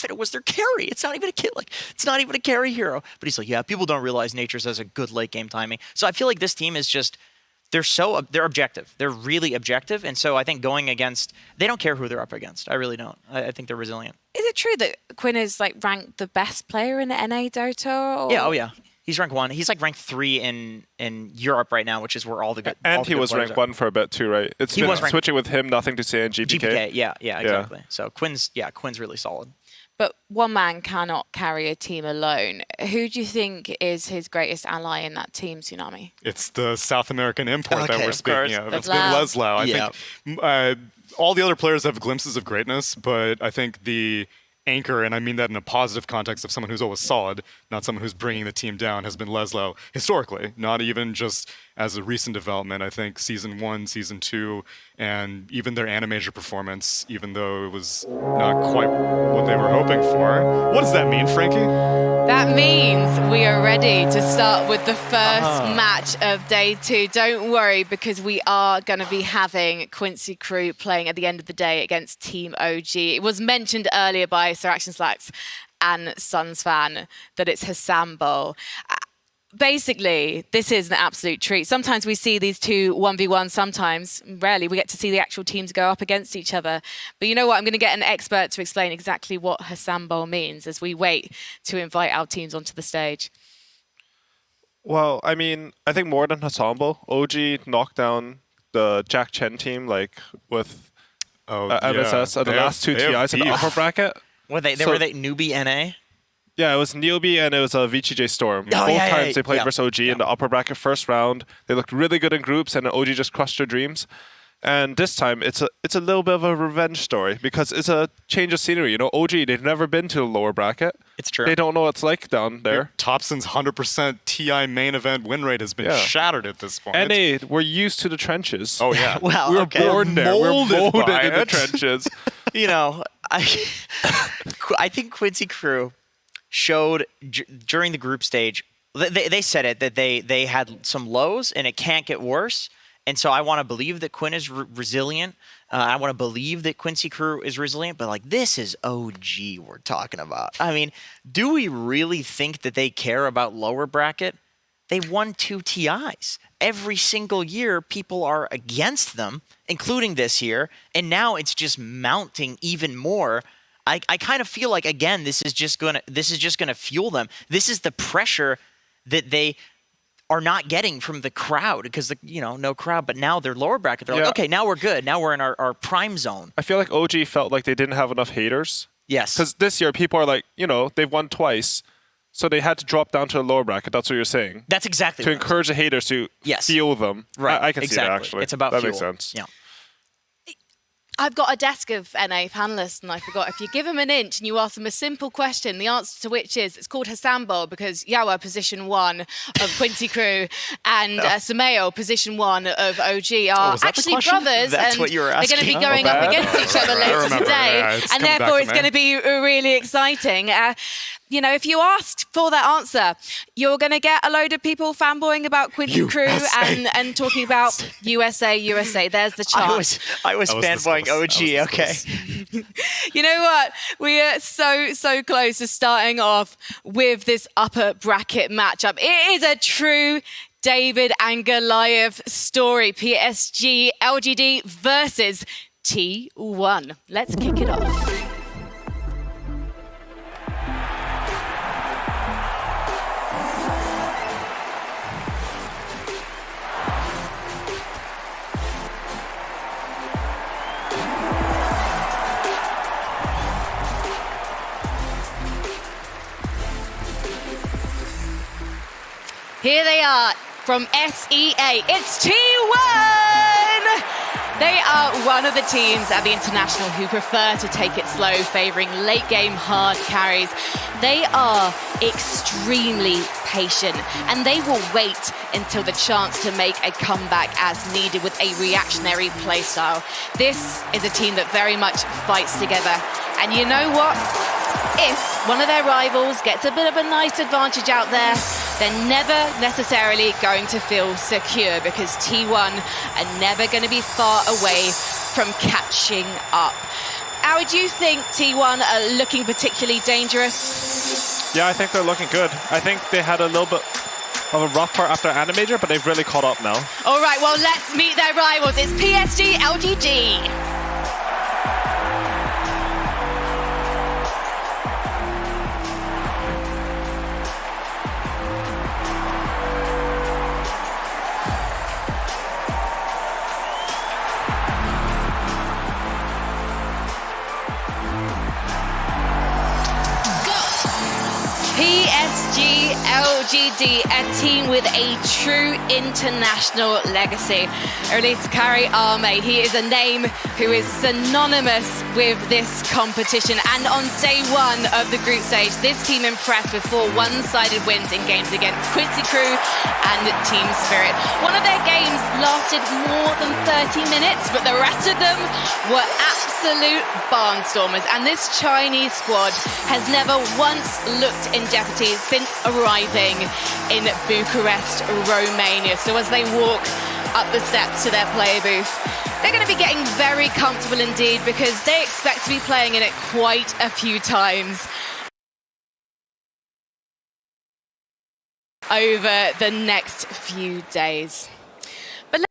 half, and it was their carry. It's not even a kid. Like, it's not even a carry hero. But he's like, yeah, people don't realize Nature's has a good late game timing. So I feel like this team is just, they're objective. They're really objective. And so I think going against, they don't care who they're up against. I really don't. I think they're resilient. Is it true that Quinn is like ranked the best player in the NA Dota? Or? Yeah, oh yeah. He's ranked 1. He's like ranked 3 in Europe right now, which is where all the good. And all the he good was players ranked are. 1 for a bit too, right? It's been switching with him, nothing to say, and GPK. Yeah, exactly. So Quinn's really solid. But one man cannot carry a team alone. Who do you think is his greatest ally in that team, Tsunami? It's the South American import that we're speaking of. It's been Leslau. I think all the other players have glimpses of greatness, but I think the anchor, and I mean that in a positive context of someone who's always solid, not someone who's bringing the team down, has been Leslau historically, not even just as a recent development. I think Season 1, Season 2, and even their Animator performance, even though it was not quite what they were hoping for. What does that mean, Frankie? That means we are ready to start with the first match of day 2. Don't worry, because we are going to be having Quincy Crew playing at the end of the day against Team OG. It was mentioned earlier by Sir Action Slacks and Suns fan that it's Hassan Bowl. Basically, this is an absolute treat. Sometimes we see these two 1v1, sometimes, rarely, we get to see the actual teams go up against each other. But you know what? I'm going to get an expert to explain exactly what Hassan Bowl means as we wait to invite our teams onto the stage. Well, I mean, I think more than Hassan Bowl, OG knocked down the Jack Chen team, like, with MSS and the last 2 TIs in the upper bracket. Were they newbie NA? Yeah, it was Newbie and it was VGJ Storm. Both times they played versus OG in the upper bracket first round. They looked really good in groups, and OG just crushed their dreams. And this time, it's a little bit of a revenge story because it's a change of scenery. You know, OG, they've never been to the lower bracket. It's true. They don't know what it's like down there. Thompson's 100% TI main event win rate has been shattered at this point. NA, we're used to the trenches. Oh, yeah. Well, we were born there. We're molded in the trenches. You know, I think Quincy Crew showed during the group stage, they said it, that they had some lows and it can't get worse. And so I want to believe that Quinn is resilient. I want to believe that Quincy Crew is resilient. But, like, this is OG we're talking about. I mean, do we really think that they care about lower bracket? They won 2 TIs. Every single year, people are against them, including this year. And now it's just mounting even more. I kind of feel like, again, this is just gonna fuel them. This is the pressure that they are not getting from the crowd because no crowd. But now they're lower bracket. They're like, okay, now we're good. Now we're in our prime zone. I feel like OG felt like they didn't have enough haters. Yes. Because this year people are like, they've won twice, so they had to drop down to the lower bracket. That's what you're saying. That's exactly to encourage the haters to fuel them. Right. I can see that actually. It's about that fuel. makes sense. Yeah. I've got a desk of NA panelists, and I forgot, if you give them an inch and you ask them a simple question, the answer to which is, it's called Hassan Bowl because Yawa, position 1 of Quincy Crew, and Sameo, position 1 of OG, are actually brothers, That's and what you were asking. they're going to be going up against each other later today, and therefore it's going to be really exciting. If you asked for that answer, you're going to get a load of people fanboying about Quincy Crew and talking about USA. There's the chant. I was fanboying OG, okay. You know what? We are so close to starting off with this upper bracket matchup. It is a true David and Goliath story. PSG LGD versus T1. Let's kick it off. Here they are from SEA. It's T1! They are one of the teams at the International who prefer to take it slow, favouring late game hard carries. They are extremely patient, and they will wait until the chance to make a comeback as needed with a reactionary playstyle. This is a team that very much fights together. And you know what? If one of their rivals gets a bit of a nice advantage out there, they're never necessarily going to feel secure because T1 are never going to be far away from catching up. Howie, do you think T1 are looking particularly dangerous? Yeah, I think they're looking good. I think they had a little bit of a rough part after Animator, but they've really caught up now. All right, well, let's meet their rivals. It's PSG LGD. PSG LGD, a team with a true international legacy. Released Kari Arme, he is a name who is synonymous with this competition. And on day one of the group stage, this team impressed with 4 one-sided wins in games against Quincy Crew and Team Spirit. One of their games lasted more than 30 minutes, but the rest of them were absolute barnstormers. And this Chinese squad has never once looked in jeopardy since arriving in Bucharest, Romania. So as they walk up the steps to their player booth, they're going to be getting very comfortable indeed, because they expect to be playing in it quite a few times over the next few days. But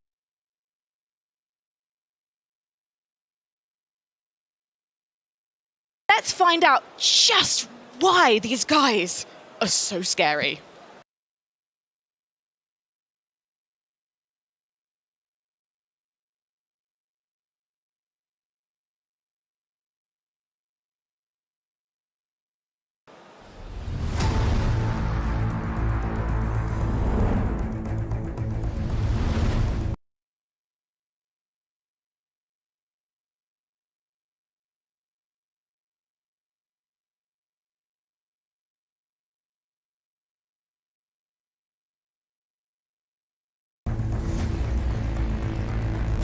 let's find out just why these guys are so scary.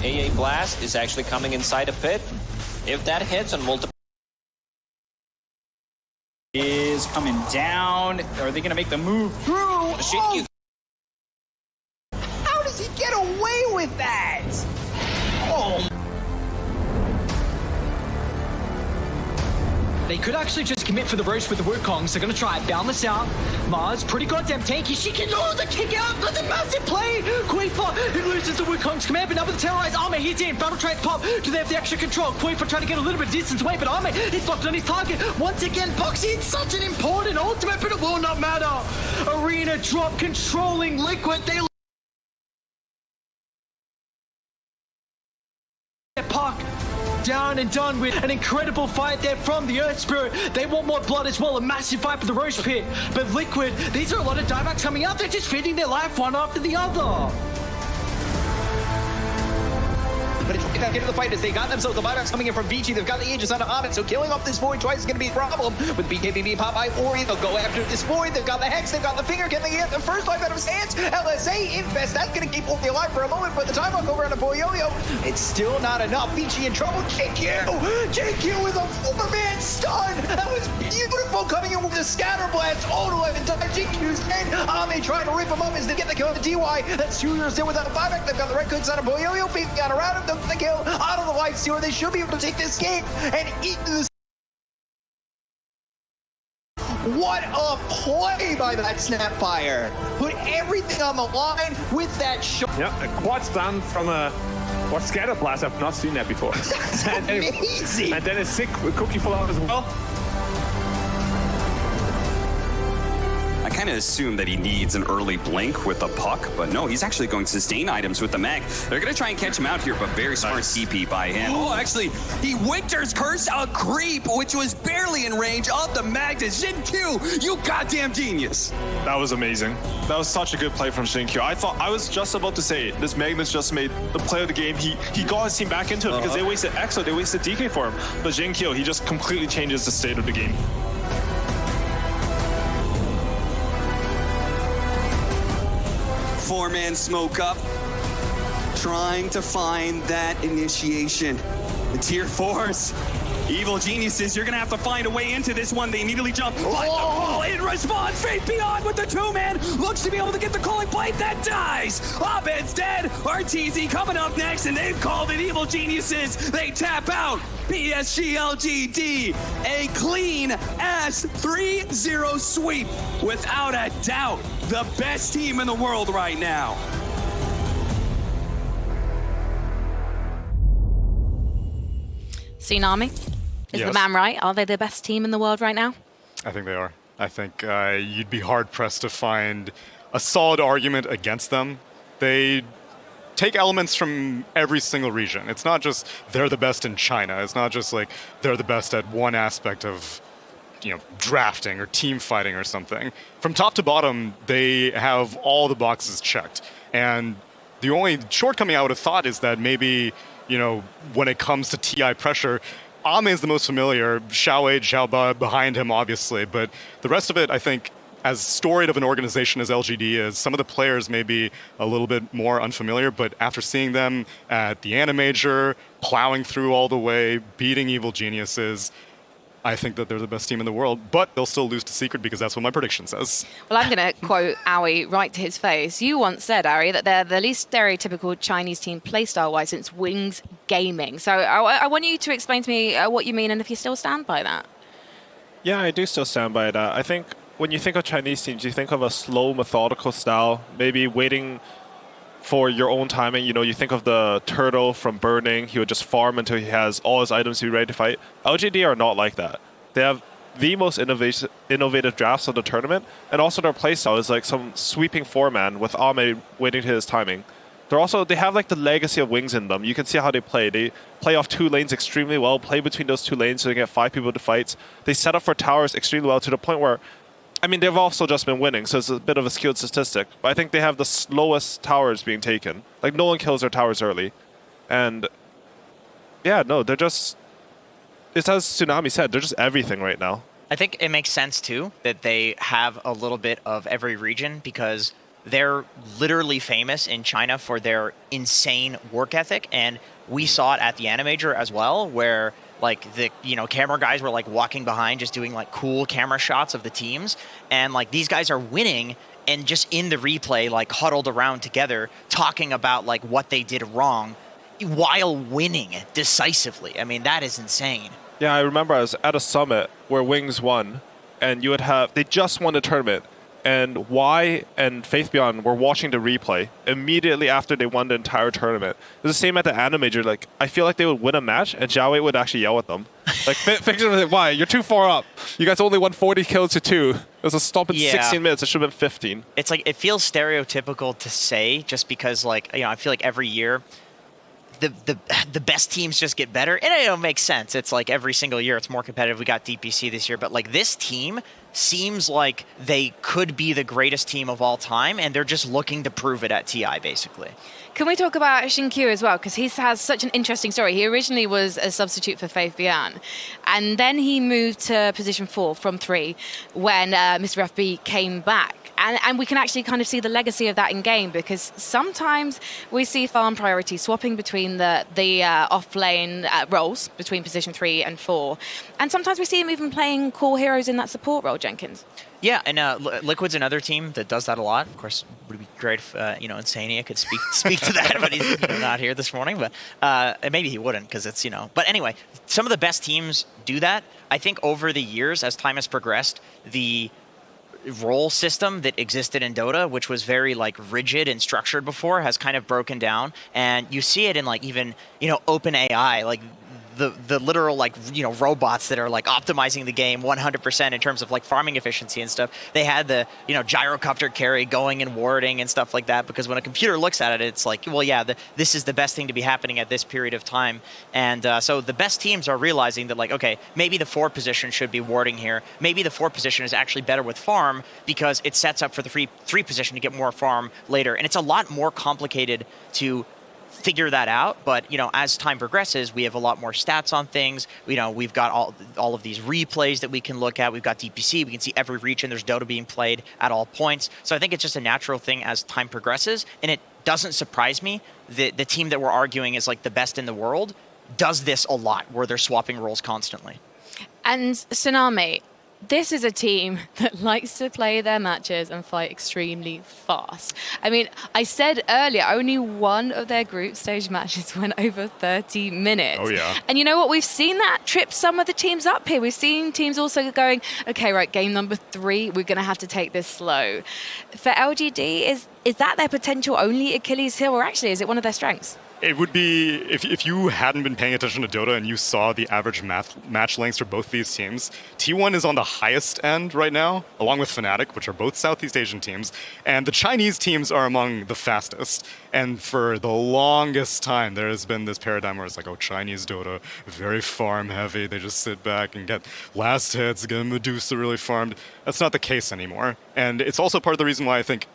AA Blast is actually coming inside a pit. If that hits on multiple... Is coming down. Are they going to make the move through? Oh. How does he get away with that? Oh. They could actually just commit for the roast with the Wukongs. They're going to try it. Balance out. Mars, pretty goddamn tanky. She can the kick out. That's a massive play. Queeper, it loses the Wukong's command, but now with the terrorized Arme, he's in. Battle Trade pop. Do they have the extra control? Queeper trying to get a little bit of distance away, but Arme, he's locked on his target. Once again, Boxy, it's such an important ultimate, but it will not matter. Arena drop, controlling Liquid. They Puck down and done with an incredible fight there from the Earth Spirit. They want more blood as well, a massive fight for the Roast Pit. But Liquid, these are a lot of diebacks coming out. They're just feeding their life one after the other. But it's right back into the fight as they got themselves the buybacks coming in from Vici. They've got the Aegis on it, so killing off this Void twice is going to be a problem with BKBB, Popeye, Ori. They'll go after this Void. They've got the Hex, they've got the Finger. Can they get the first life out of his hands? LSA Infest, that's going to keep Ori alive for a moment, but the time walk over on a Boyoyo, it's still not enough. Vici in trouble. JQ with a 4-man stun. That was beautiful, coming in with the Scatter Blast. All 11 times. JQ's dead. Ame trying to rip him up as they get the kill to DY. That's 2 years there without a buyback. They've got the Red Cooks on a Boyoyo, beating on around him. The kill out of the life stealer. They should be able to take this game and eat this. What a play by that Snapfire. Put everything on the line with that shot. Yeah, a quad stun from a Scatter Blast. I've not seen that before. That's amazing. And then a sick cookie full out as well. I kind of assume that he needs an early blink with the puck, but no, he's actually going to sustain items with the mag. They're going to try and catch him out here, but very smart CP by him. Oh, actually, he Winter's Curse a creep, which was barely in range of the mag to Xin-Q. You goddamn genius. That was amazing. That was such a good play from Xin-Q. I was just about to say, this Magnus just made the play of the game. He got his team back into it because they wasted Exo, they wasted DK for him. But Xin-Q, he just completely changes the state of the game. Four-man smoke up, trying to find that initiation. The tier 4s Evil Geniuses, you're going to have to find a way into this one. They immediately jump. Oh, in response, Faith Beyond with the 2-man. Looks to be able to get the calling blade that dies. Abed's dead. RTZ coming up next, and they've called it Evil Geniuses. They tap out. PSG LGD, a clean ass 3-0 sweep. Without a doubt, the best team in the world right now. Tsunami, is the man right? Are they the best team in the world right now? I think they are. I think you'd be hard-pressed to find a solid argument against them. They take elements from every single region. It's not just they're the best in China. It's not just like they're the best at one aspect of, you know, drafting or team fighting or something. From top to bottom, they have all the boxes checked. And the only shortcoming I would have thought is that maybe, you know, when it comes to TI pressure, Ame is the most familiar, Xiaowei, Xiaoba behind him, obviously. But the rest of it, I think, as storied of an organization as LGD is, some of the players may be a little bit more unfamiliar, but after seeing them at the Animajor, plowing through all the way, beating Evil Geniuses, I think that they're the best team in the world, but they'll still lose to Secret because that's what my prediction says. Well, I'm going to quote Aoi right to his face. You once said, Ari, that they're the least stereotypical Chinese team playstyle-wise since Wings Gaming. So I want you to explain to me what you mean and if you still stand by that. Yeah, I do still stand by that. I think when you think of Chinese teams, you think of a slow, methodical style, maybe waiting for your own timing. You know, you think of the turtle from Burning. He would just farm until he has all his items to be ready to fight. LGD are not like that. They have the most innovative drafts of the tournament, and also their playstyle is like some sweeping four-man with Ame waiting to his timing. They have like the legacy of Wings in them. You can see how they play. They play off two lanes extremely well, play between those two lanes so they get 5 people to fights. They set up for towers extremely well to the point where, I mean, they've also just been winning, so it's a bit of a skewed statistic. But I think they have the slowest towers being taken. Like, no one kills their towers early. And, yeah, no, they're just... It's as Tsunami said, they're just everything right now. I think it makes sense, too, that they have a little bit of every region because they're literally famous in China for their insane work ethic. And we saw it at the Animajor as well, where... like the camera guys were like walking behind just doing like cool camera shots of the teams, and like these guys are winning and just in the replay like huddled around together talking about like what they did wrong while winning decisively. I mean, that is insane. Yeah, I remember I was at a summit where Wings won, and they just won the tournament, and Y and Faith Beyond were watching the replay immediately after they won the entire tournament. It was the same at the Animajor. Like, I feel like they would win a match, and Xiaowei would actually yell at them. Like, Fiction was like, why? You're too far up. You guys only won 40 kills to 2. It was a stop in 16 minutes. It should have been 15. It's like, it feels stereotypical to say just because, like, I feel like every year the best teams just get better. And it makes sense. It's like every single year it's more competitive. We got DPC this year. But, like, this team seems like they could be the greatest team of all time, and they're just looking to prove it at TI, basically. Can we talk about Xinkyu as well? Because he has such an interesting story. He originally was a substitute for Faith Bian, and then he moved to position 4 from 3 when Mr. FB came back. And we can actually kind of see the legacy of that in game, because sometimes we see farm priority swapping between the off-lane roles between position 3 and 4. And sometimes we see him even playing core heroes in that support role, Jenkins. Yeah, and Liquid's another team that does that a lot. Of course, it would be great if Insania could speak to that, but he's not here this morning. But maybe he wouldn't, because it's But anyway, some of the best teams do that. I think over the years, as time has progressed, the role system that existed in Dota, which was very like rigid and structured before, has kind of broken down, and you see it in like even open AI, like the literal like robots that are like optimizing the game 100% in terms of like farming efficiency and stuff. They had the gyrocopter carry going and warding and stuff like that, because when a computer looks at it, it's like, well, yeah, this is the best thing to be happening at this period of time. And so the best teams are realizing that, like, okay, maybe the 4 position should be warding here. Maybe the 4 position is actually better with farm, because it sets up for the 3 position to get more farm later. And it's a lot more complicated to figure that out, but as time progresses, we have a lot more stats on things. We've got all of these replays that we can look at. We've got DPC. We can see every region. There's Dota being played at all points. So I think it's just a natural thing as time progresses, and it doesn't surprise me that the team that we're arguing is like the best in the world does this a lot, where they're swapping roles constantly. And Tsunami, this is a team that likes to play their matches and fight extremely fast. I mean, I said earlier, only one of their group stage matches went over 30 minutes. Oh, yeah. And you know what? We've seen that trip some of the teams up here. We've seen teams also going, okay, right, game number 3, we're going to have to take this slow. For LGD, is that their potential only Achilles heel, or actually is it one of their strengths? It would be, if you hadn't been paying attention to Dota and you saw the average match lengths for both these teams, T1 is on the highest end right now, along with Fnatic, which are both Southeast Asian teams, and the Chinese teams are among the fastest. And for the longest time, there has been this paradigm where it's like, oh, Chinese Dota, very farm heavy, they just sit back and get last hits, get Medusa really farmed. That's not the case anymore. And it's also part of the reason why I think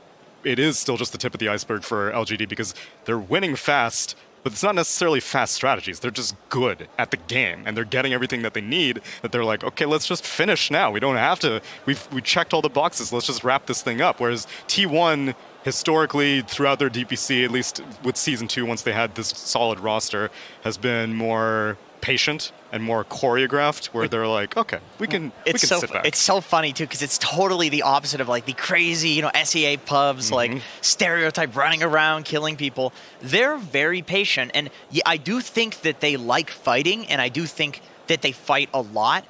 it is still just the tip of the iceberg for LGD, because they're winning fast, but it's not necessarily fast strategies. They're just good at the game, and they're getting everything that they need, that they're like, okay, let's just finish now. We don't have to. We checked all the boxes. Let's just wrap this thing up. Whereas T1, historically, throughout their DPC, at least with Season 2, once they had this solid roster, has been more patient and more choreographed, where they're like, okay, we can sit back. It's so funny too, because it's totally the opposite of like the crazy, SEA pubs, like stereotype running around killing people. They're very patient, and I do think that they like fighting, and I do think that they fight a lot,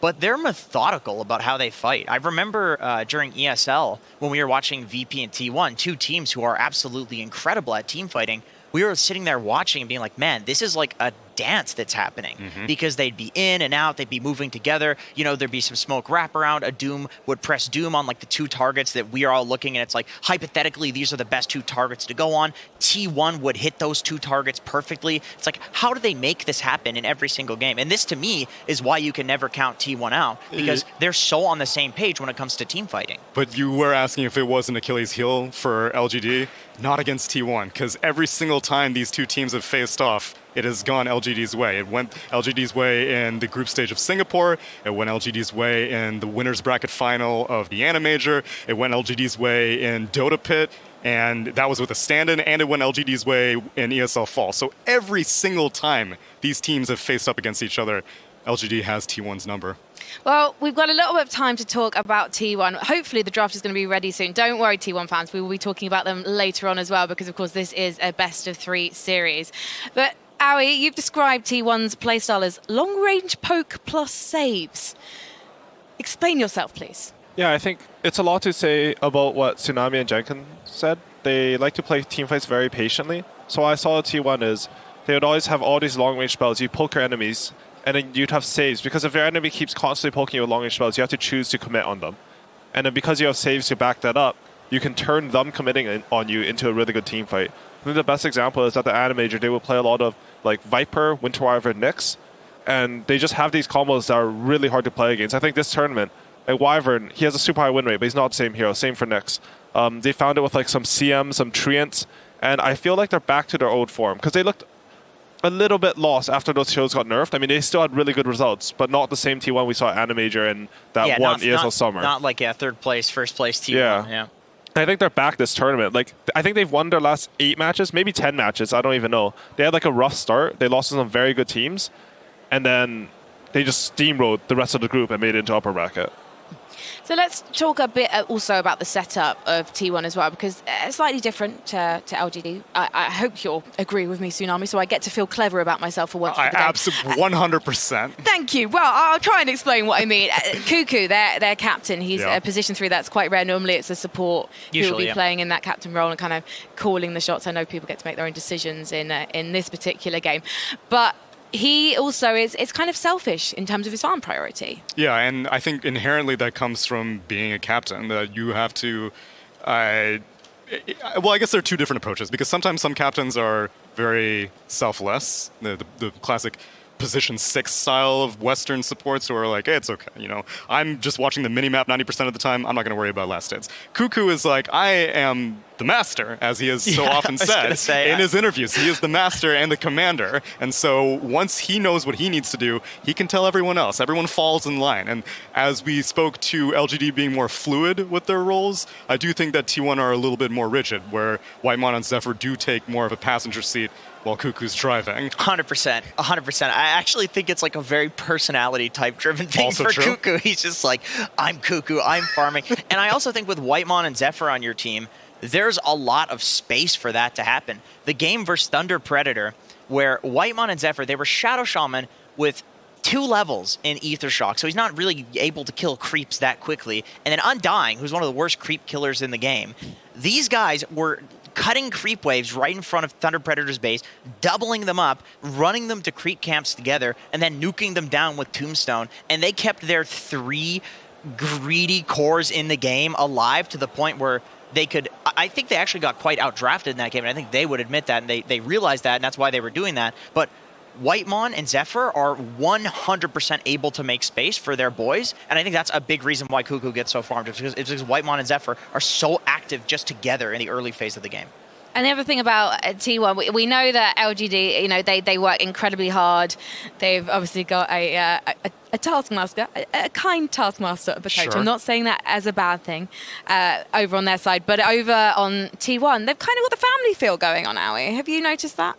but they're methodical about how they fight. I remember during ESL when we were watching VP and T1, two teams who are absolutely incredible at team fighting. We were sitting there watching and being like, man, this is like a dance that's happening, because they'd be in and out, they'd be moving together, there'd be some smoke wraparound, a Doom would press Doom on like the 2 targets that we are all looking at. It's like, hypothetically, these are the best 2 targets to go on. T1 would hit those 2 targets perfectly. It's like, how do they make this happen in every single game? And this, to me, is why you can never count T1 out, because they're so on the same page when it comes to team fighting. But you were asking if it was an Achilles heel for LGD. Not against T1, because every single time these two teams have faced off, it has gone LGD's way. It went LGD's way in the group stage of Singapore. It went LGD's way in the winner's bracket final of the Animajor. It went LGD's way in DOTA2TI, and that was with a stand-in, and it went LGD's way in ESL Fall. So every single time these teams have faced up against each other, LGD has T1's number. Well, we've got a little bit of time to talk about T1. Hopefully the draft is going to be ready soon. Don't worry, T1 fans. We will be talking about them later on as well, because, of course, this is a best-of-3 series. But, Aoi, you've described T1's playstyle as long-range poke plus saves. Explain yourself, please. Yeah, I think it's a lot to say about what Tsunami and Jenkins said. They like to play teamfights very patiently. So what I saw at T1 is they would always have all these long-range spells. You poke your enemies, and then you'd have saves, because if your enemy keeps constantly poking you with long-range spells, you have to choose to commit on them. And then because you have saves to back that up, you can turn them committing on you into a really good team fight. I think the best example is at the Animajor, they would play a lot of like Viper, Winter Wyvern, Nyx, and they just have these combos that are really hard to play against. I think this tournament, like Wyvern, he has a super high win rate, but he's not the same hero. Same for Nyx. They found it with like some CM, some Treants, and I feel like they're back to their old form, because they looked a little bit lost after those shows got nerfed. I mean, they still had really good results, but not the same T1 we saw at Animajor and that one ESL summer. Not like, third place, first place T1. Yeah. I think they're back this tournament. Like, I think they've won their last 8 matches, maybe 10 matches. I don't even know. They had like a rough start. They lost to some very good teams, and then they just steamrolled the rest of the group and made it into upper bracket. So let's talk a bit also about the setup of T1 as well, because it's slightly different to LGD. I hope you'll agree with me, Tsunami, so I get to feel clever about myself for once. Absolutely, 100%. Thank you. Well, I'll try and explain what I mean. Cuckoo, their captain, he's a position 3. That's quite rare. Normally it's a support who will be playing in that captain role and kind of calling the shots. I know people get to make their own decisions in this particular game. But he also is kind of selfish in terms of his farm priority. Yeah, and I think inherently that comes from being a captain, that you have to... well, I guess there are 2 different approaches, because sometimes some captains are very selfless, the classic position 6 style of Western supports who are like, hey, it's okay, I'm just watching the mini-map 90% of the time, I'm not going to worry about last hits. Cuckoo is like, I am the master, as he has so often said in his interviews. He is the master and the commander, and so once he knows what he needs to do, he can tell everyone else. Everyone falls in line, and as we spoke to LGD being more fluid with their roles, I do think that T1 are a little bit more rigid, where Whitemon and Zephyr do take more of a passenger seat while Cuckoo's driving. 100%. 100%. I actually think it's like a very personality type driven thing Also for true. Cuckoo. He's just like, I'm Cuckoo, I'm farming. And I also think with Whitemon and Zephyr on your team, there's a lot of space for that to happen. The game versus Thunder Predator, where Whitemon and Zephyr, they were Shadow Shaman with 2 levels in Ether Shock, so he's not really able to kill creeps that quickly. And then Undying, who's one of the worst creep killers in the game. These guys were cutting creep waves right in front of Thunder Predator's base, doubling them up, running them to creep camps together, and then nuking them down with Tombstone. And they kept their 3 greedy cores in the game alive to the point where they could, I think they actually got quite outdrafted in that game, and I think they would admit that, and they realized that, and that's why they were doing that. But Whitemon and Zephyr are 100% able to make space for their boys, and I think that's a big reason why Cuckoo gets so farmed. It's because Whitemon and Zephyr are so active just together in the early phase of the game. And the other thing about T1, we know that LGD, you know, they work incredibly hard. They've obviously got a taskmaster, a kind taskmaster of a coach. Sure. I'm not saying that as a bad thing over on their side, but over on T1, they've kind of got the family feel going on, Aoi. Have you noticed that?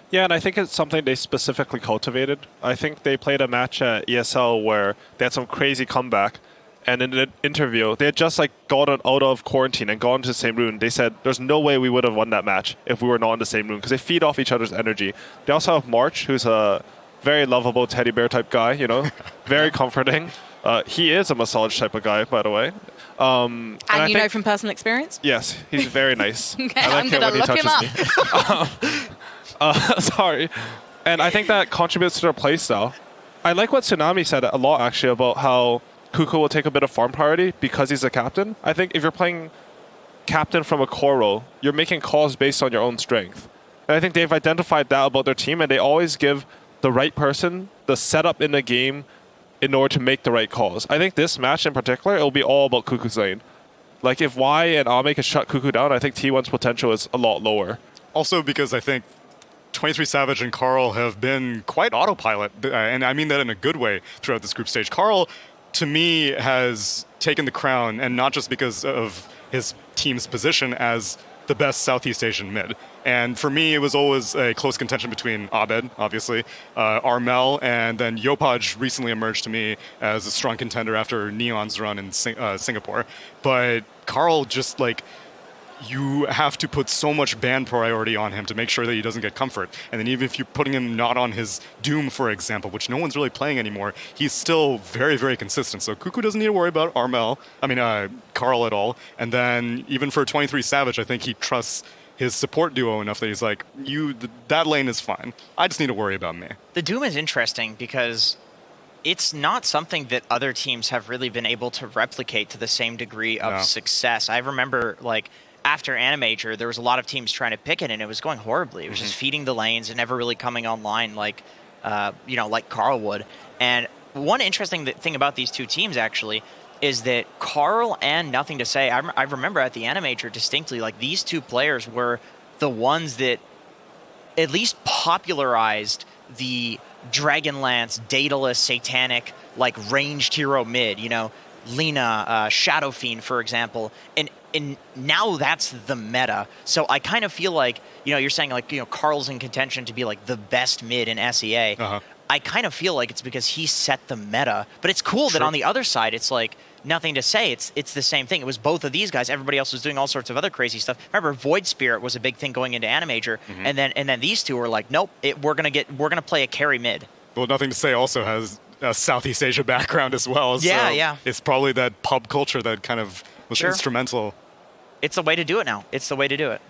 Yeah, and I think it's something they specifically cultivated. I think they played a match at ESL where they had some crazy comeback, and in an interview, they had just like gotten out of quarantine and gone to the same room. They said there's no way we would have won that match if we were not in the same room, because they feed off each other's energy. They also have March, who's a very lovable teddy bear type guy, you know, very comforting. He is a massage type of guy, by the way. And you know from personal experience? Yes, he's very nice. Okay, I like I'm it when going to he look him touches up. me. Sorry. And I think that contributes to their playstyle. I like what Tsunami said a lot, actually, about how Cuckoo will take a bit of farm priority because he's a captain. I think if you're playing captain from a core role, you're making calls based on your own strength. And I think they've identified that about their team, and they always give the right person the setup in the game in order to make the right calls. I think this match in particular, it will be all about Cuckoo's lane. Like, if Y and Ame can shut Cuckoo down, I think T1's potential is a lot lower. Also because I think 23 Savage and Carl have been quite autopilot, and I mean that in a good way throughout this group stage. Carl, to me, has taken the crown, and not just because of his team's position as the best Southeast Asian mid. And for me, it was always a close contention between Abed, obviously, Armel, and then Yopaj recently emerged to me as a strong contender after Neon's run in Singapore. But Carl just, like, you have to put so much ban priority on him to make sure that he doesn't get comfort. And then even if you're putting him not on his Doom, for example, which no one's really playing anymore, he's still very, very consistent. So Cuckoo doesn't need to worry about Carl at all. And then even for 23 Savage, I think he trusts his support duo enough that he's like, that lane is fine. I just need to worry about me. The Doom is interesting because it's not something that other teams have really been able to replicate to the same degree of success. I remember, like, after Animajor, there was a lot of teams trying to pick it, and it was going horribly. It was just feeding the lanes and never really coming online like Carl would. And one interesting thing about these two teams, actually, is that Carl and Nothing to Say, I remember at the Animajor distinctly, like, these two players were the ones that at least popularized the Dragonlance, dataless, satanic, like, ranged hero mid, you know, Lina, Shadow Fiend, for example. And now that's the meta. So I kind of feel like, you know, you're saying, like, you know, Carl's in contention to be, like, the best mid in SEA. I kind of feel like it's because he set the meta. But it's cool that on the other side, it's like, Nothing to Say, it's the same thing. It was both of these guys. Everybody else was doing all sorts of other crazy stuff. Remember, Void Spirit was a big thing going into Animajor, and then these two were like, nope, we're gonna play a carry mid. Well, Nothing to Say also has a Southeast Asia background as well. Yeah, so yeah. It's probably that pub culture that kind of was instrumental. It's the way to do it now. It's the way to do it.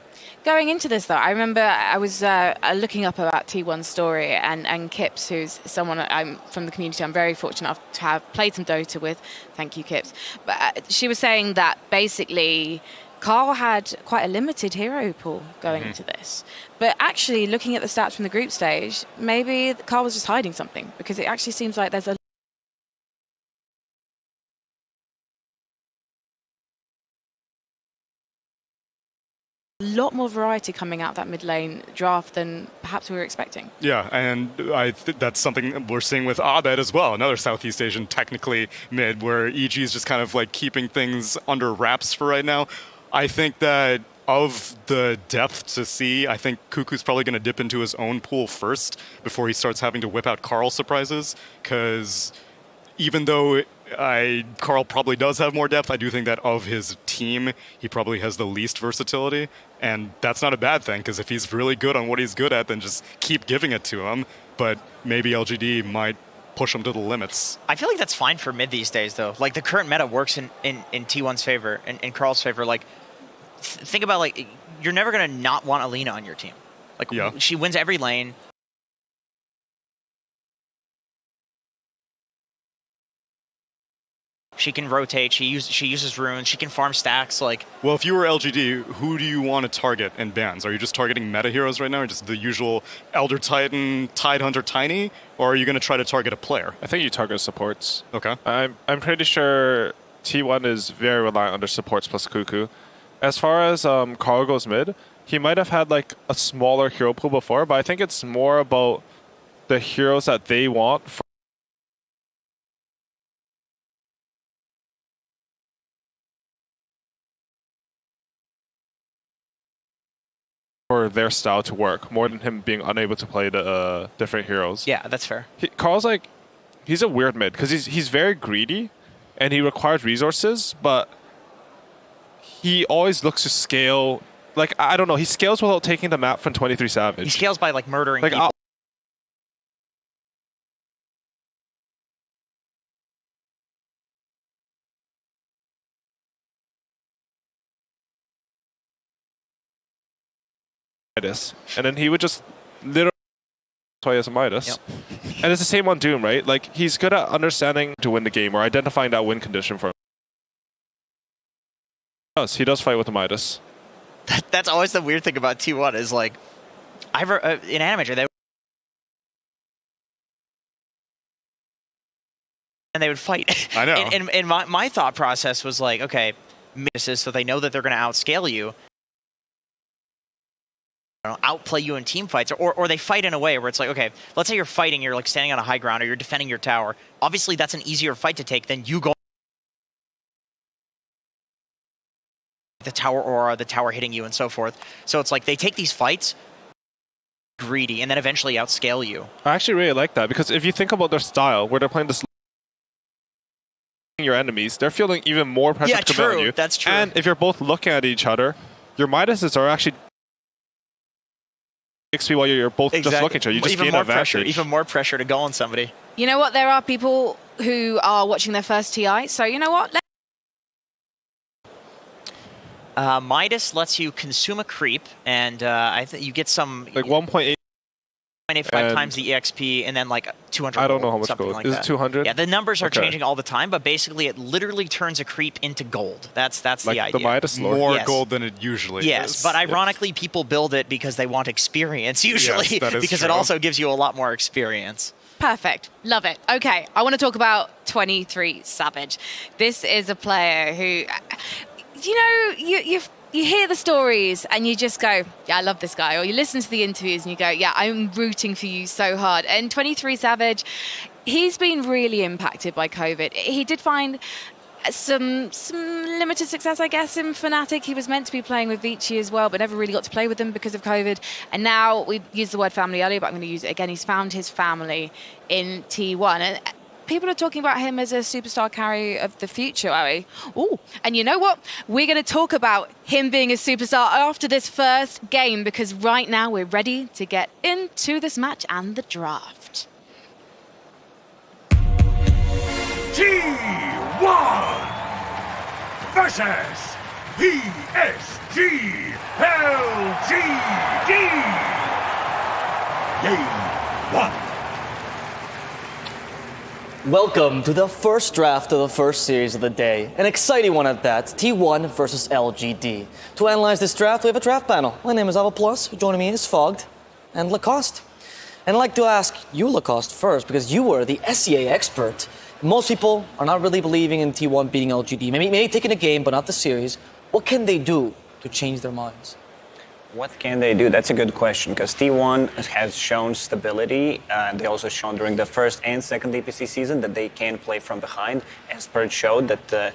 Going into this, though, I remember I was looking up about T1's story, and Kips, who's someone I'm from the community, I'm very fortunate enough to have played some Dota with. Thank you, Kips. But she was saying that basically Carl had quite a limited hero pool going into this. But actually, looking at the stats from the group stage, maybe Carl was just hiding something, because it actually seems like there's a lot more variety coming out that mid lane draft than perhaps we were expecting. Yeah, and I think that's something we're seeing with Abed as well, another Southeast Asian technically mid, where EG is just kind of like keeping things under wraps for right now. I think that of the depth to see, I think Cuckoo's probably going to dip into his own pool first before he starts having to whip out Carl surprises. Because even though Carl probably does have more depth, I do think that of his team, he probably has the least versatility. And that's not a bad thing, because if he's really good on what he's good at, then just keep giving it to him. But maybe LGD might push him to the limits. I feel like that's fine for mid these days, though. Like, the current meta works in T1's favor, in Carl's favor. Like, think about, like, you're never going to not want Alina on your team. Like, she wins every lane. She can rotate. She uses runes. She can farm stacks. Like, well, if you were LGD, who do you want to target in bans? Are you just targeting meta heroes right now, or just the usual Elder Titan, Tidehunter, Tiny, or are you going to try to target a player? I think you target supports. Okay. I'm pretty sure T1 is very reliant on their supports plus Cuckoo. As far as Carl goes mid, he might have had like a smaller hero pool before, but I think it's more about the heroes that they want for their style to work, more than him being unable to play the different heroes. yeah, that's fair. Carl's like, he's a weird mid, because he's very greedy, and he requires resources, but he always looks to scale. Like, I don't know, he scales without taking the map from 23 Savage. He scales by, like, murdering like, people. Midas. And then he would just literally play as a Midas. Yep. And it's the same on Doom, right? Like, he's good at understanding to win the game or identifying that win condition for him. He does fight with the Midas. That's always the weird thing about T1 is, like, in Animator, they would fight. I know. And my thought process was like, okay, misses, so they know that they're going to outscale you. Outplay you in team fights, or they fight in a way where it's like, okay, let's say you're fighting, you're like standing on a high ground, or you're defending your tower. Obviously, that's an easier fight to take than you go the tower aura, the tower hitting you, and so forth. So it's like they take these fights greedy, and then eventually outscale you. I actually really like that, because if you think about their style, where they're playing this your enemies, they're feeling even more pressure to commit on you. That's true. And if you're both looking at each other, your Midases are actually XP while you're both just looking at each other. You just gain advantage. Even more pressure to go on somebody. You know what? There are people who are watching their first TI, so you know what? Midas lets you consume a creep, and I think you get some like 1.8. 0.85 times the EXP, and then like 200 I don't know how much something gold. like Is that. it 200? Yeah, the numbers are changing all the time, but basically it literally turns a creep into gold. That's like the idea. The Midas lore. More gold than it usually is. Yes, but ironically, people build it because they want experience, usually, Yes, that is because true. it also gives you a lot more experience. Perfect. Love it. Okay, I want to talk about 23 Savage. This is a player who, you know, you hear the stories and you just go, yeah, I love this guy. Or you listen to the interviews and you go, yeah, I'm rooting for you so hard. And 23 Savage, he's been really impacted by COVID. He did find some limited success, I guess, in Fnatic. He was meant to be playing with Vici as well, but never really got to play with them because of COVID. And now, we used the word family earlier, but I'm going to use it again. He's found his family in T1. And people are talking about him as a superstar carry of the future, are we? Ooh, and you know what? We're going to talk about him being a superstar after this first game, because right now we're ready to get into this match and the draft. T1 versus PSG LGD. Game 1. Welcome to the first draft of the first series of the day. An exciting one at that, T1 versus LGD. To analyze this draft, we have a draft panel. My name is Ava Plus, joining me is Fogged and Lacoste. And I'd like to ask you, Lacoste, first, because you were the SEA expert. Most people are not really believing in T1 beating LGD. Maybe taking a game, but not the series. What can they do to change their minds? What can they do? That's a good question, because T1 has shown stability. They also shown during the first and second DPC season that they can play from behind. As Purge showed that,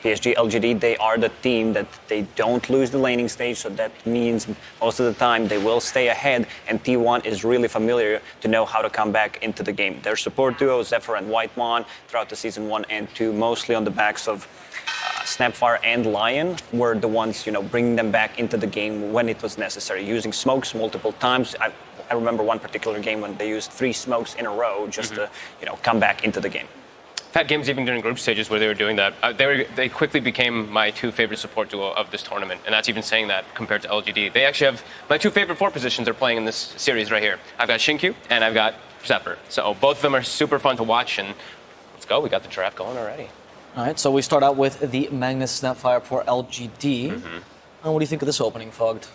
PSG LGD, they are the team that they don't lose the laning stage, so that means most of the time they will stay ahead, and T1 is really familiar to know how to come back into the game. Their support duo, Zephyr and Whitemon, throughout the season 1 and 2, mostly on the backs of Snapfire and Lion, were the ones, bringing them back into the game when it was necessary, using smokes multiple times. I remember one particular game when they used 3 smokes in a row just to, come back into the game. I've had games even during group stages where they were doing that. They quickly became my 2 favorite support duo of this tournament, and that's even saying that compared to LGD. They actually have my 2 favorite 4 positions are playing in this series right here. I've got Shinkyu and I've got Zephyr. So both of them are super fun to watch, and let's go. We got the draft going already. All right, so we start out with the Magnus Snapfire for LGD. And what do you think of this opening, Fogged?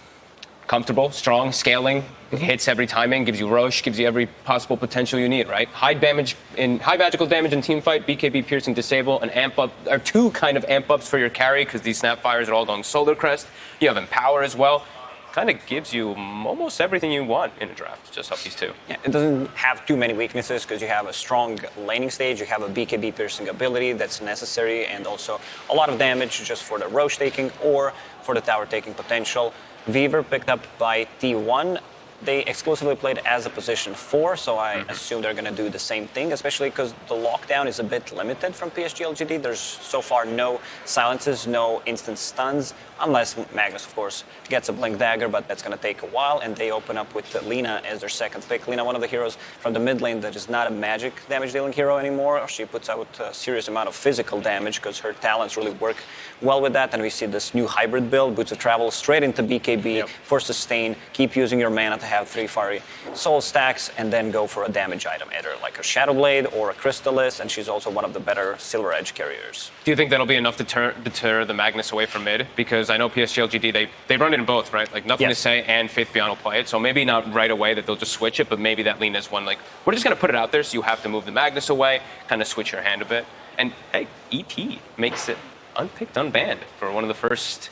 Comfortable, strong, scaling, hits every timing, gives you Roche, gives you every possible potential you need, right? High magical damage in team fight, BKB piercing disable, an amp up, or 2 kind of amp ups for your carry, because these Snapfires are all going Solar Crest. You have Empower as well. Kind of gives you almost everything you want in a draft, just off these 2. Yeah, it doesn't have too many weaknesses because you have a strong laning stage, you have a BKB piercing ability that's necessary, and also a lot of damage just for the Roche taking or for the tower taking potential. Weaver picked up by T1. They exclusively played as a position 4, so I assume they're going to do the same thing, especially because the lockdown is a bit limited from PSG LGD. There's so far no silences, no instant stuns, unless Magnus, of course, gets a Blink Dagger, but that's going to take a while, and they open up with Lina as their second pick. Lina, one of the heroes from the mid lane that is not a magic damage-dealing hero anymore. She puts out a serious amount of physical damage because her talents really work well with that, and we see this new hybrid build, Boots of Travel, straight into BKB for sustain, keep using your mana to have 3 fiery soul stacks, and then go for a damage item, either like a Shadow Blade or a Crystallis, and she's also one of the better Silver Edge carriers. Do you think that'll be enough to deter the Magnus away from mid? Because I know PSG LGD, they run it in both, right? Like Nothing to Say and Faith Beyond will play it, so maybe not right away that they'll just switch it, but maybe that Lina's one, like, we're just going to put it out there, so you have to move the Magnus away, kind of switch your hand a bit. And hey, EP makes it unpicked, unbanned for one of the first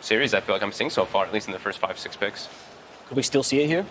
series I feel like I'm seeing so far, at least in the first 5-6 picks. Could we still see it here?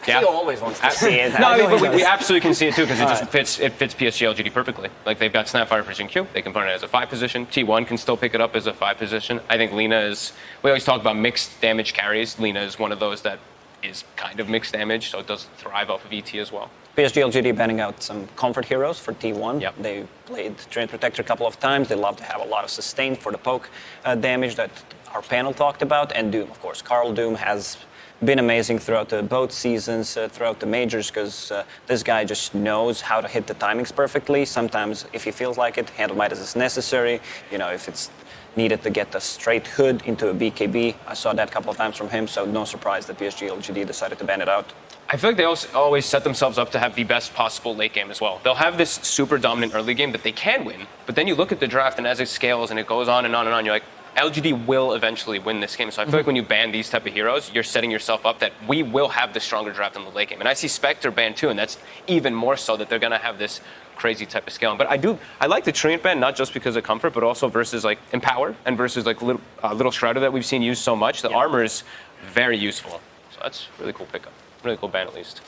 Yeah. He always wants to see it. No, we absolutely can see it too, because it fits PSG LGD perfectly. Like, they've got Snapfire for Q. They can run it as a 5 position. T1 can still pick it up as a 5 position. I think Lina is, we always talk about mixed damage carries. Lina is one of those that is kind of mixed damage, so it does thrive off of ET as well. PSG LGD banning out some comfort heroes for T1. Yep. They played Train Protector a couple of times. They love to have a lot of sustain for the poke damage that our panel talked about. And Doom, of course. Carl Doom has been amazing throughout both seasons, throughout the majors, because this guy just knows how to hit the timings perfectly. Sometimes, if he feels like it, Handle Midas is necessary. If it's needed to get a straight hood into a BKB. I saw that a couple of times from him, so no surprise that PSG LGD decided to ban it out. I feel like they also always set themselves up to have the best possible late game as well. They'll have this super dominant early game that they can win, but then you look at the draft, and as it scales and it goes on and on and on, you're like, LGD will eventually win this game. So I feel like when you ban these type of heroes, you're setting yourself up that we will have the stronger draft in the late game. And I see Spectre banned too, and that's even more so that they're going to have this crazy type of scaling. But I like the Treant ban, not just because of comfort, but also versus like Empower and versus like Little Shrouder that we've seen used so much. The armor is very useful. So that's really cool pickup. Really cool ban at least.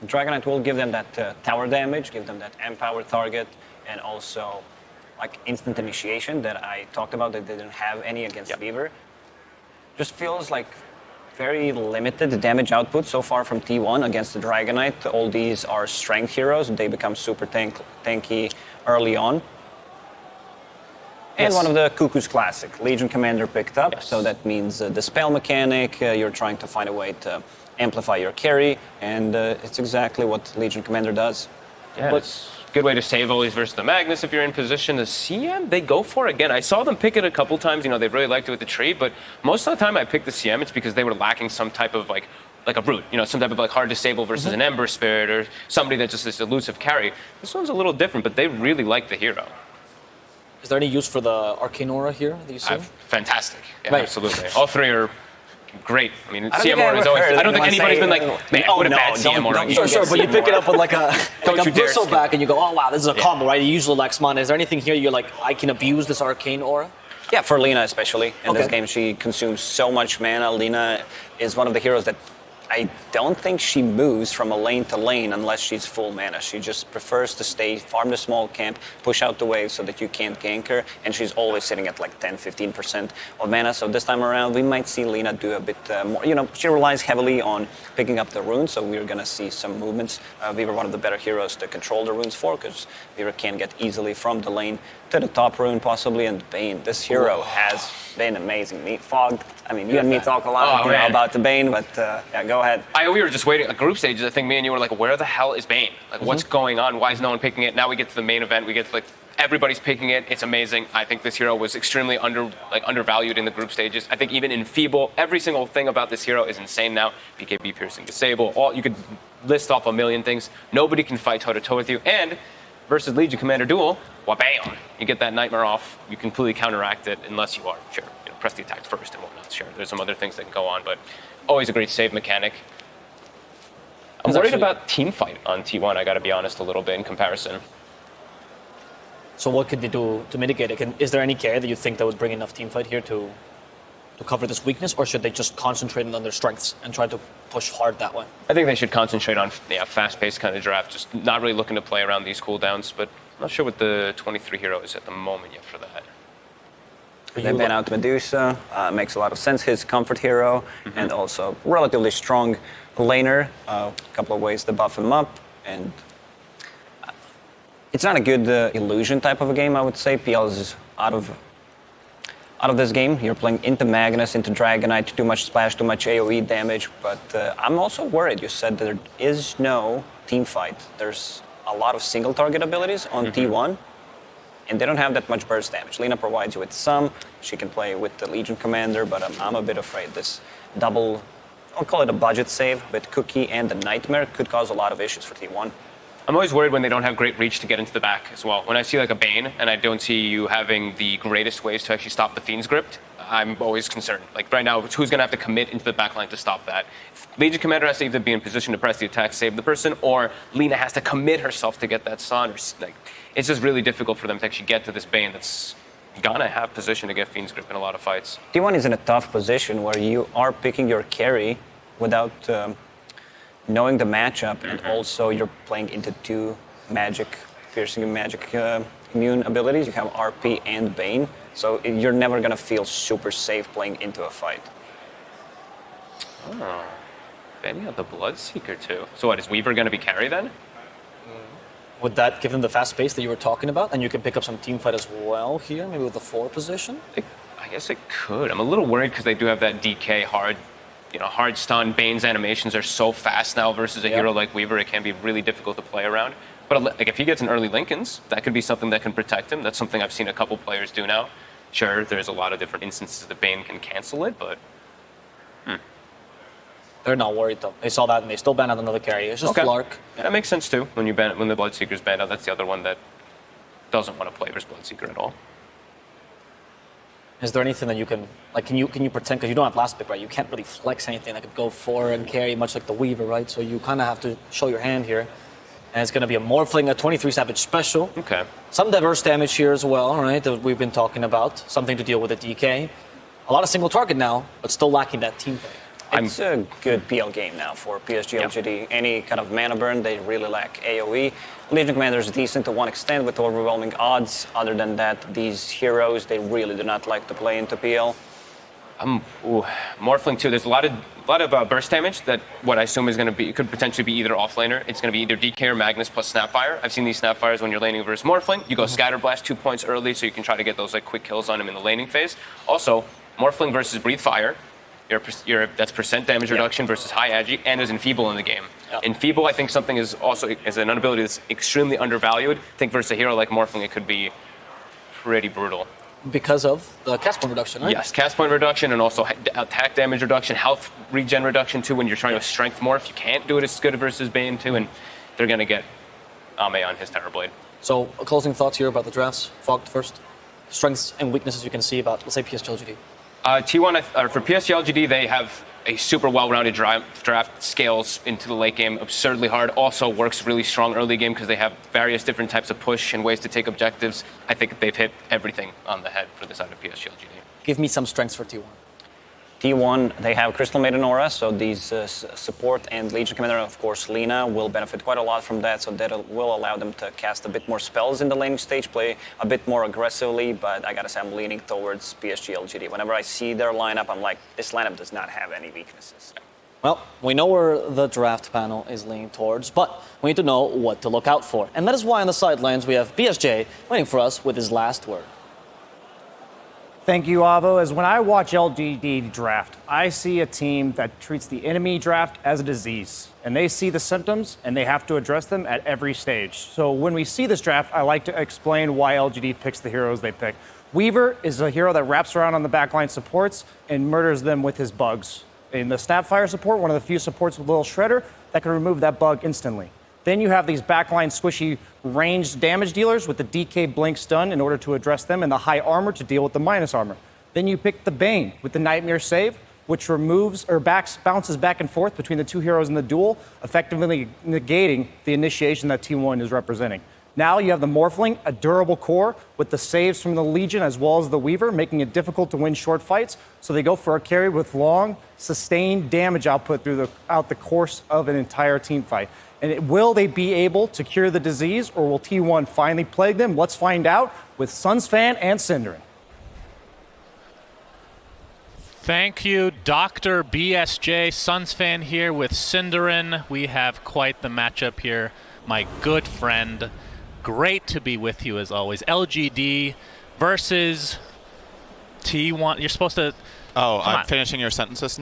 Dragonite will give them that tower damage, give them that Empower target, and also like instant initiation that I talked about that they didn't have any against Weaver. Just feels like very limited damage output so far from T1 against the Dragonite. All these are strength heroes. They become super tanky early on. And one of the Cuckoo's Classic, Legion Commander picked up, so that means the spell mechanic, you're trying to find a way to amplify your carry, and it's exactly what Legion Commander does. Yeah, it's a good way to save always versus the Magnus if you're in position. The CM, they go for it again. I saw them pick it a couple times. They really liked it with the tree, but most of the time I picked the CM, it's because they were lacking some type of like a root, some type of like hard disable versus an Ember Spirit or somebody that's just this elusive carry. This one's a little different, but they really like the hero. Is there any use for the Arcane Aura here that you see? Fantastic. Yeah, absolutely. All 3 are great. I mean, CM Aura is always... I don't think anybody's been like, man, what a bad CM Aura. Sure, but you pick it up with like a bristleback and you go, oh wow, this is a combo, right? You usually lacks mana. Is there anything here you're like, I can abuse this Arcane Aura? Yeah, for Lina especially. In this game, she consumes so much mana. Lina is one of the heroes that I don't think she moves from a lane to lane unless she's full mana. She just prefers to stay, farm the small camp, push out the wave so that you can't gank her, and she's always sitting at like 10-15% of mana. So this time around, we might see Lina do a bit more. You know, she relies heavily on picking up the runes, so we're gonna see some movements. We were one of the better heroes to control the runes for, because Weaver can get easily from the lane to the top rune possibly, and Bane. This hero has been amazing. Fogged. I mean, you and me talk a lot about the Bane, but yeah, go ahead. We were just waiting at group stages. I think me and you were like, where the hell is Bane? Like, what's going on? Why is no one picking it? Now we get to the main event. We get to, like, everybody's picking it. It's amazing. I think this hero was extremely undervalued in the group stages. I think even in Feeble, every single thing about this hero is insane now. BKB piercing disable. You could list off a million things. Nobody can fight toe-to-toe with you. And versus Legion Commander duel, bam! You get that nightmare off. You completely counteract it unless you are, sure, press the attack first and whatnot. Sure, there's some other things that can go on, but always a great save mechanic. I'm worried about team fight on T1, I gotta be honest, a little bit in comparison. So what could they do to mitigate it? Is there any carry that you think that would bring enough team fight here to cover this weakness, or should they just concentrate on their strengths and try to push hard that way? I think they should concentrate on fast-paced kind of draft, just not really looking to play around these cooldowns, but I'm not sure what the 23 hero is at the moment yet for that. They ban out Medusa, makes a lot of sense. His comfort hero, and also relatively strong laner. A couple of ways to buff him up, and it's not a good illusion type of a game, I would say. PL is out of this game. You're playing into Magnus, into Dragonite, too much splash, too much AoE damage, but I'm also worried. You said there is no team fight. There's a lot of single target abilities on T1, and they don't have that much burst damage. Lina provides you with some. She can play with the Legion Commander, but I'm a bit afraid this double, I'll call it a budget save, with Cookie and the Nightmare could cause a lot of issues for T1. I'm always worried when they don't have great reach to get into the back as well. When I see like a Bane and I don't see you having the greatest ways to actually stop the Fiend's Grip, I'm always concerned. Like right now, who's going to have to commit into the backline to stop that? Legion Commander has to either be in position to press the attack, save the person, or Lina has to commit herself to get that stun. Or, like, it's just really difficult for them to actually get to this Bane that's gonna have position to get Fiend's Grip in a lot of fights. T1 is in a tough position where you are picking your carry without knowing the matchup, and also you're playing into two piercing and magic immune abilities. You have RP and Bane, so you're never gonna feel super safe playing into a fight. Oh, Bane got the Bloodseeker too. So what, is Weaver gonna be carry then? Would that give them the fast pace that you were talking about, and you can pick up some team fight as well here, maybe with the 4 position? I guess it could. I'm a little worried because they do have that DK hard stun. Bane's animations are so fast now versus a hero like Weaver. It can be really difficult to play around. But like, if he gets an early Linken's, that could be something that can protect him. That's something I've seen a couple players do now. Sure, there's a lot of different instances that Bane can cancel it, but... They're not worried though. They saw that and they still ban out another carry. It's just Flark. Yeah, that makes sense too. When the Bloodseeker's banned out, that's the other one that doesn't want to play versus Bloodseeker at all. Is there anything that you can, like, can you pretend, because you don't have last pick, right? You can't really flex anything that could go 4 and carry, much like the Weaver, right? So you kind of have to show your hand here. And it's going to be a Morphling, a 23 Savage Special. Okay. Some diverse damage here as well, right, that we've been talking about. Something to deal with the DK. A lot of single target now, but still lacking that team fight. It's a good PL game now for PSG LGD. Any kind of mana burn, they really lack AoE. Legion Commander is decent to one extent with overwhelming odds. Other than that, these heroes, they really do not like to play into PL. Morphling too. There's a lot of burst damage that what I assume is going to be, could potentially be either offlaner. It's going to be either DK or Magnus plus Snapfire. I've seen these Snapfires when you're laning versus Morphling. You go Scatterblast 2 points early so you can try to get those like quick kills on him in the laning phase. Also, Morphling versus Breathe Fire. That's percent damage reduction versus high agi, and there's Enfeeble in the game. Enfeeble, I think something is an ability that's extremely undervalued. I think versus a hero like Morphling, it could be pretty brutal. Because of the cast point reduction, right? Yes, cast point reduction and also attack damage reduction, health regen reduction too when you're trying to strength morph. You can't do it as good versus Bane too, and they're going to get Ame on his Terrorblade. So, closing thoughts here about the drafts. Fogged first. Strengths and weaknesses you can see about, let's say, PSG LGD. T1, for PSG LGD, they have a super well-rounded draft, scales into the late game absurdly hard, also works really strong early game because they have various different types of push and ways to take objectives. I think they've hit everything on the head for the side of PSG LGD. Give me some strengths for T1. T1, they have Crystal Maiden Aura, so these support and Legion Commander, of course, Lina, will benefit quite a lot from that, so that will allow them to cast a bit more spells in the laning stage, play a bit more aggressively, but I gotta say I'm leaning towards PSG LGD. Whenever I see their lineup, I'm like, this lineup does not have any weaknesses. Well, we know where the draft panel is leaning towards, but we need to know what to look out for. And that is why on the sidelines we have BSJ waiting for us with his last word. Thank you, Avo. As when I watch LGD draft, I see a team that treats the enemy draft as a disease. And they see the symptoms, and they have to address them at every stage. So when we see this draft, I like to explain why LGD picks the heroes they pick. Weaver is a hero that wraps around on the backline supports and murders them with his bugs. In the Snapfire support, one of the few supports with Little Shredder that can remove that bug instantly. Then you have these backline squishy ranged damage dealers with the DK Blink Stun in order to address them, and the high armor to deal with the minus armor. Then you pick the Bane with the Nightmare Save, which removes or bounces back and forth between the two heroes in the duel, effectively negating the initiation that T1 is representing. Now you have the Morphling, a durable core with the saves from the Legion as well as the Weaver, making it difficult to win short fights. So they go for a carry with long, sustained damage output throughout the course of an entire team fight. And will they be able to cure the disease, or will T1 finally plague them? Let's find out with Sunsfan and Synderen. Thank you, Dr. BSJ. Sunsfan here with Synderen. We have quite the matchup here, my good friend. Great to be with you as always. LGD versus T1. You're supposed to... Oh, I'm finishing your sentences.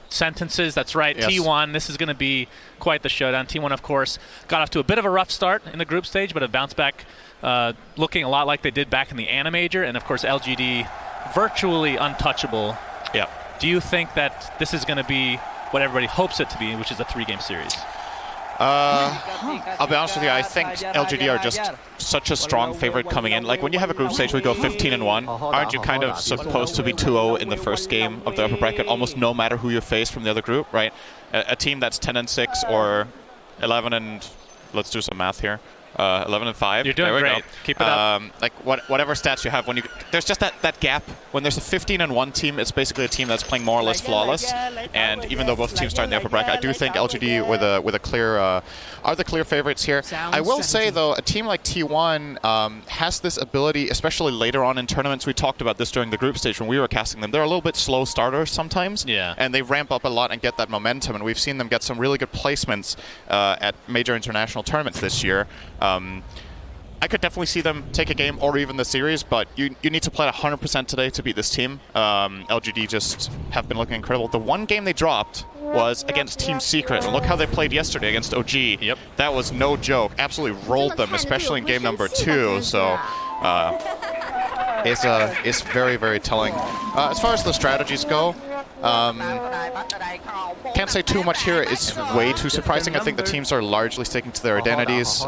Sentences, that's right. Yes. T1, this is going to be quite the showdown. T1, of course, got off to a bit of a rough start in the group stage, but have bounced back looking a lot like they did back in the Animajor. And, of course, LGD virtually untouchable. Yeah. Do you think that this is going to be what everybody hopes it to be, which is a 3-game series? I'll be honest with you, I think LGD are just such a strong favorite coming in. Like when you have a group stage where you go 15-1, aren't you kind of supposed to be 2-0 in the first game of the upper bracket, almost no matter who you face from the other group, right? A team that's 10-6 or 11 and, let's do some math here, 11-5. You're doing great. Keep it up. Like whatever stats you have, when there's just that gap. When there's a 15-1 team, it's basically a team that's playing more or less flawless. And even though both teams start in the upper bracket, I do think LGD with a clear are the clear favorites here. I will say though, a team like T1 has this ability, especially later on in tournaments. We talked about this during the group stage when we were casting them. They're a little bit slow starters sometimes. Yeah. And they ramp up a lot and get that momentum. And we've seen them get some really good placements at major international tournaments this year. I could definitely see them take a game or even the series, but you need to play 100% today to beat this team. LGD just have been looking incredible. The one game they dropped was against Team Secret, and look how they played yesterday against OG. Yep. That was no joke. Absolutely rolled them, especially in game number 2. So it's very, very telling. As far as the strategies go, can't say too much here. It's way too surprising. I think the teams are largely sticking to their identities,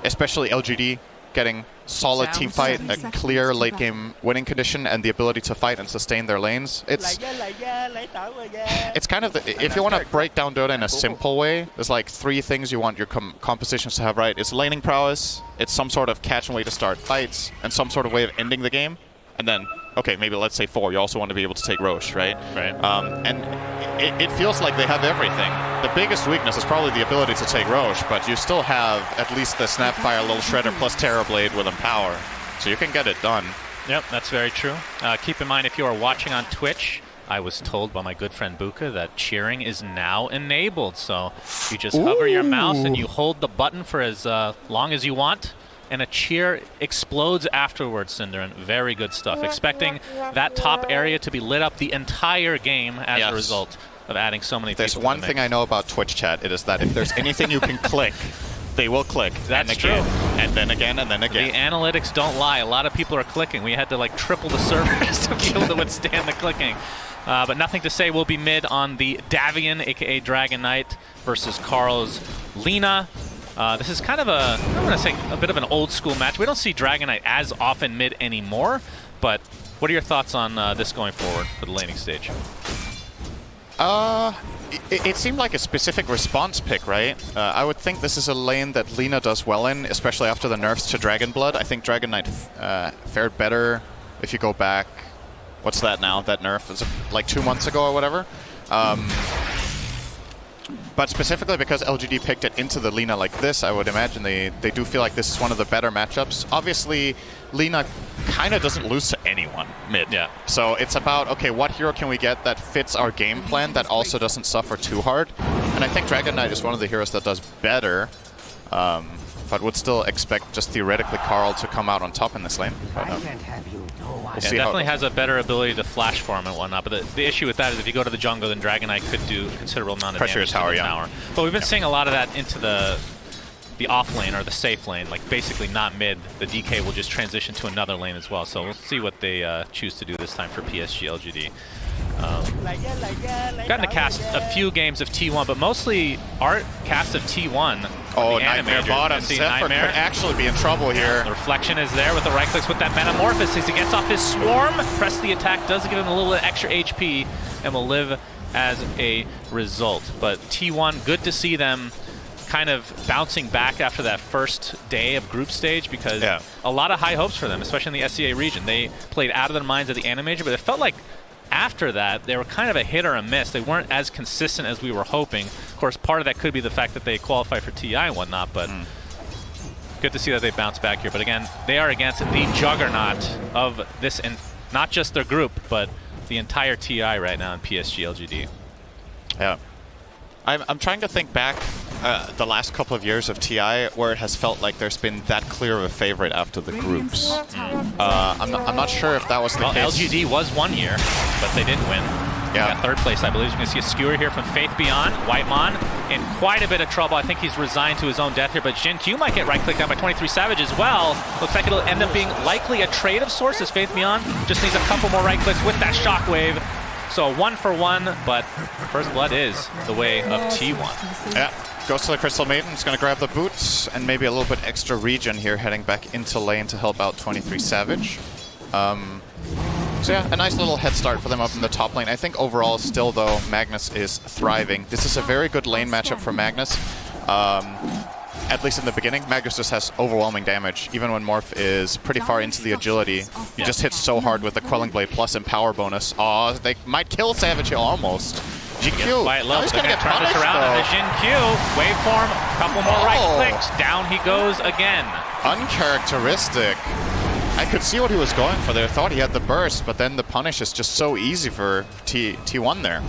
especially LGD getting solid team fight, a clear late game winning condition, and the ability to fight and sustain their lanes. It's kind of, if you want to break down Dota in a simple way, there's like 3 things you want your compositions to have right. It's laning prowess, it's some sort of catch and way to start fights, and some sort of way of ending the game. And then, okay, maybe let's say 4, you also want to be able to take Roche, right? Right. And it feels like they have everything. The biggest weakness is probably the ability to take Roche, but you still have at least the Snapfire, Little Shredder, plus Terrorblade with Empower. So you can get it done. Yep, that's very true. Keep in mind, if you are watching on Twitch, I was told by my good friend Buka that cheering is now enabled. So you just hover your mouse and you hold the button for as long as you want, and a cheer explodes afterwards, Synderen. Very good stuff. Expecting that top area to be lit up the entire game as a result of adding so many people. There's one thing I know about Twitch chat. It is that if there's anything you can click, they will click. That's and true. Again, and then again, and then again. The analytics don't lie. A lot of people are clicking. We had to like triple the servers to be able to withstand the clicking. But nothing to say. We'll be mid on the Davian, a.k.a. Dragon Knight, versus Carl's Lina. This is kind of I want to say a bit of an old school match. We don't see Dragon Knight as often mid anymore, but what are your thoughts on this going forward for the laning stage? It seemed like a specific response pick, right? I would think this is a lane that Lina does well in, especially after the nerfs to Dragon Blood. I think Dragon Knight fared better if you go back what's that now? That nerf is like 2 months ago or whatever. But specifically because LGD picked it into the Lina like this, I would imagine they do feel like this is one of the better matchups. Obviously, Lina kind of doesn't lose to anyone mid. Yeah. So it's about, okay, what hero can we get that fits our game plan that also doesn't suffer too hard? And I think Dragon Knight is one of the heroes that does better, but would still expect just theoretically Carl to come out on top in this lane. But, It definitely has a better ability to flash farm and whatnot, but the issue with that is if you go to the jungle, then Dragon Knight could do a considerable amount of pressure damage tower, to the tower. But we've been seeing a lot of that into the off lane or the safe lane, like basically not mid. The DK will just transition to another lane as well. So we'll see what they choose to do this time for PSG LGD. Gotten to cast a few games of T1, but mostly our cast of T1. Oh, Nightmare bottom. Zephyr could actually be in trouble here. The reflection is there with the right clicks with that Metamorphosis as he gets off his swarm. Press the attack does give him a little bit extra HP and will live as a result. But T1, good to see them kind of bouncing back after that first day of group stage because a lot of high hopes for them, especially in the SCA region. They played out of their minds at the Animajor, but it felt like after that, they were kind of a hit or a miss. They weren't as consistent as we were hoping. Of course, part of that could be the fact that they qualify for TI and whatnot, but good to see that they bounce back here. But again, they are against the juggernaut of this, and not just their group, but the entire TI right now in PSG LGD. Yeah. I'm trying to think back the last couple of years of TI where it has felt like there's been that clear of a favorite after the groups. I'm not sure if that was the case. LGD was 1 year, but they didn't win. Yeah. Got third place, I believe. You can see a skewer here from Faith Beyond. Whitemon in quite a bit of trouble. I think he's resigned to his own death here, but Jin Q might get right-clicked down by 23 Savage as well. Looks like it'll end up being likely a trade of sorts as Faith Beyond just needs a couple more right-clicks with that shockwave. So 1 for 1, but First Blood is the way of T1. Yeah, goes to the Crystal Maiden. He's going to grab the boots and maybe a little bit extra regen here, heading back into lane to help out 23 Savage. So yeah, a nice little head start for them up in the top lane. I think overall still, though, Magnus is thriving. This is a very good lane matchup for Magnus. At least in the beginning, Magnus just has overwhelming damage. Even when Morph is pretty far into the agility, he just hits so hard with the Quelling Blade plus Empower bonus. Aw, they might kill Savage here almost. GQ, He's going to get punished, around though. the Jin Q. Waveform, couple more right clicks. Down he goes again. Uncharacteristic. I could see what he was going for there. Thought he had the burst, but then the punish is just so easy for T1 there.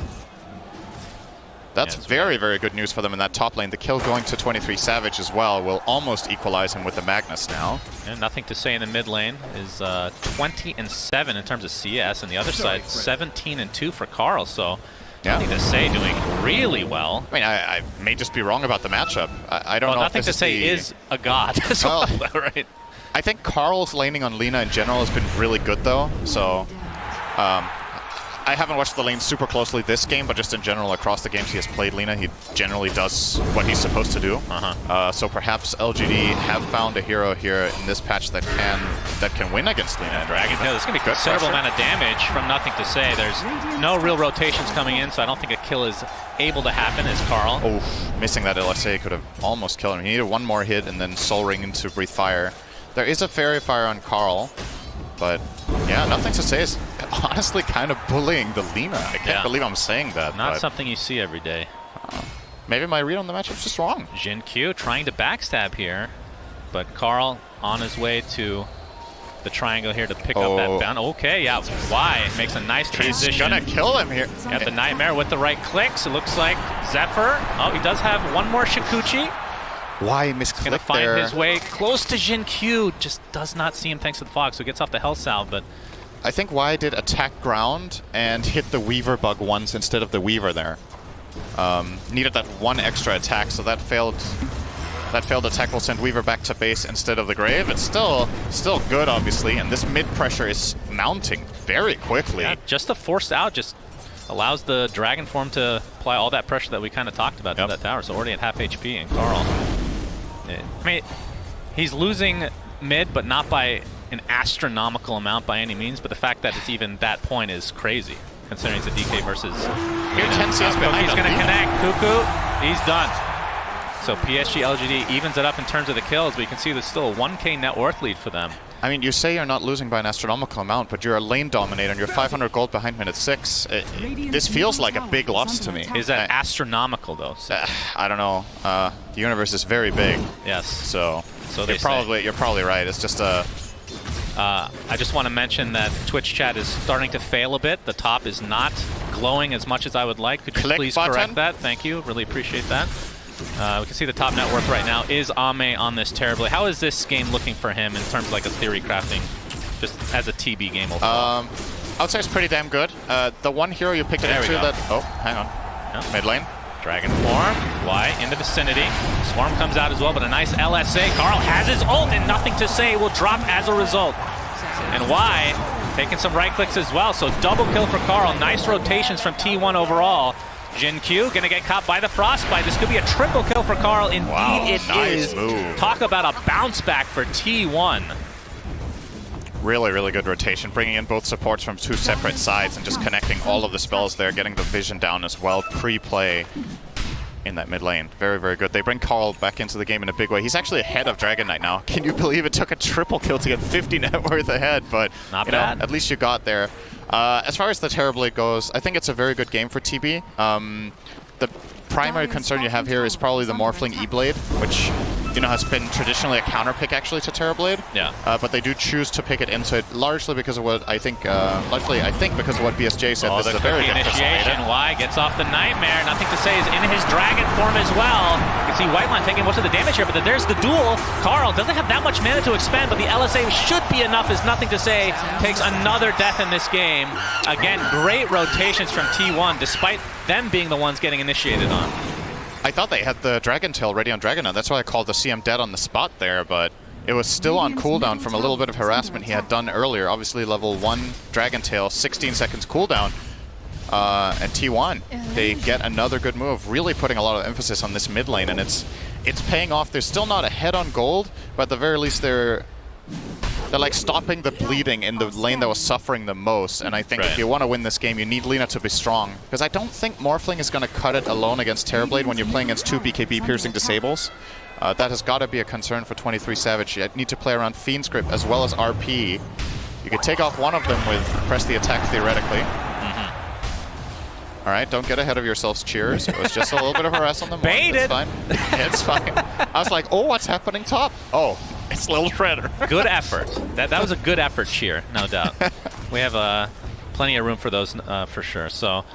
That's very, very good news for them in that top lane. The kill going to 23 Savage as well will almost equalize him with the Magnus now. And nothing to say in the mid lane is 20-7 in terms of CS, and the other side 17-2 for Carl. So nothing to say, doing really well. I mean, I may just be wrong about the matchup. I don't know. Nothing to say is a god. Well, right. I think Carl's laning on Lina in general has been really good, though. So I haven't watched the lane super closely this game, but just in general across the games he has played Lina, he generally does what he's supposed to do. So perhaps LGD have found a hero here in this patch that can win against Lina. Dragon Tail, there's going to be a considerable amount of damage from nothing to say. There's no real rotations coming in, so I don't think a kill is able to happen as Carl. Oh, missing that LSA could have almost killed him. He needed one more hit and then Soul Ring into Breathe Fire. There is a Fairy Fire on Carl, but yeah, nothing to say is honestly kind of bullying the Lina. I can't believe I'm saying that. Not something you see every day. Maybe my read on the matchup's just wrong. Jin Q trying to backstab here, but Carl on his way to the triangle here to pick up that bound. Okay, yeah, Y makes a nice transition. He's gonna kill him here. Got the Nightmare with the right clicks. It looks like Zephyr. Oh, he does have one more Shikuchi. Why misclick gonna find there? his way close to Jin Q. Just does not see him thanks to the fog, so he gets off the health salve, but I think Y did attack ground and hit the Weaver bug once instead of the Weaver there. Needed that one extra attack, so that failed attack will send Weaver back to base instead of the Grave. It's still good, obviously, and this mid pressure is mounting very quickly. Yeah, just the forced out just allows the Dragon Form to apply all that pressure that we kind of talked about to that tower. So already at half HP, and Carl, I mean, he's losing mid, but not by an astronomical amount by any means, but the fact that it's even that point is crazy, considering it's a DK versus... Here, 10 CS behind He's going to connect. Cuckoo, he's done. So PSG LGD evens it up in terms of the kills, but you can see there's still a 1K net worth lead for them. I mean, you say you're not losing by an astronomical amount, but you're a lane dominator and you're 500 gold behind minute 6. This feels like a big loss to me. Is that astronomical, though? I don't know. The universe is very big. Yes. So you're probably right. It's just a... I just want to mention that Twitch chat is starting to fail a bit. The top is not glowing as much as I would like. Could you please correct that? Thank you. Really appreciate that. We can see the top net worth right now is Ame on this terribly. How is this game looking for him in terms of like a theory crafting, just as a TB game overall? I would say it's pretty damn good. The one hero you picked it into that... Oh, hang on. Yeah. Mid lane. Dragon form, Y in the vicinity. Swarm comes out as well, but a nice LSA. Carl has his ult and nothing to say will drop as a result. And Y taking some right clicks as well, so double kill for Carl. Nice rotations from T1 overall. Jin Q gonna get caught by the frostbite. This could be a triple kill for Carl. Indeed, nice move. Talk about a bounce back for T1. Really, really good rotation, bringing in both supports from 2 separate sides and just connecting all of the spells there, getting the vision down as well, pre-play in that mid lane. Very, very good. They bring Carl back into the game in a big way. He's actually ahead of Dragon Knight now. Can you believe it took a triple kill to get 50 net worth ahead? But not bad. At least you got there. As far as the Terrorblade goes, I think it's a very good game for TB. The primary concern you have here is probably the Morphling E-Blade, which has been traditionally a counter pick actually to Terrorblade. Yeah. But they do choose to pick it into it largely because of what I think, because of what BSJ said. This is a very good initiation. Y gets off the Nightmare. Nothing to say is in his dragon form as well. You can see Whiteline taking most of the damage here, but there's the duel. Carl doesn't have that much mana to expend, but the LSA should be enough. Is nothing to say. Takes another death in this game. Again, great rotations from T1, despite them being the ones getting initiated on. I thought they had the Dragon Tail ready on Dragon Knight. That's why I called the CM dead on the spot there, but it was still on cooldown from a little bit of harassment he had done earlier. Obviously, level 1 Dragon Tail, 16 seconds cooldown. And T1, they get another good move, really putting a lot of emphasis on this mid lane, and it's paying off. They're still not ahead on gold, but at the very least they're like stopping the bleeding in the lane that was suffering the most. And I think if you want to win this game, you need Lina to be strong. Because I don't think Morphling is going to cut it alone against Terrorblade when you're playing against 2 BKB piercing disables. That has got to be a concern for 23 Savage. You need to play around Fiend's Grip as well as RP. You could take off one of them with press the attack theoretically. All right, don't get ahead of yourselves, cheers. It was just a little bit of harass on the Baited. It's fine. It's fine. I was like, oh, what's happening top? Oh, it's Little Shredder. Good effort. That was a good effort, Cheer, no doubt. We have plenty of room for those for sure. So,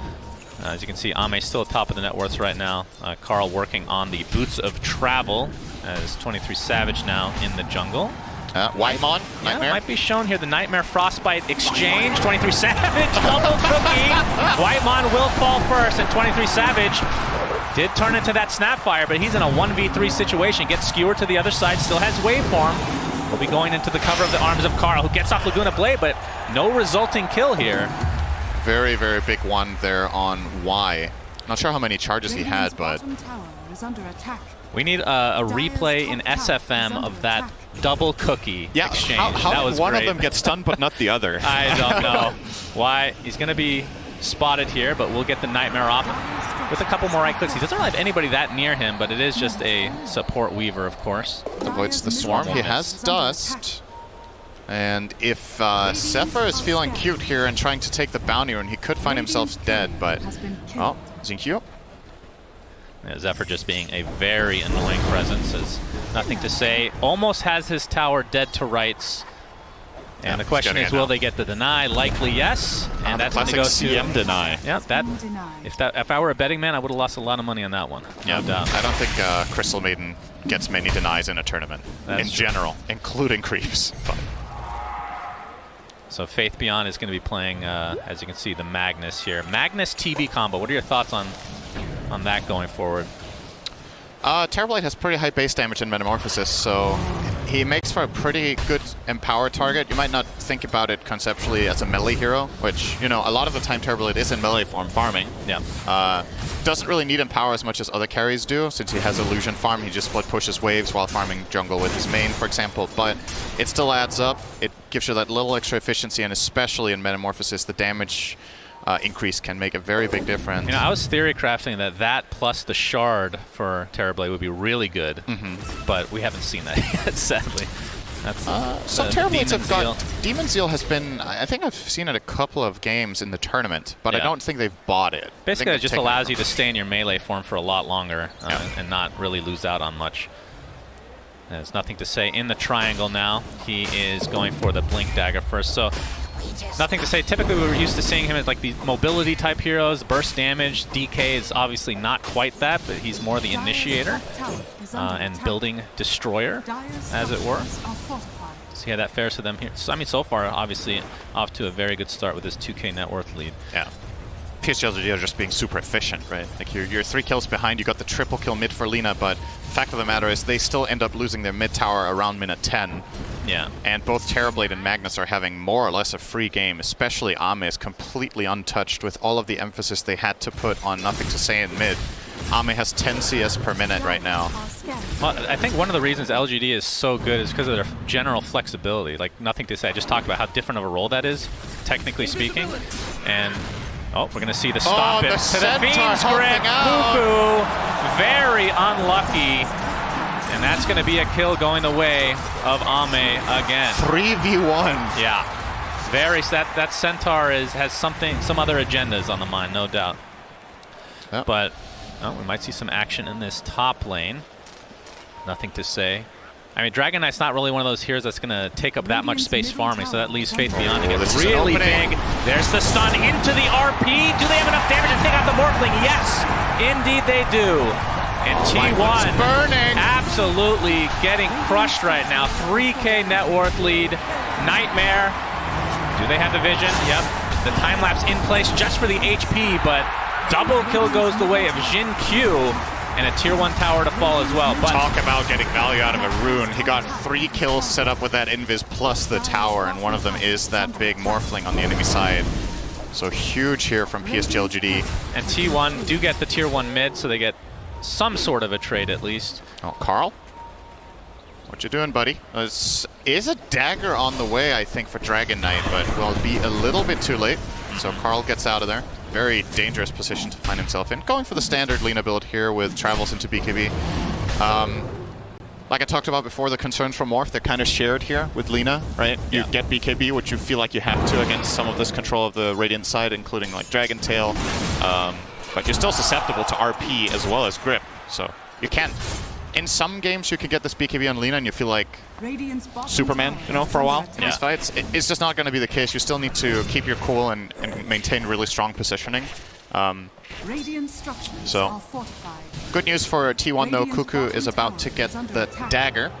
as you can see, Ame's still at top of the net worths right now. Carl working on the Boots of Travel as 23 Savage now in the jungle. Whitemon, Nightmare. Might be shown here, the Nightmare Frostbite exchange. 23 Savage, double cookie. Whitemon will fall first, and 23 Savage did turn into that Snapfire, but he's in a 1v3 situation. Gets skewered to the other side, still has waveform. Will be going into the cover of the arms of Carl, who gets off Laguna Blade, but no resulting kill here. Very, very big one there on Y. Not sure how many charges he had, but... We need a replay in SFM of that double cookie exchange. How did one great. of them get stunned but not the other? I don't know. Why? He's going to be spotted here, but we'll get the Nightmare off with a couple more right clicks. He doesn't really have anybody that near him, but it is just a support Weaver, of course. Avoids the Swarm. He has Dust. And if Zephyr is feeling cute here and trying to take the bounty rune, he could find himself dead, but... Oh, Xinkyu. Yeah, Zephyr just being a very annoying presence, is nothing to say. Almost has his tower dead to rights. And the question is, will they get the deny? Likely yes. And that's going to go to CM deny. Yeah, if I were a betting man, I would have lost a lot of money on that one. Yeah, no doubt. I don't think Crystal Maiden gets many denies in a tournament in general, including creeps. But. So Faith Beyond is going to be playing, as you can see, the Magnus here. Magnus TB combo. What are your thoughts on that going forward? Terrorblade has pretty high base damage in Metamorphosis, so he makes for a pretty good empower target. You might not think about it conceptually as a melee hero, which, a lot of the time Terrorblade is in melee form farming. Yeah. Doesn't really need empower as much as other carries do, since he has illusion farm. He just split pushes waves while farming jungle with his main, for example, but it still adds up. It gives you that little extra efficiency, and especially in Metamorphosis, the damage increase can make a very big difference. I was theory crafting that plus the shard for Terrorblade would be really good, but we haven't seen that yet, sadly. That's some the Terrorblades have Demon got... Demon Zeal has been... I think I've seen it a couple of games in the tournament, but I Yeah. don't think they've bought it. Basically, it just allows you to stay in your melee form for a lot longer and not really lose out on much. There's nothing to say in the triangle now. He is going for the Blink Dagger first. So nothing to say. Typically, we were used to seeing him as like the mobility type heroes, burst damage. DK is obviously not quite that, but he's more the initiator and building destroyer, as it were. See how that fares to them here. So, I mean, so far, obviously, off to a very good start with this 2K net worth lead. Yeah. PSG LGD are just being super efficient, right? Like you're 3 kills behind, you got the triple kill mid for Lina, but the fact of the matter is they still end up losing their mid tower around minute 10. Yeah. And both Terrorblade and Magnus are having more or less a free game, especially Ame is completely untouched with all of the emphasis they had to put on nothing to say in mid. Ame has 10 CS per minute right now. Well, I think one of the reasons LGD is so good is because of their general flexibility. Like, nothing to say. I just talked about how different of a role that is, technically speaking. And, oh, we're going to see the stop it to the Fiend's Grip. Cuckoo, very unlucky. And that's going to be a kill going the way of Ame again. 3v1. Yeah. That Centaur has some other agendas on the mind, no doubt. Yep. But we might see some action in this top lane. Nothing to say. I mean, Dragon Knight's not really one of those heroes that's going to take up that much space farming, so that leaves Faith Beyond to get really big. There's the stun into the RP. Do they have enough damage to take out the Morphling? Yes, indeed they do. And T1 burning. Absolutely getting crushed right now. 3K net worth lead. Nightmare. Do they have the vision? Yep. The time-lapse in place just for the HP, but double kill goes the way of Jin Q. And a tier 1 tower to fall as well. But talk about getting value out of a rune. He got 3 kills set up with that invis plus the tower, and one of them is that big Morphling on the enemy side. So huge here from PSG LGD. And T1 do get the tier 1 mid, so they get some sort of a trade at least. Oh, Carl? What you doing, buddy? Is a dagger on the way, I think, for Dragon Knight, but will be a little bit too late. So Carl gets out of there. Very dangerous position to find himself in. Going for the standard Lina build here with travels into BKB. Like I talked about before, the concerns from Morph, they're kind of shared here with Lina, right? You get BKB, which you feel like you have to against some of this control of the Radiant side, including like Dragon Tail. But you're still susceptible to RP as well as Grip. So you can't... In some games, you can get this BKB on Lina and you feel like Superman, you know, for a while in these fights. It's just not going to be the case. You still need to keep your cool and maintain really strong positioning. So, good news for T1 though, Cuckoo is about to get the dagger.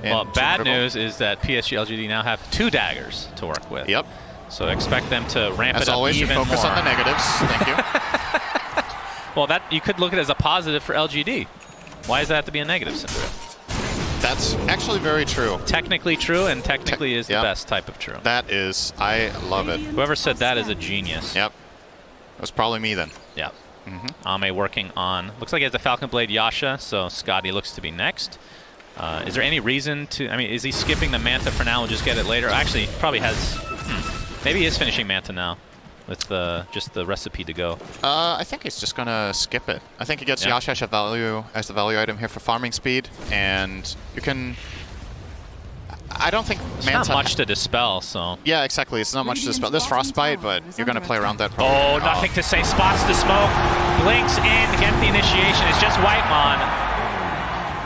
Well, bad news is that PSG LGD now have 2 daggers to work with. Yep. So expect them to ramp it up even more. As always, you focus on the negatives. Thank you. Well, that you could look at it as a positive for LGD. Why does that have to be a negative, Cinder? That's actually very true. Technically true, and technically is the best type of true. That is, I love it. Whoever said that is a genius. Yep. It was probably me then. Yep. Ame working on, looks like he has a Falcon Blade Yasha, so Scotty looks to be next. Is there any reason to, I mean, is he skipping the Manta for now and just get it later? Actually, probably has, maybe he is finishing Manta now with just the recipe to go. I think he's just gonna skip it. I think he gets Yasha as the value item here for farming speed, and you can... I don't think It's Manta... not much to dispel, so... Yeah, exactly. It's not much to dispel. There's Frostbite, but you're gonna play around that probably. Oh, nothing to say. Spots the smoke, blinks in, gets the initiation. It's just Whitemon.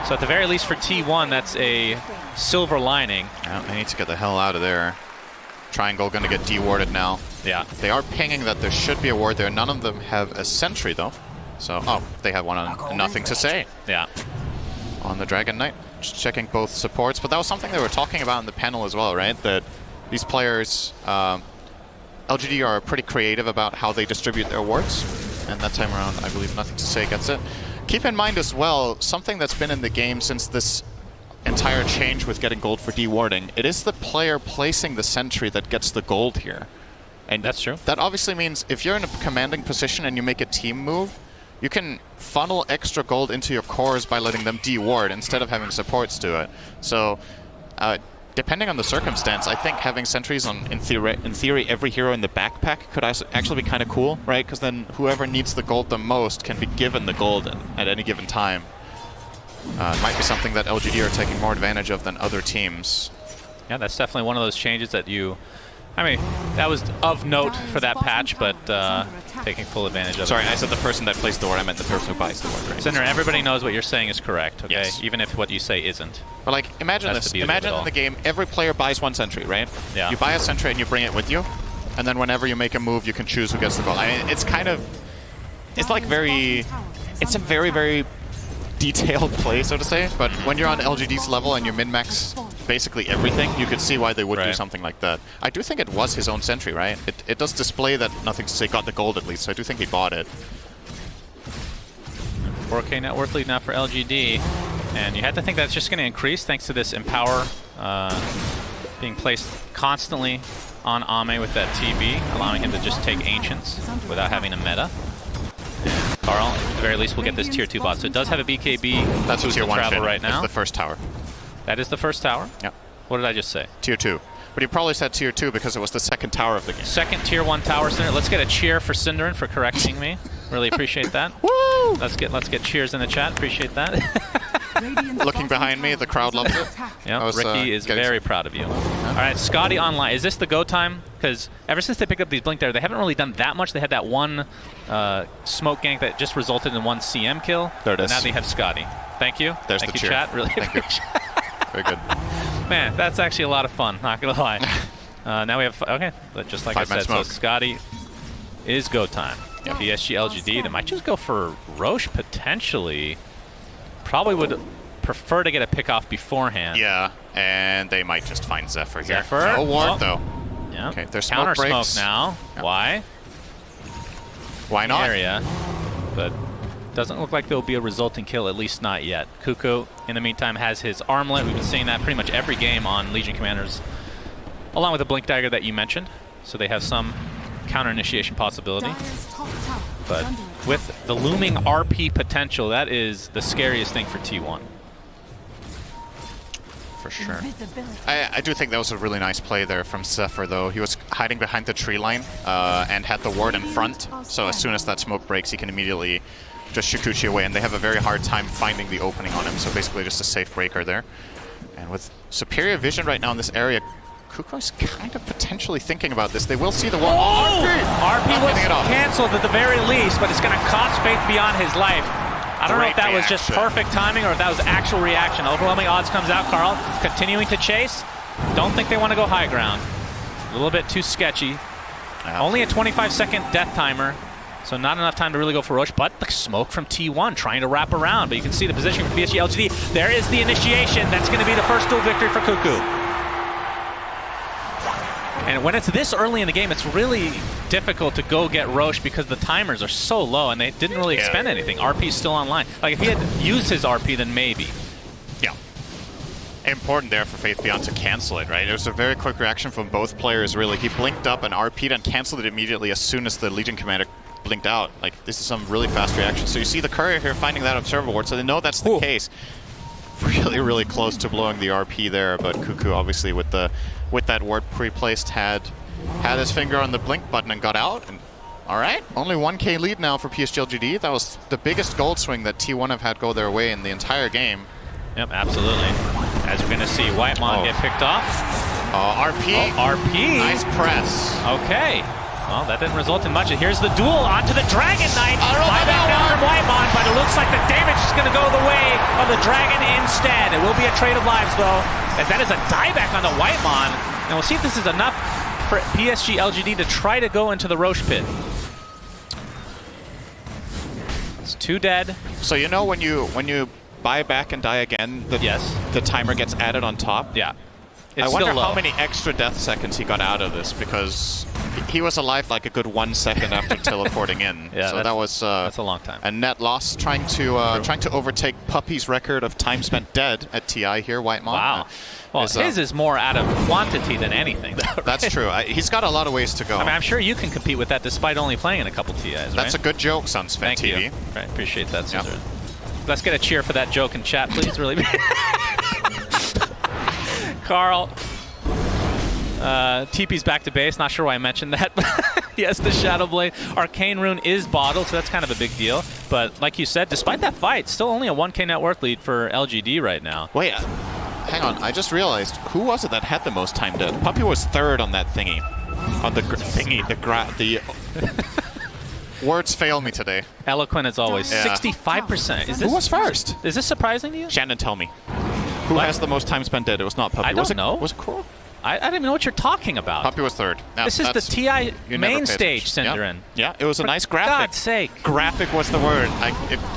So at the very least for T1, that's a silver lining. Yeah, they need to get the hell out of there. Triangle gonna get dewarded now. Yeah. They are pinging that there should be a ward there. None of them have a sentry though. So, oh, they have one on nothing to say. Yeah. On the Dragon Knight. Just checking both supports. But that was something they were talking about in the panel as well, right? That these players, LGD are pretty creative about how they distribute their wards. And that time around, I believe nothing to say gets it. Keep in mind as well, something that's been in the game since this entire change with getting gold for dewarding, it is the player placing the sentry that gets the gold here. And that's true. That obviously means if you're in a commanding position and you make a team move, you can funnel extra gold into your cores by letting them deward instead of having supports do it. So, depending on the circumstance, I think having sentries on, in theory, every hero in the backpack could actually be kind of cool, right? Because then whoever needs the gold the most can be given the gold at any given time. It might be something that LGD are taking more advantage of than other teams. Yeah, that's definitely one of those changes that I mean, that was of note for that patch, but taking full advantage of it. Sorry, I said the person that plays the ward. I meant the person who buys the ward. Right? Cinder, everybody knows what you're saying is correct, okay? Yes. Even if what you say isn't. But like, imagine That's this. the beauty of Imagine it in all. the game, every player buys one sentry, right? Yeah. You buy a sentry and you bring it with you, and then whenever you make a move, you can choose who gets the goal. I mean, it's kind of, it's like it's a very, very detailed play, so to say. But when you're on LGD's level and you min-max basically everything, you could see why they would do something like that. I do think it was his own sentry, right? It does display that Nothing to Say got the gold at least, so I do think he bought it. 4K net worth lead now for LGD. And you have to think that's just going to increase thanks to this Empower being placed constantly on Ame with that TB, allowing him to just take Ancients without having a meta. And Carl, at the very least, will get this tier 2 bot. So it does have a BKB. That's a tier 1 travel Finn. right now. It's the first tower. That is the first tower? Yep. What did I just say? Tier 2. But you probably said tier 2 because it was the second tower of the game. Second tier 1 tower, Cinder. Let's get a cheer for Cinderin for correcting me. Really appreciate that. Woo! Let's get cheers in the chat. Appreciate that. Looking behind me, the crowd loves it. Yeah, Ricky is very proud of you. All right, Scotty online. Is this the go time? Because ever since they picked up these Blink Dagger, they haven't really done that much. They had that one smoke gank that just resulted in one CM kill. There it is. And now they have Scotty. Thank you. There's Thank the you, cheer. chat. Really Thank you. appreciate Very good. Man, that's actually a lot of fun, not gonna lie. Now we have, okay, but just like I said, so Scotty is go time. Yeah. PSG LGD, they might just go for Roche potentially. Probably would prefer to get a pick off beforehand. Yeah, and they might just find Zephyr here. Zephyr? No ward though. Yeah. Okay, there's counter smoke breaks. smoke now. Yep. Why? Why not? Area, but doesn't look like there'll be a resulting kill, at least not yet. Kuko, in the meantime, has his armlet. We've been seeing that pretty much every game on Legion Commanders, along with the Blink Dagger that you mentioned. So they have some counter initiation possibility. But with the looming RP potential, that is the scariest thing for T1. For sure. I do think that was a really nice play there from Zephyr, though. He was hiding behind the tree line and had the ward in front. So as soon as that smoke breaks, he can immediately just Shikuchi away. And they have a very hard time finding the opening on him. So basically just a safe breaker there. And with superior vision right now in this area, Kuko's kind of potentially thinking about this. They will see the wall. RP was canceled at the very least, but it's going to cost Faith beyond his life. I don't know if that was just perfect timing or if that was actual reaction. Overwhelming odds comes out. Carl continuing to chase. Don't think they want to go high ground. A little bit too sketchy. Only a 25-second death timer, so not enough time to really go for Roche, but the smoke from T1 trying to wrap around. But you can see the position from PSG LGD. There is the initiation. That's going to be the first duel victory for Kuku. And when it's this early in the game, it's really difficult to go get Roche because the timers are so low and they didn't really expend anything. RP's still online. Like, if he had used his RP, then maybe. Yeah. Important there for Faith Beyond to cancel it, right? It was a very quick reaction from both players, really. He blinked up and RP'd and canceled it immediately as soon as the Legion commander blinked out. Like, this is some really fast reaction. So you see the courier here finding that observer ward, so they know that's the case. Really, really close to blowing the RP there, but Kuku obviously with that ward pre-placed had his finger on the blink button and got out. And all right, only 1K lead now for PSG LGD. That was the biggest gold swing that T1 have had go their way in the entire game. Yep, absolutely. As we're going to see Whitemon get picked off. RP. RP. Nice press. Okay. Well, that didn't result in much. And here's the duel onto the Dragon Knight. Buyback down from Whitemon, but it looks like the damage is going to go the way of the Dragon instead. It will be a trade of lives, though, as that is a dieback on the Whitemon. And we'll see if this is enough for PSG LGD to try to go into the Roche pit. It's 2 dead. So you know when you buy back and die again, the timer gets added on top? Yeah. I wonder how many extra death seconds he got out of this, because he was alive like a good 1 second after teleporting in. Yeah, so that was that's a long time. A net loss, trying to overtake Puppy's record of time spent dead at TI here. Whitemon. Wow. Well, his is more out of quantity than anything, though, right? That's true. He's got a lot of ways to go. I mean, I'm sure you can compete with that despite only playing in a couple TIs, right? That's a good joke, Sunsfan Thank TV. You. Right, appreciate that, Caesar. Yep. Let's get a cheer for that joke in chat, please. Really. Carl. TP's back to base. Not sure why I mentioned that. Yes, the Shadow Blade. Arcane Rune is bottled, so that's kind of a big deal. But like you said, despite that fight, still only a 1K net worth lead for LGD right now. Wait, hang on, I just realized, who was it that had the most time dead? Puppy was third on that thingy. On the words fail me today. Eloquent as always. Yeah. 65%. Is this, who was first? Is this surprising to you? Shannon, tell me. Who has the most time spent dead? It was not Puppy. I don't know. Was it Coral? I don't even know what you're talking about. Puppy was third. No, this is the TI main stage, yeah. Synderin. Yeah, it was a nice graphic. For God's sake. Graphic was the word.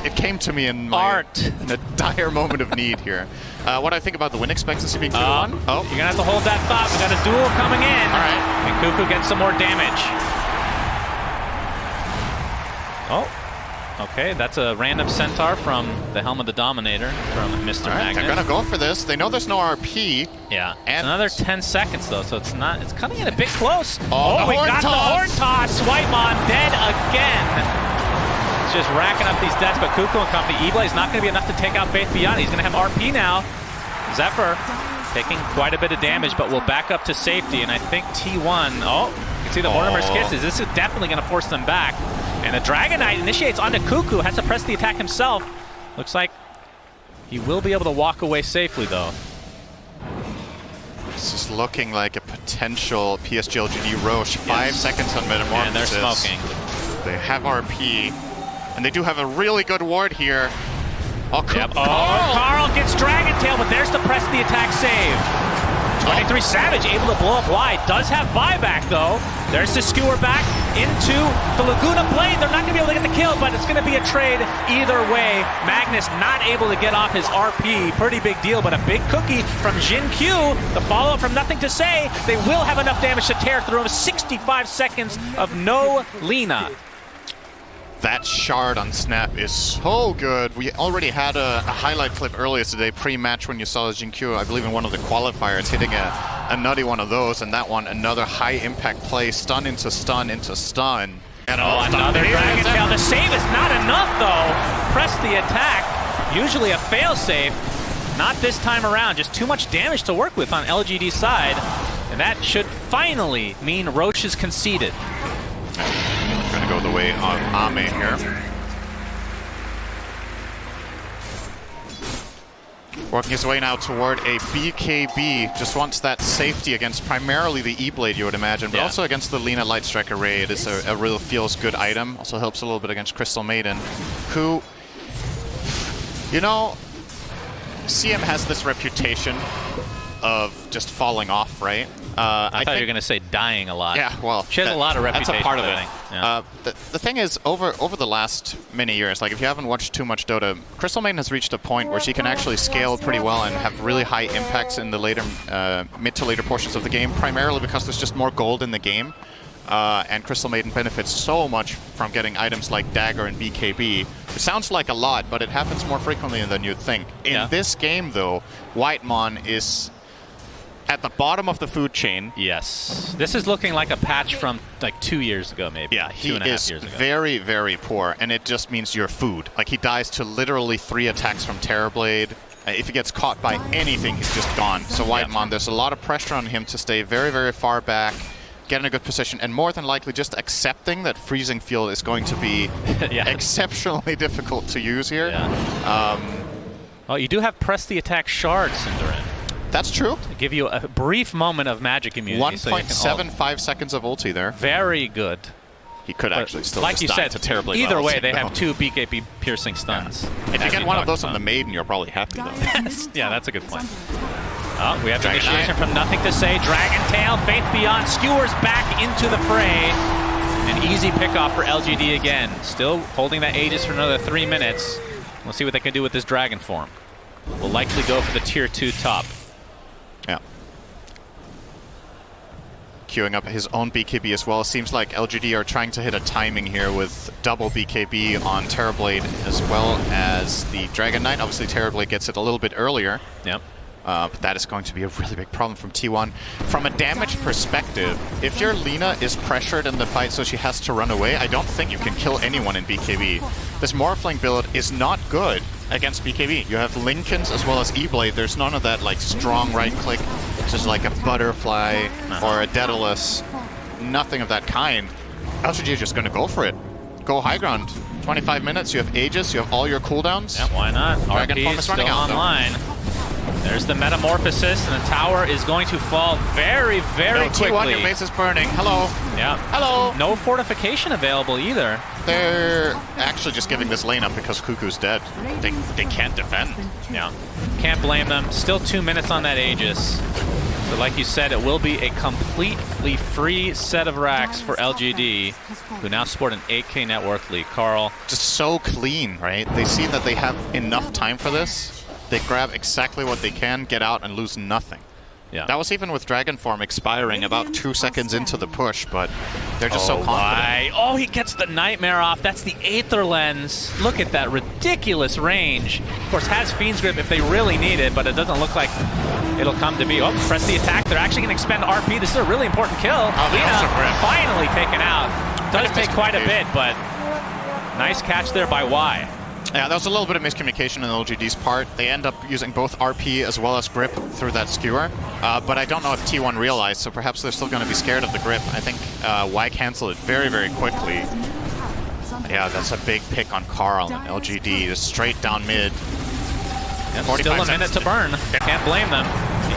It came to me in my art in a dire moment of need here. What I think about the win expectancy being 2-1. You're going to have to hold that thought. We got a duel coming in. All right. And Cuckoo gets some more damage. Oh. Okay, that's a random centaur from the Helm of the Dominator from Mr. Magnus. They're gonna go for this. They know there's no RP. Yeah. And another 10 seconds though, so it's coming in a bit close. Oh, we got the horn toss. Whitemon dead again. It's just racking up these deaths, but Cuckoo and company, E-Blade's not gonna be enough to take out Faith Beyond. He's gonna have RP now. Zephyr taking quite a bit of damage, but will back up to safety, and I think T1, you can see the Mortimer's Kisses. This is definitely gonna force them back. And the Dragon Knight initiates onto Cuckoo, has to press the attack himself. Looks like he will be able to walk away safely, though. This is looking like a potential PSG LGD Roche. 5 seconds on Metamorphosis. And they're smoking. They have RP, and they do have a really good ward here. Oh, Carl gets Dragon Tail, but there's the press the attack save. 23 Savage able to blow up wide. Does have buyback though. There's the skewer back into the Laguna Blade. They're not going to be able to get the kill, but it's going to be a trade either way. Magnus not able to get off his RP. Pretty big deal, but a big cookie from Jin Q. The follow-up from Nothing to Say. They will have enough damage to tear through him. 65 seconds of no Lina. That shard on Snap is so good. We already had a highlight clip earlier today, pre-match, when you saw Jin Q, I believe in one of the qualifiers, hitting a nutty one of those, and that one, another high-impact play, stun into stun into stun. And another Dragon Tail. The save is not enough, though. Press the attack. Usually a fail-safe. Not this time around. Just too much damage to work with on LGD's side. And that should finally mean Roche is conceded. Going to go the way of Ame here. Working his way now toward a BKB. Just wants that safety against primarily the E-Blade, you would imagine, but also against the Lina Light Strike Array. It is a real feels-good item. Also helps a little bit against Crystal Maiden, who, you know, CM has this reputation of just falling off, right? I thought you were going to say dying a lot. Yeah, well, she has a lot of reputation. That's a part of it. Yeah. The thing is, over the last many years, like if you haven't watched too much Dota, Crystal Maiden has reached a point where she can actually scale pretty well and have really high impacts in the later, mid to later portions of the game, primarily because there's just more gold in the game. And Crystal Maiden benefits so much from getting items like Dagger and BKB. It sounds like a lot, but it happens more frequently than you'd think. In this game, though, Whitemon is at the bottom of the food chain. Yes. This is looking like a patch from like 2 years ago, maybe. Yeah, he 2.5 is years ago. very, very poor, and it just means you're food. Like, he dies to literally 3 attacks from Terrorblade. If he gets caught by anything, he's just gone. So Whitemon, there's a lot of pressure on him to stay very, very far back, get in a good position, and more than likely just accepting that Freezing Field is going to be exceptionally difficult to use here. Well, you do have press the attack shards, Synderin. That's true. To give you a brief moment of magic immunity. 1.75 seconds of ulti there. Very good. He could actually still like just you die said, to Terrorblade. either way, they have 2 BKB piercing stuns. If you get one of those on the Maiden, you're probably happy, though. Yeah, that's a good point. Oh, we have the initiation from Nothing to Say. Dragon Tail, Faith Beyond, skewers back into the fray. An easy pickoff for LGD again. Still holding that Aegis for another 3 minutes. We'll see what they can do with this Dragon form. We'll likely go for the Tier 2 top. Yeah. Queuing up his own BKB as well. Seems like LGD are trying to hit a timing here with double BKB on Terrorblade as well as the Dragon Knight. Obviously, Terrorblade gets it a little bit earlier. Yep. But that is going to be a really big problem from T1. From a damage perspective, if your Lina is pressured in the fight so she has to run away, I don't think you can kill anyone in BKB. This Morphling build is not good against BKB. You have Lincolns as well as E-Blade. There's none of that like strong right click, which is like a Butterfly or a Daedalus. Nothing of that kind. LGD is just going to go for it. Go high ground. 25 minutes, you have Aegis, you have all your cooldowns. Yeah, why not? Dragon form is running out, online. There's the metamorphosis, and the tower is going to fall very, very quickly. T1, your base is burning. Hello. Yeah. Hello. No fortification available either. They're actually just giving this lane up because Cuckoo's dead. They can't defend. Yeah. Can't blame them. Still 2 minutes on that Aegis. So like you said, it will be a completely free set of racks for LGD, who now sport an 8K network lead. Carl. Just so clean, right? They see that they have enough time for this. They grab exactly what they can, get out, and lose nothing. Yeah. That was even with Dragon Form expiring about 2 seconds into the push, but they're just so confident. Oh, he gets the Nightmare off. That's the Aether Lens. Look at that ridiculous range. Of course, has Fiend's Grip if they really need it, but it doesn't look like it'll come to be. Oh, press the attack. They're actually going to expend RP. This is a really important kill. Lina finally taken out. Does take quite a bit, but nice catch there by Y. Yeah, that was a little bit of miscommunication on LGD's part. They end up using both RP as well as grip through that skewer. But I don't know if T1 realized, so perhaps they're still going to be scared of the grip. I think Y canceled it very, very quickly. Yeah, that's a big pick on Carl and LGD. Just straight down mid. Yep, still a minute to burn. Can't blame them.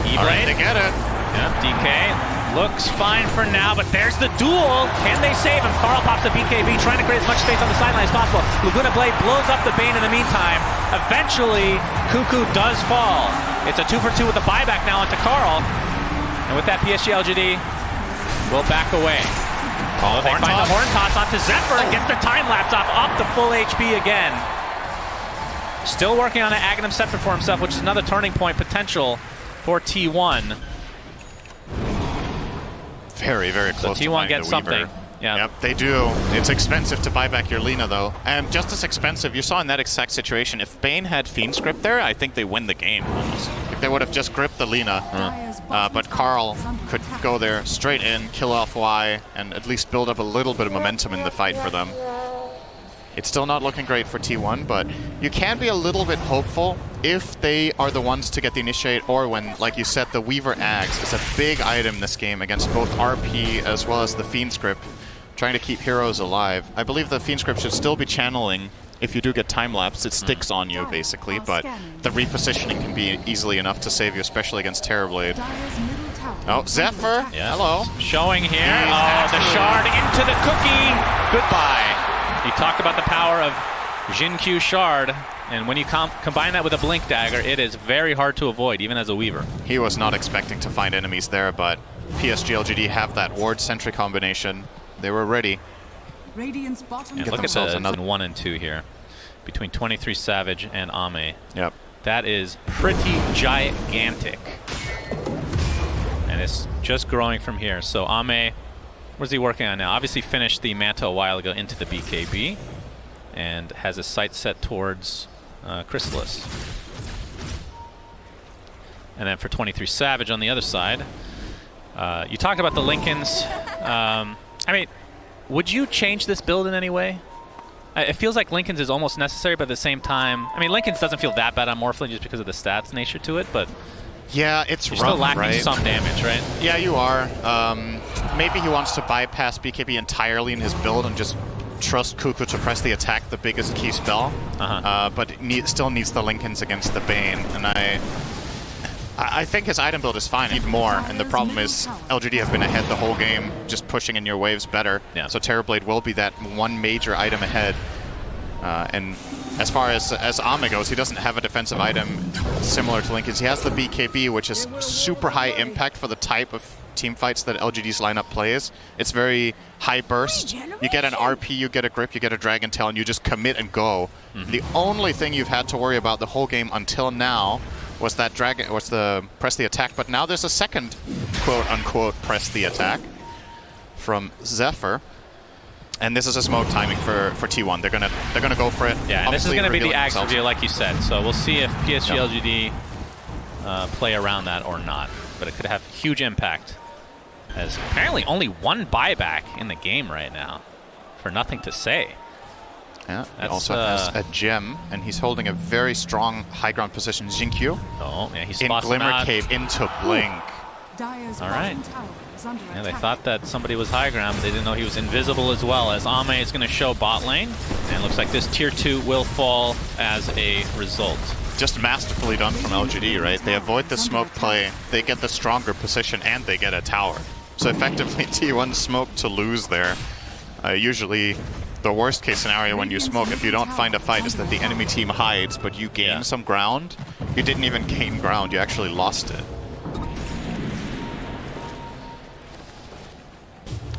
The All right, they get it. Yep, DK looks fine for now, but there's the duel. Can they save him? Carl pops the BKB, trying to create as much space on the sideline as possible. Laguna Blade blows up the Bane in the meantime. Eventually, Cuckoo does fall. It's a 2-for-2 with the buyback now onto Carl. And with that, PSG LGD will back away. They find the horn toss onto Zephyr and gets the time lapse off, up to full HP again. Still working on an Aghanim Scepter for himself, which is another turning point potential for T1. Very, very close so T1 gets something. Yeah. Yep, they do. It's expensive to buy back your Lina, though. And just as expensive, you saw in that exact situation, if Bane had Fiend's Grip there, I think they win the game, almost. Like, they would have just gripped the Lina, but Carl could go there straight in, kill off Y, and at least build up a little bit of momentum in the fight for them. It's still not looking great for T1, but you can be a little bit hopeful if they are the ones to get the initiate, or when, like you said, the Weaver Axe is a big item in this game against both RP as well as the Fiend's Grip, trying to keep heroes alive. I believe the Fiend's Grip should still be channeling. If you do get time-lapse, it sticks on you, basically, but the repositioning can be easily enough to save you, especially against Terrorblade. Oh, Zephyr! Yeah. Hello. Showing here. Oh, the shard into the cookie. Goodbye. You talk about the power of Jin-Q Shard, and when you combine that with a Blink Dagger, it is very hard to avoid, even as a Weaver. He was not expecting to find enemies there, but PSG LGD have that Ward Sentry combination. They were ready. And look at the another 1 and 2 here, between 23 Savage and Ame. Yep. That is pretty gigantic. And it's just growing from here. So Ame, what's he working on now? Obviously finished the Manta a while ago into the BKB and has his sights set towards Chrysalis. And then for 23 Savage on the other side, you talked about the Lincolns. I mean, would you change this build in any way? It feels like Lincolns is almost necessary, but at the same time, I mean, Lincolns doesn't feel that bad on Morphling just because of the stats nature to it, but yeah, it's you're rough, still lacking right? some damage, right? Yeah, you are. Maybe he wants to bypass BKB entirely in his build and just trust Cuckoo to press the attack, the biggest key spell, but still needs the Lincolns against the Bane, and I think his item build is fine, need more, and the problem is LGD have been ahead the whole game, just pushing in your waves better. Yeah. So Terrorblade will be that one major item ahead. And as far as Ame goes, he doesn't have a defensive item similar to Lincoln's. He has the BKB, which is super high impact for the type of team fights that LGD's lineup plays. It's very high burst. You get an RP, you get a grip, you get a Dragon Tail, and you just commit and go. The only thing you've had to worry about the whole game until now was that the press the attack, but now there's a second quote-unquote press the attack from Zephyr. And this is a smoke timing for T1. They're gonna go for it. Yeah, and this is gonna be the Axe reveal, like you said. So we'll see if PSG LGD play around that or not. But it could have huge impact, as apparently only one buyback in the game right now, for nothing to say. Yeah, he also has a gem, and he's holding a very strong high ground position. Jin-Q. Oh, yeah, he's in Glimmer Cape into Blink. All right. Yeah, they thought that somebody was high ground, but they didn't know he was invisible as well, as Ame is going to show bot lane. And it looks like this tier 2 will fall as a result. just masterfully done from LGD, right? They avoid the smoke play, they get the stronger position, and they get a tower. So effectively, T1 smoke to lose there. Usually, the worst case scenario when you smoke, if you don't find a fight, is that the enemy team hides, but you gain some ground. You didn't even gain ground, you actually lost it.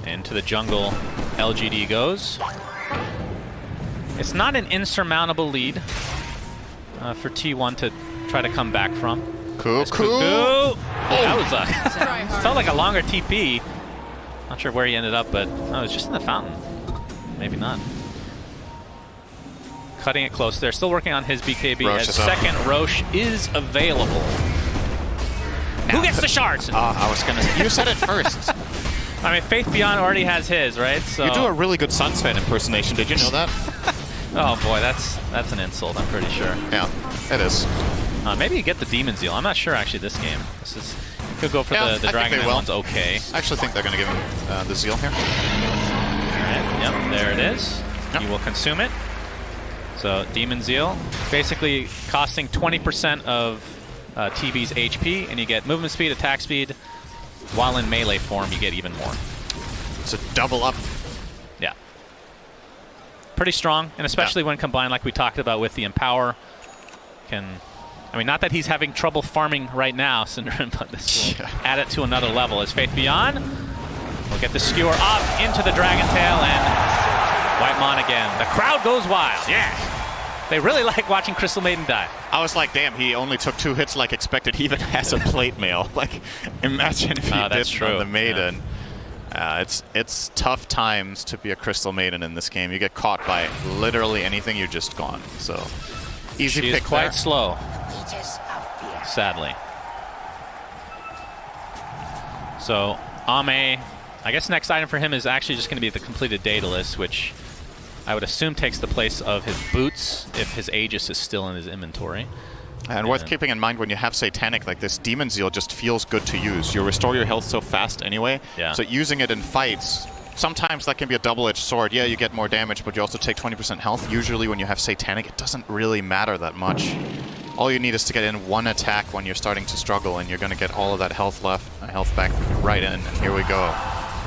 Into the jungle, LGD goes. It's not an insurmountable lead for T1 to try to come back from. Cool. That was felt like a longer TP. Not sure where he ended up, but no, it was just in the fountain. Maybe not. Cutting it close. They're still working on his BKB. Roche as second Roche is available. Who gets the shards? I was gonna say, you said it first. I mean, Faith Beyond already has his, right? So you do a really good Suns fan impersonation. Did you know that? Oh boy, that's an insult. I'm pretty sure. Yeah, it is. Maybe you get the Demon Zeal. I'm not sure actually. This game. This is could go for the Dragon Man one's okay. I actually think they're gonna give him the Zeal here. All right. Yep. There it is. Yep. He will consume it. So Demon Zeal, basically costing 20% of TB's HP, and you get movement speed, attack speed. While in melee form, you get even more. It's a double up. Yeah. Pretty strong, and especially when combined, like we talked about, with the Empower. I mean, not that he's having trouble farming right now, Synderen, but this will add it to another level. As Faith Beyond will get the skewer up into the Dragon Tail, and Whitemon again. The crowd goes wild. Yeah. They really like watching Crystal Maiden die. I was like, damn, he only took 2 hits like expected. He even has a plate mail. Like, imagine if he did on the Maiden. Yeah. It's tough times to be a Crystal Maiden in this game. You get caught by literally anything, you're just gone. So, easy pick. She's quite slow, sadly. So, Ame, I guess next item for him is actually just going to be the completed Daedalus, which I would assume takes the place of his boots if his Aegis is still in his inventory. And worth keeping in mind when you have Satanic like this, Demon Zeal just feels good to use. You restore your health so fast anyway, so using it in fights, sometimes that can be a double-edged sword. Yeah, you get more damage, but you also take 20% health. Usually when you have Satanic, it doesn't really matter that much. All you need is to get in one attack when you're starting to struggle, and you're going to get all of that health back right in, and here we go.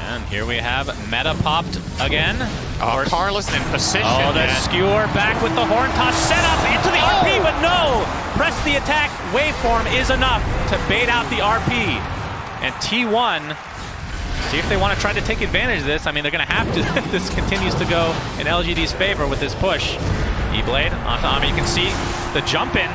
And here we have Meta popped again. Oh, Carlos in position. Oh, the skewer back with the horn toss set up into the RP, but no! Press the attack waveform is enough to bait out the RP. And T1, see if they want to try to take advantage of this. I mean, they're going to have to if this continues to go in LGD's favor with this push. E-Blade onto Ame. You can see the jump in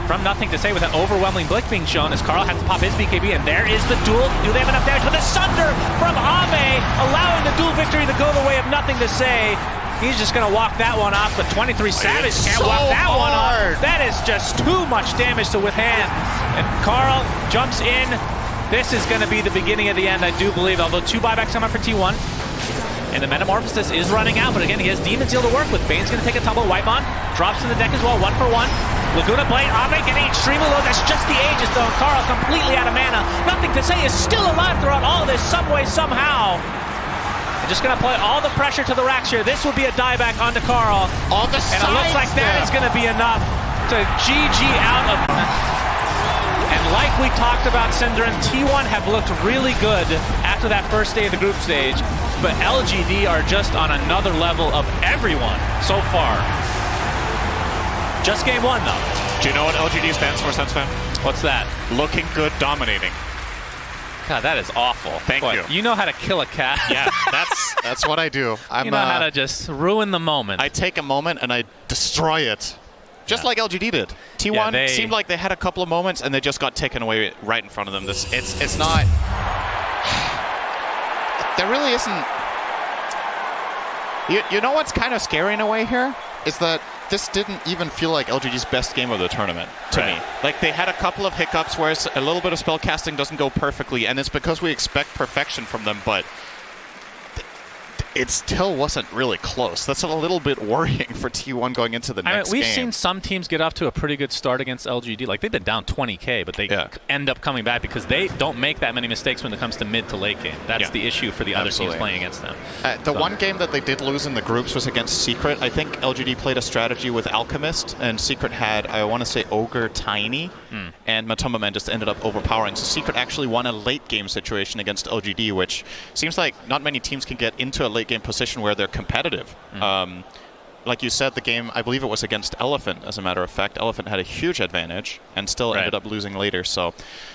from nothing to say with an overwhelming blink being shown as Carl has to pop his BKB, and there is the duel. Do they have enough damage? With a Sunder from Ame, allowing the duel victory to go the way of nothing to say. He's just going to walk that one off, but 23 Savage can't walk that one off. That is just too much damage to withstand. And Carl jumps in. This is going to be the beginning of the end, I do believe, although 2 buybacks come up for T1. And the Metamorphosis is running out, but again, he has Demon Zeal to work with. Bane's going to take a tumble. Whitemon drops in the deck as well, 1 for 1. Laguna Blade, Ame getting extremely low. That's just the Aegis, though. Carl completely out of mana. Nothing to say, is still alive throughout all this, some way, somehow. They're just going to apply all the pressure to the racks here. This will be a dieback onto Carl. And it looks like that is going to be enough to GG out of... And like we talked about, Synderen, T1 have looked really good after that first day of the group stage, but LGD are just on another level of everyone so far. Just game 1, though. Do you know what LGD stands for, Sensfan? What's that? Looking good, dominating. God, that is awful. Thank you. You know how to kill a cat. Yeah, that's what I do. You know how to just ruin the moment. I take a moment and I destroy it. Just like LGD did. T1 seemed like they had a couple of moments and they just got taken away right in front of them. It's not... There really isn't... You know what's kind of scary in a way here? Is that this didn't even feel like LGD's best game of the tournament to me. Like, they had a couple of hiccups where a little bit of spell casting doesn't go perfectly, and it's because we expect perfection from them, but it still wasn't really close. That's a little bit worrying for T1 going into the next we've game. seen some teams get off to a pretty good start against LGD. Like, they've been down 20K, but they end up coming back because they don't make that many mistakes when it comes to mid to late game. That's the issue for the other teams playing against them. The one game that they did lose in the groups was against Secret. I think LGD played a strategy with Alchemist, and Secret had, I want to say, Ogre Tiny, and Matoma Man just ended up overpowering. So Secret actually won a late game situation against LGD, which seems like not many teams can get into a late game position where they're competitive. Like you said, the game, I believe it was against Elephant, as a matter of fact. Elephant had a huge advantage and still ended up losing later. So,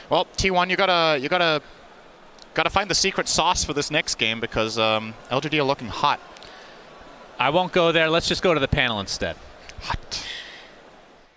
well, T1, you gotta find the secret sauce for this next game because LGD are looking hot. I won't go there. Let's just go to the panel instead. Hot.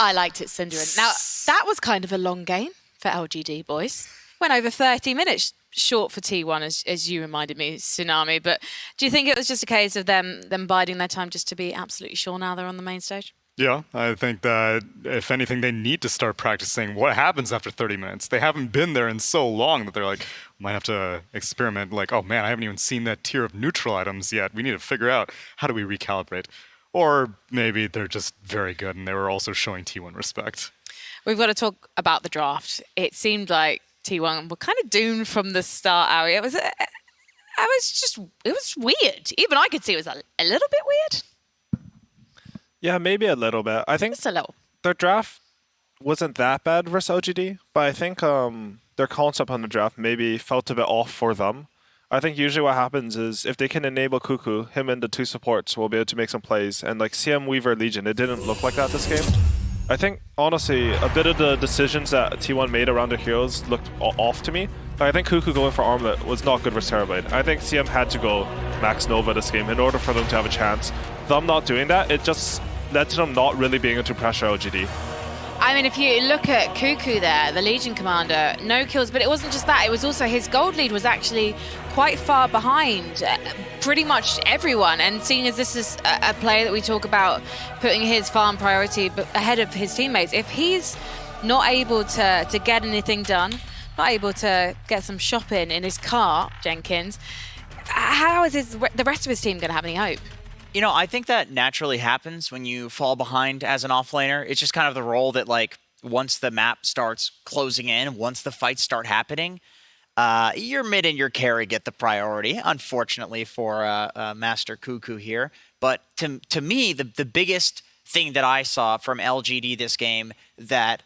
I liked it, Cinderin. Now, that was kind of a long game for LGD, boys. Went over 30 minutes. Short for T1, as you reminded me, Tsunami. But do you think it was just a case of them biding their time just to be absolutely sure now they're on the main stage? Yeah, I think that if anything, they need to start practicing what happens after 30 minutes. They haven't been there in so long that they're like, might have to experiment. Like, oh man, I haven't even seen that tier of neutral items yet. We need to figure out how do we recalibrate. Or maybe they're just very good and they were also showing T1 respect. We've got to talk about the draft. It seemed like T1 were kind of doomed from the start, Ari. It was weird. Even I could see it was a little bit weird. Yeah, maybe a little bit. I think just a little. Their draft wasn't that bad versus LGD, but I think their concept on the draft maybe felt a bit off for them. I think usually what happens is if they can enable Cuckoo, him and the two supports will be able to make some plays. And like CM Weaver Legion, it didn't look like that this game. I think, honestly, a bit of the decisions that T1 made around their heroes looked off to me. I think Cuckoo going for Armlet was not good for Terrorblade. I think CM had to go Max Nova this game in order for them to have a chance. Them not doing that, it just led to them not really being able to pressure LGD. I mean, if you look at Cuckoo there, the Legion commander, no kills, but it wasn't just that. It was also his gold lead was actually quite far behind pretty much everyone. And seeing as this is a player that we talk about putting his farm priority ahead of his teammates, if he's not able to get anything done, not able to get some shopping in his car, Jenkins, how is the rest of his team going to have any hope? You know, I think that naturally happens when you fall behind as an offlaner. It's just kind of the role that, like, once the map starts closing in, once the fights start happening, your mid and your carry get the priority, unfortunately for Master Cuckoo here. But to me, the biggest thing that I saw from LGD this game that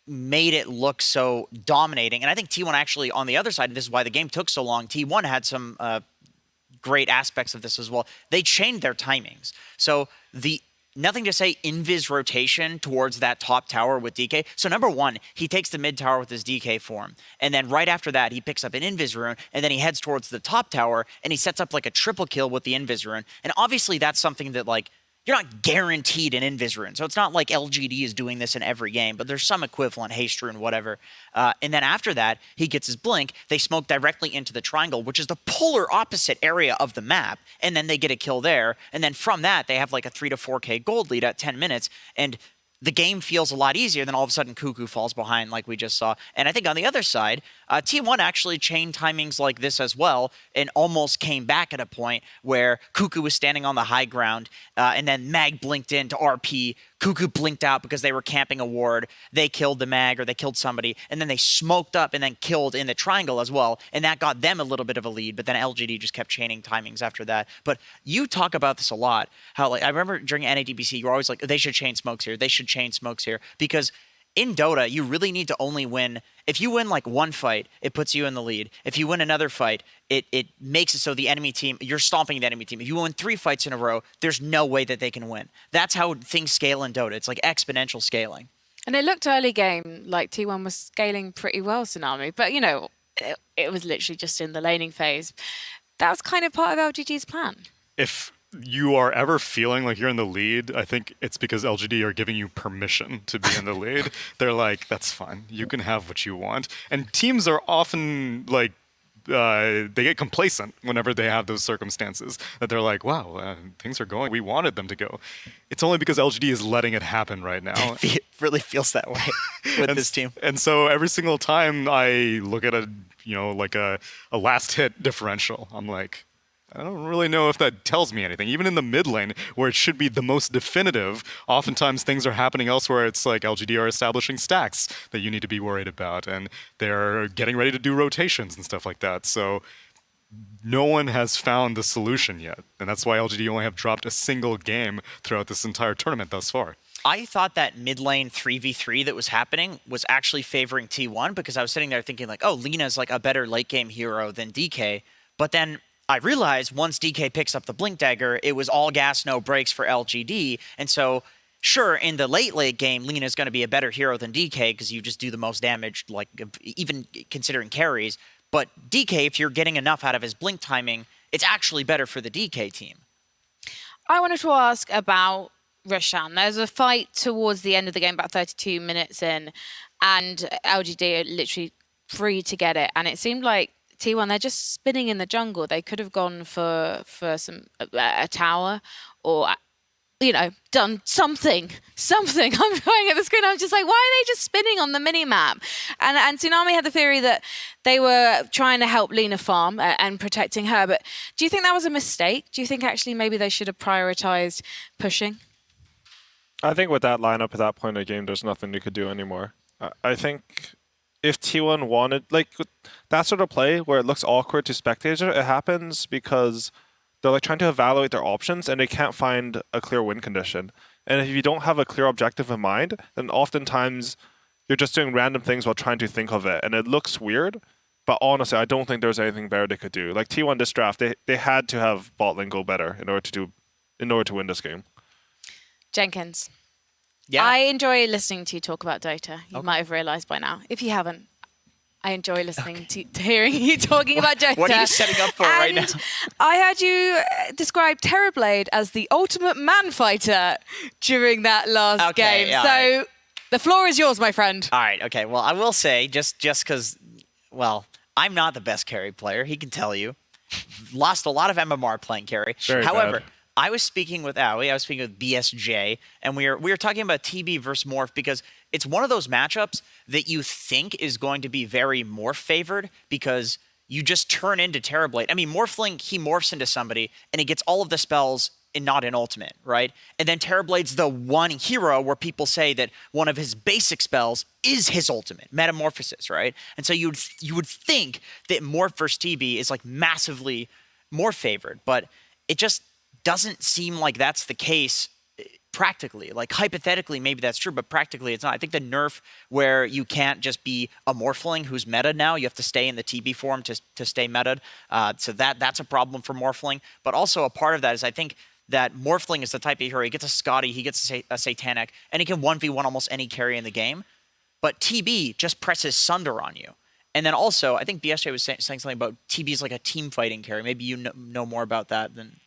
made it look so dominating, and I think T1 actually, on the other side, this is why the game took so long, T1 had some great aspects of this as well. They chained their timings. So nothing to say invis rotation towards that top tower with DK. So number one, he takes the mid tower with his DK form. And then right after that, he picks up an invis rune, and then he heads towards the top tower, and he sets up like a triple kill with the invis rune. And obviously that's something that, like, you're not guaranteed an invis rune. So it's not like LGD is doing this in every game, but there's some equivalent, haste rune, whatever. And then after that, he gets his blink. They smoke directly into the triangle, which is the polar opposite area of the map. And then they get a kill there. And then from that, they have like a 3 to 4K gold lead at 10 minutes. And the game feels a lot easier than all of a sudden Cuckoo falls behind like we just saw. And I think on the other side, T1 actually chained timings like this as well and almost came back at a point where Cuckoo was standing on the high ground and then Mag blinked in to RP. Cuckoo blinked out because they were camping a ward. They killed the Mag or they killed somebody. And then they smoked up and then killed in the triangle as well. And that got them a little bit of a lead. But then LGD just kept chaining timings after that. But you talk about this a lot. How, like, I remember during NADBC, you were always like, they should chain smokes here. They should chain smokes here. Because in Dota, you really need to only win. If you win like one fight, it puts you in the lead. If you win another fight, it makes it so the enemy team, you're stomping the enemy team. If you win 3 fights in a row, there's no way that they can win. That's how things scale in Dota. It's like exponential scaling. And it looked early game like T1 was scaling pretty well, Tsunami. But, you know, it was literally just in the laning phase. That was kind of part of LGD's plan. If you are ever feeling like you're in the lead, I think it's because LGD are giving you permission to be in the lead. They're like, that's fine. You can have what you want. And teams are often like, they get complacent whenever they have those circumstances that they're like, wow, things are going. We wanted them to go. It's only because LGD is letting it happen right now. It really feels that way with this team. And so every single time I look at a last hit differential, I'm like, I don't really know if that tells me anything. Even in the mid lane, where it should be the most definitive, oftentimes things are happening elsewhere. It's like LGD are establishing stacks that you need to be worried about, and they're getting ready to do rotations and stuff like that. So no one has found the solution yet, and that's why LGD only have dropped a single game throughout this entire tournament thus far. I thought that mid lane 3v3 that was happening was actually favoring T1 because I was sitting there thinking like, oh, Lina's like a better late game hero than DK. But then I realized once DK picks up the Blink Dagger, it was all gas, no brakes for LGD. And so, sure, in the late game, Lina's going to be a better hero than DK because you just do the most damage, like even considering carries. But DK, if you're getting enough out of his Blink timing, it's actually better for the DK team. I wanted to ask about Roshan. There's a fight towards the end of the game, about 32 minutes in, and LGD are literally free to get it. And it seemed like T1, they're just spinning in the jungle. They could have gone for a tower or, you know, done something. I'm going at the screen. I'm just like, why are they just spinning on the mini-map? And Tsunami had the theory that they were trying to help Lina farm and protecting her. But do you think that was a mistake? Do you think actually maybe they should have prioritized pushing? I think with that lineup at that point in the game, there's nothing you could do anymore. I think if T1 wanted, like, that sort of play where it looks awkward to spectators, it happens because they're like trying to evaluate their options and they can't find a clear win condition. And if you don't have a clear objective in mind, then oftentimes you're just doing random things while trying to think of it. And it looks weird, but honestly, I don't think there's anything better they could do. Like T1 this draft, they had to have bot lane go better in order to win this game. Jenkins. Yeah. I enjoy listening to you talk about Dota. You might have realized by now. If you haven't, I enjoy listening to hearing you talking about Dota. What are you setting up for right now? I heard you describe Terrorblade as the ultimate man fighter during that last game. Yeah, so right. the floor is yours, my friend. All right, okay. Well, I will say, just because, well, I'm not the best carry player. He can tell you. Lost a lot of MMR playing carry. Very However, bad. I was speaking with Ali, I was speaking with BSJ, and we were talking about TB versus Morph because it's one of those matchups that you think is going to be very Morph favored because you just turn into Terrorblade. I mean, Morphling, he morphs into somebody, and he gets all of the spells and not in ultimate, right? And then Terrorblade's the one hero where people say that one of his basic spells is his ultimate, Metamorphosis, right? And so you would think that Morph versus TB is like massively more favored, but it just doesn't seem like that's the case practically. Like hypothetically, maybe that's true, but practically it's not. I think the nerf where you can't just be a Morphling who's meta now, you have to stay in the TB form to stay meta. So that's a problem for Morphling. But also a part of that is I think that Morphling is the type of hero. He gets a Scotty, he gets a Satanic, and he can 1v1 almost any carry in the game. But TB just presses Sunder on you. And then also, I think BSJ was saying something about TB is like a team fighting carry. Maybe you know more about that than...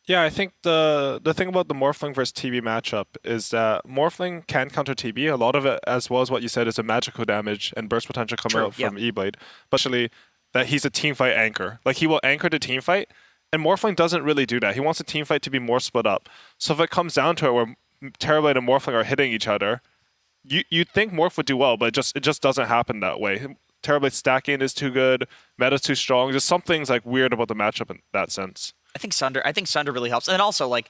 Yeah, I think the thing about the Morphling versus TB matchup is that Morphling can counter TB. A lot of it, as well as what you said, is a magical damage and burst potential coming out from E-Blade. Especially that he's a teamfight anchor. Like, he will anchor the teamfight, and Morphling doesn't really do that. He wants the teamfight to be more split up. So if it comes down to it where Terrorblade and Morphling are hitting each other, you'd think Morph would do well, but it just doesn't happen that way. Terrorblade's stacking is too good, meta's too strong. Just something's like weird about the matchup in that sense. I think Sunder really helps. And then also, like,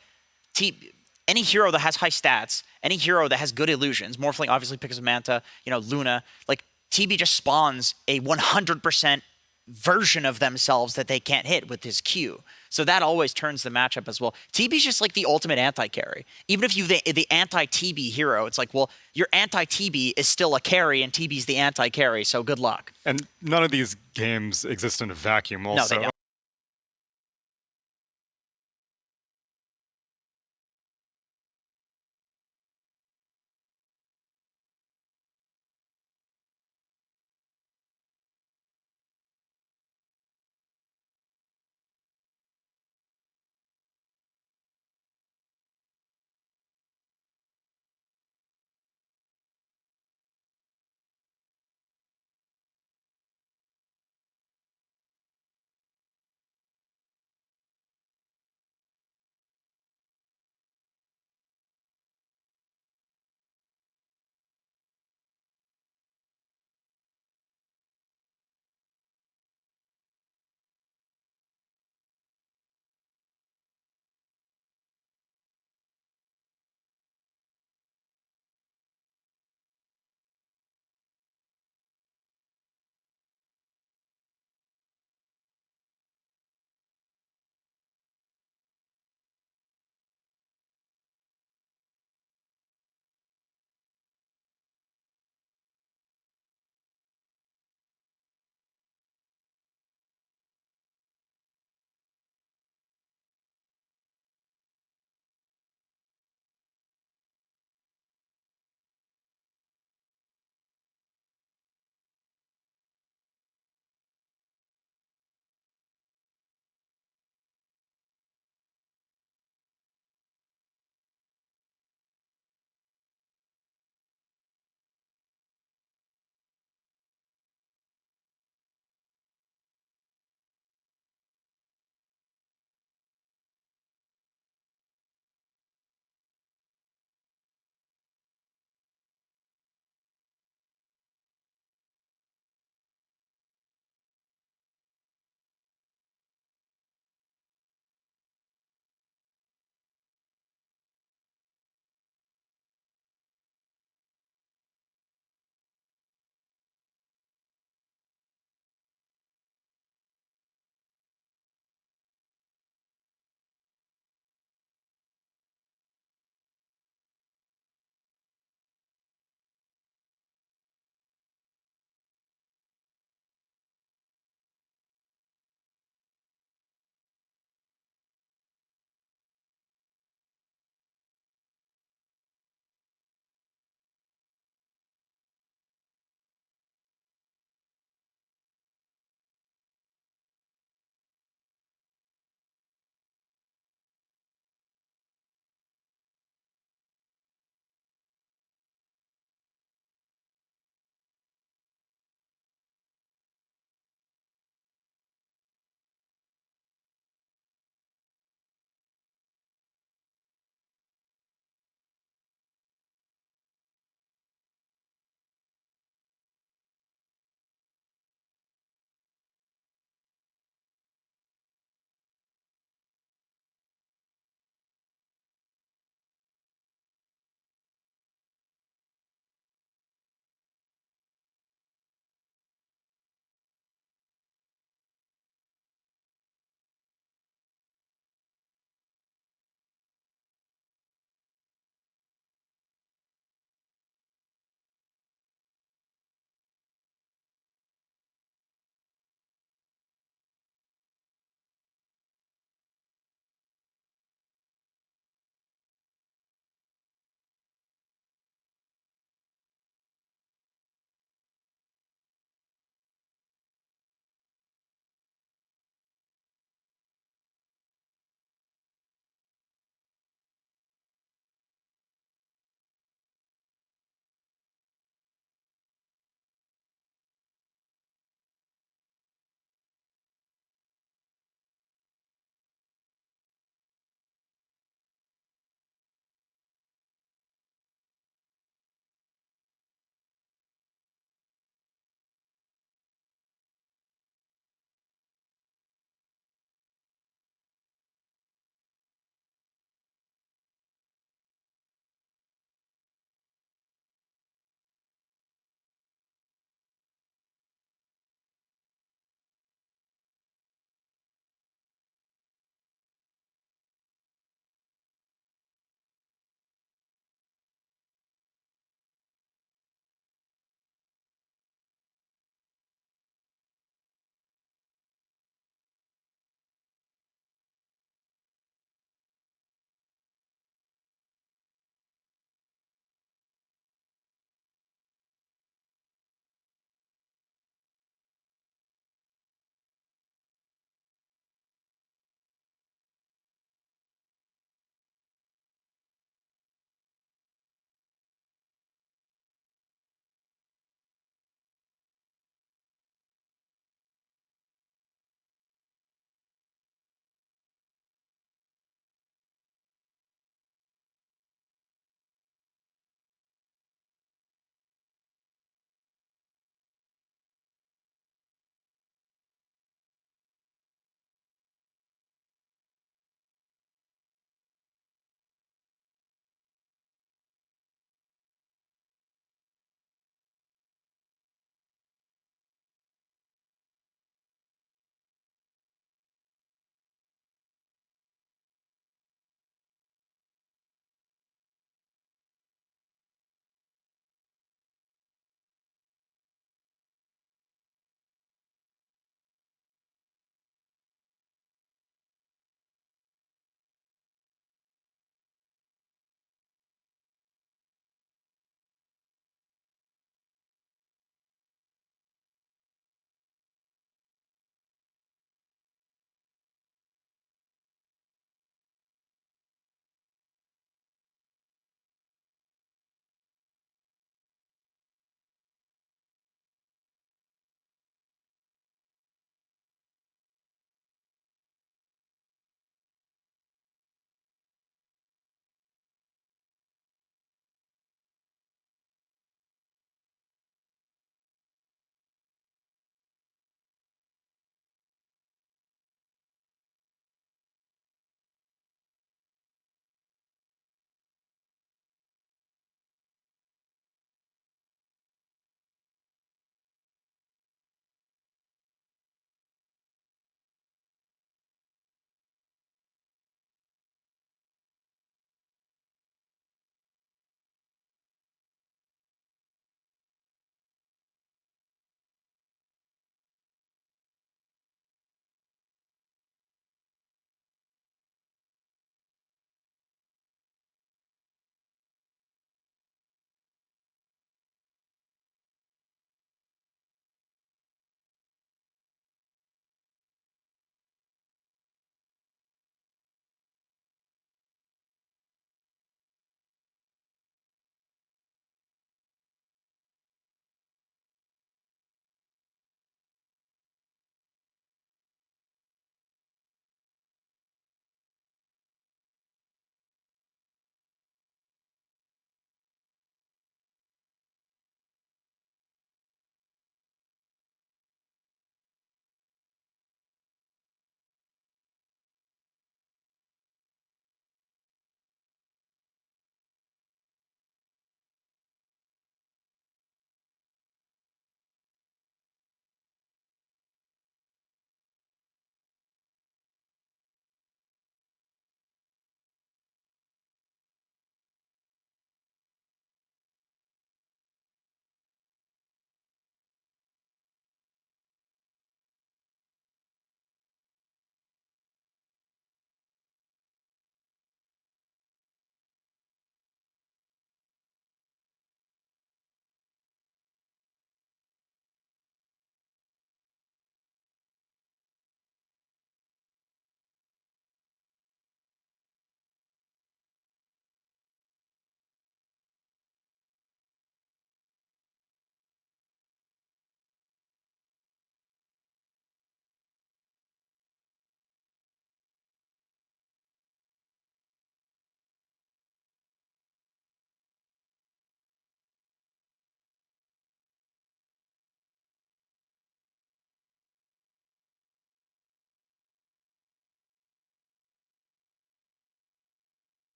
any hero that has high stats, any hero that has good illusions, Morphling obviously picks a Manta, Luna, like, TB just spawns a 100% version of themselves that they can't hit with his Q. So that always turns the matchup as well. TB's just like the ultimate anti-carry. Even if you're the anti-TB hero, it's like, well, your anti-TB is still a carry, and TB's the anti-carry, so good luck. And none of these games exist in a vacuum also. No, they don't.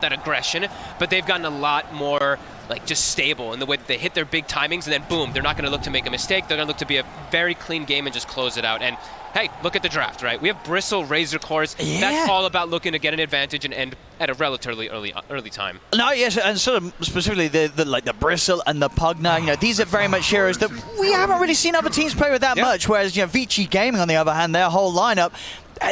that aggression, but they've gotten a lot more like just stable in the way that they hit their big timings, and then boom, they're not going to look to make a mistake. They're going to look to be a very clean game and just close it out. And hey, look at the draft, right? We have Bristle, Razor cores. Yeah. That's all about looking to get an advantage and end at a relatively early time. No, yes, and sort of specifically the Bristle and the Pugna. You know, these are very much heroes that we haven't really seen other teams play with that much. Whereas, you know, Vici Gaming, on the other hand, their whole lineup,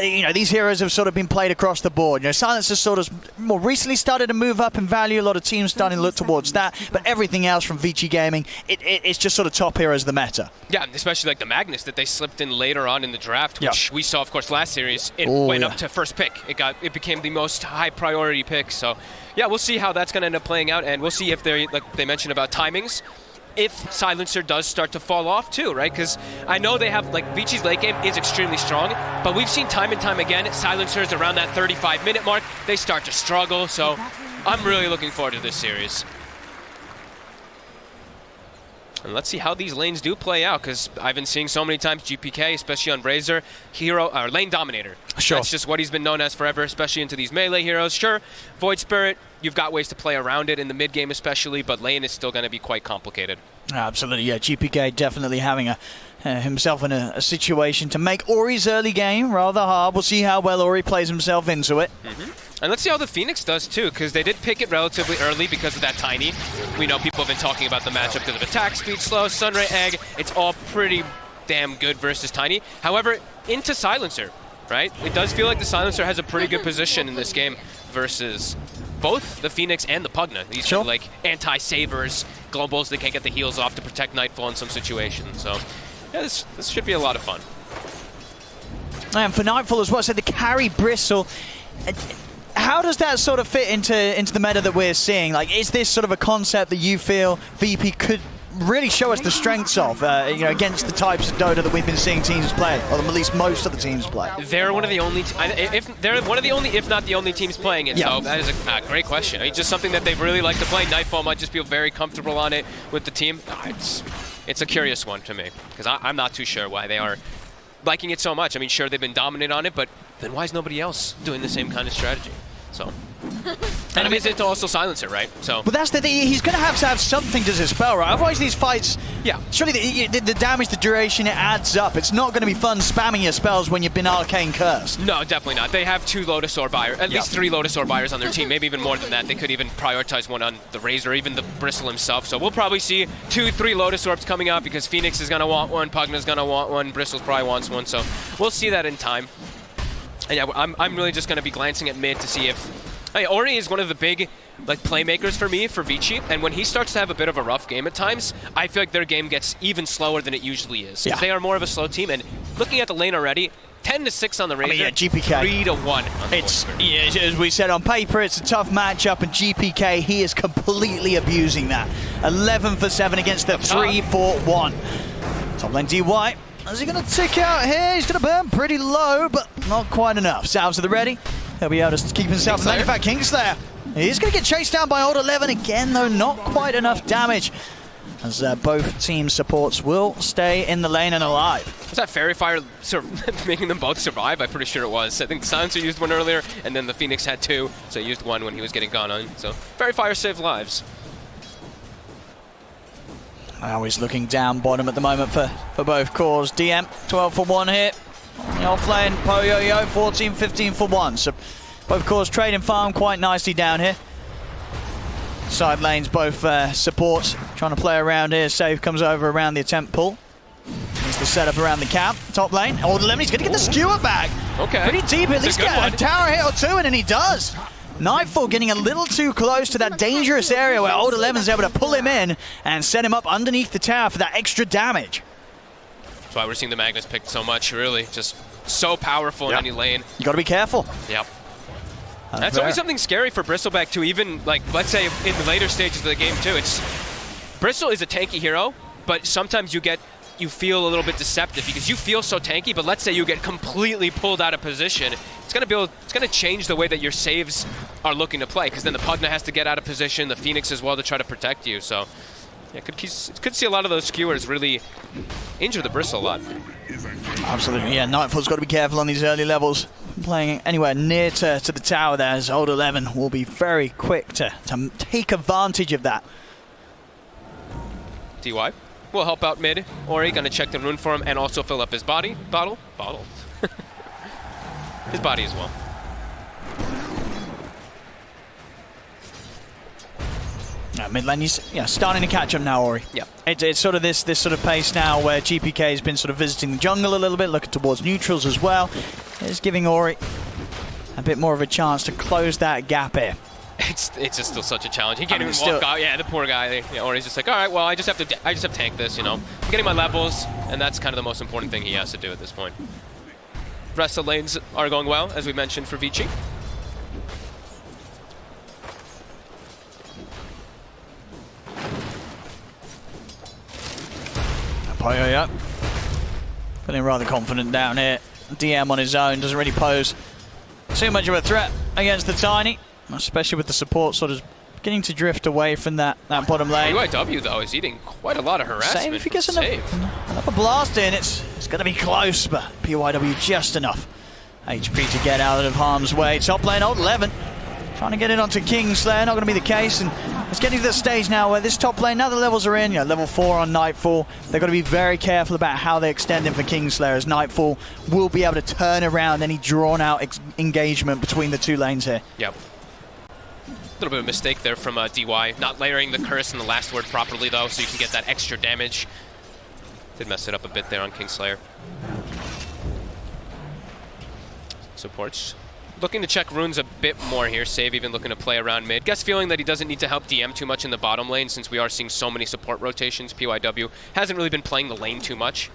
you know, these heroes have sort of been played across the board. You know, Silence has sort of more recently started to move up in value. A lot of teams starting to look towards that. But everything else from Vici Gaming, it's just sort of top heroes of the meta. Yeah, especially like the Magnus that they slipped in later on in the draft, which we saw, of course, last series. It went up to first pick. It became the most high priority pick. So, yeah, we'll see how that's going to end up playing out, and we'll see if they, like they mentioned about timings, if Silencer does start to fall off too, right? Because I know they have, like, Vici's late game is extremely strong, but we've seen time and time again, Silencers around that 35-minute mark, they start to struggle. So I'm really looking forward to this series. And let's see how these lanes do play out, because I've been seeing so many times GPK, especially on Razor, lane dominator. Sure. That's just what he's been known as forever, especially into these melee heroes. Sure, Void Spirit, you've got ways to play around it in the mid game especially, but lane is still going to be quite complicated. Absolutely, yeah. GPK definitely having himself in a situation to make Ori's early game rather hard. We'll see how well Ori plays himself into it. And let's see how the Phoenix does too, because they did pick it relatively early because of that Tiny. We know people have been talking about the matchup because of attack speed, slow, Sunray, Egg. It's all pretty damn good versus Tiny. However, into Silencer, right? It does feel like the Silencer has a pretty good position in this game versus both the Phoenix and the Pugna. These are like anti-savers, globals that can't get the heals off to protect Nightfall in some situations. So, yeah, this should be a lot of fun. And for Nightfall as well, so the carry Bristle. How does that sort of fit into the meta that we're seeing? Like, is this sort of a concept that you feel VP could really show us the strengths of, you know, against the types of Dota that we've been seeing teams play, or at least most of the teams play? They're one of the only, if not the only teams playing it. So that is a great question. I mean, just something that they really like to play. Nightfall might just feel very comfortable on it with the team. It's a curious one to me, because I'm not too sure why they are liking it so much. I mean, sure, they've been dominant on it, but then why is nobody else doing the same kind of strategy? So, and I mean, it's also Silencer, right? So, but that's the thing. He's going to have something to dispel, right? Otherwise, these fights, surely the damage, the duration, it adds up. It's not going to be fun spamming your spells when you've been arcane cursed. No, definitely not. They have 2 Lotus Orb buyers, at least 3 Lotus Orb buyers on their team, maybe even more than that. They could even prioritize one on the Razor, even the Bristle himself. So we'll probably see 2, 3 Lotus Orbs coming out, because Phoenix is going to want one, Pugna's going to want one, Bristles probably wants one. So we'll see that in time. And yeah, I'm really just going to be glancing at mid to see if... Hey, Ori is one of the big playmakers for me, for Vici, and when he starts to have a bit of a rough game at times, I feel like their game gets even slower than it usually is. Yeah. They are more of a slow team, and looking at the lane already, 10-6 on the Razor, GPK. 3-1. As we said on paper, it's a tough matchup, and GPK, he is completely abusing that. 11 for 7 against the 3-4-1. Top lane DY. Is he going to tick out here? He's going to burn pretty low, but not quite enough. Salves are the ready. He'll be able to keep himself in lane. In fact, Kingslayer, he's going to get chased down by Old 11 again, though not quite enough damage, as both team supports will stay in the lane and alive. Was that Fairy Fire making them both survive? I'm pretty sure it was. I think Silencer used one earlier, and then the Phoenix had 2, so he used one when he was getting gone on. So Fairy Fire saved lives. Now he's looking down bottom at the moment for both cores. DM, 12 for 1 here. On the off lane, Poyo-Yo, 14, 15 for 1. So both cores trading farm quite nicely down here. Side lanes, both supports trying to play around here. Save comes over around the attempt pull. Here's the setup around the camp. Top lane, Old 11, he's going to get the skewer back. Okay. Pretty deep, at least get a tower hit or 2, and then he does. Nightfall getting a little too close to that dangerous area where Old 11's able to pull him in and set him up underneath the tower for that extra damage. That's why we're seeing the Magnus picked so much, really. Just so powerful in any lane. You got to be careful. Yep. That's always something scary for Bristleback too, even, let's say in the later stages of the game too. Bristle is a tanky hero, but sometimes you feel a little bit deceptive because you feel so tanky, but let's say you get completely pulled out of position. It's gonna change the way that your saves are looking to play, because then the Pugna has to get out of position, the Phoenix as well to try to protect you. So Yeah, could see a lot of those skewers really injure the Bristle a lot. Absolutely, yeah. Nightfall's got to be careful on these early levels. Playing anywhere near to the tower there, as Old 11 will be very quick to take advantage of that. DY will help out mid. Ori gonna check the rune for him and also fill up his bottle. His body as well. Mid lane, starting to catch him now, Ori. Yeah. It's sort of this sort of pace now where GPK has been sort of visiting the jungle a little bit, looking towards neutrals as well. It's giving Ori a bit more of a chance to close that gap here. It's just still such a challenge. He can't even walk out. Yeah, the poor guy. Ori's just like, all right, well, I just have to tank this. You know, I'm getting my levels, and that's kind of the most important thing he has to do at this point. Rest of the lanes are going well, as we mentioned for Vici. Poyo, feeling rather confident down here. DM on his own doesn't really pose too much of a threat against the Tiny, especially with the support sort of beginning to drift away from that bottom lane. PYW though is eating quite a lot of harassment. Save if he gets another blast in, it's going to be close, but PYW just enough HP to get out of harm's way. Top lane Old 11 trying to get it onto Kingslayer, not going to be the case, and it's getting to the stage now where this top lane, now the levels are in, level 4 on Nightfall, they've got to be very careful about how they extend him for Kingslayer, as Nightfall will be able to turn around any drawn-out engagement between the two lanes here. Yep. A little bit of a mistake there from DY, not layering the curse in the last word properly though, so you can get that extra damage. Did mess it up a bit there on Kingslayer. Supports. Looking to check runes a bit more here. Save even looking to play around mid. Guess feeling that he doesn't need to help DM too much in the bottom lane since we are seeing so many support rotations. PYW hasn't really been playing the lane too much.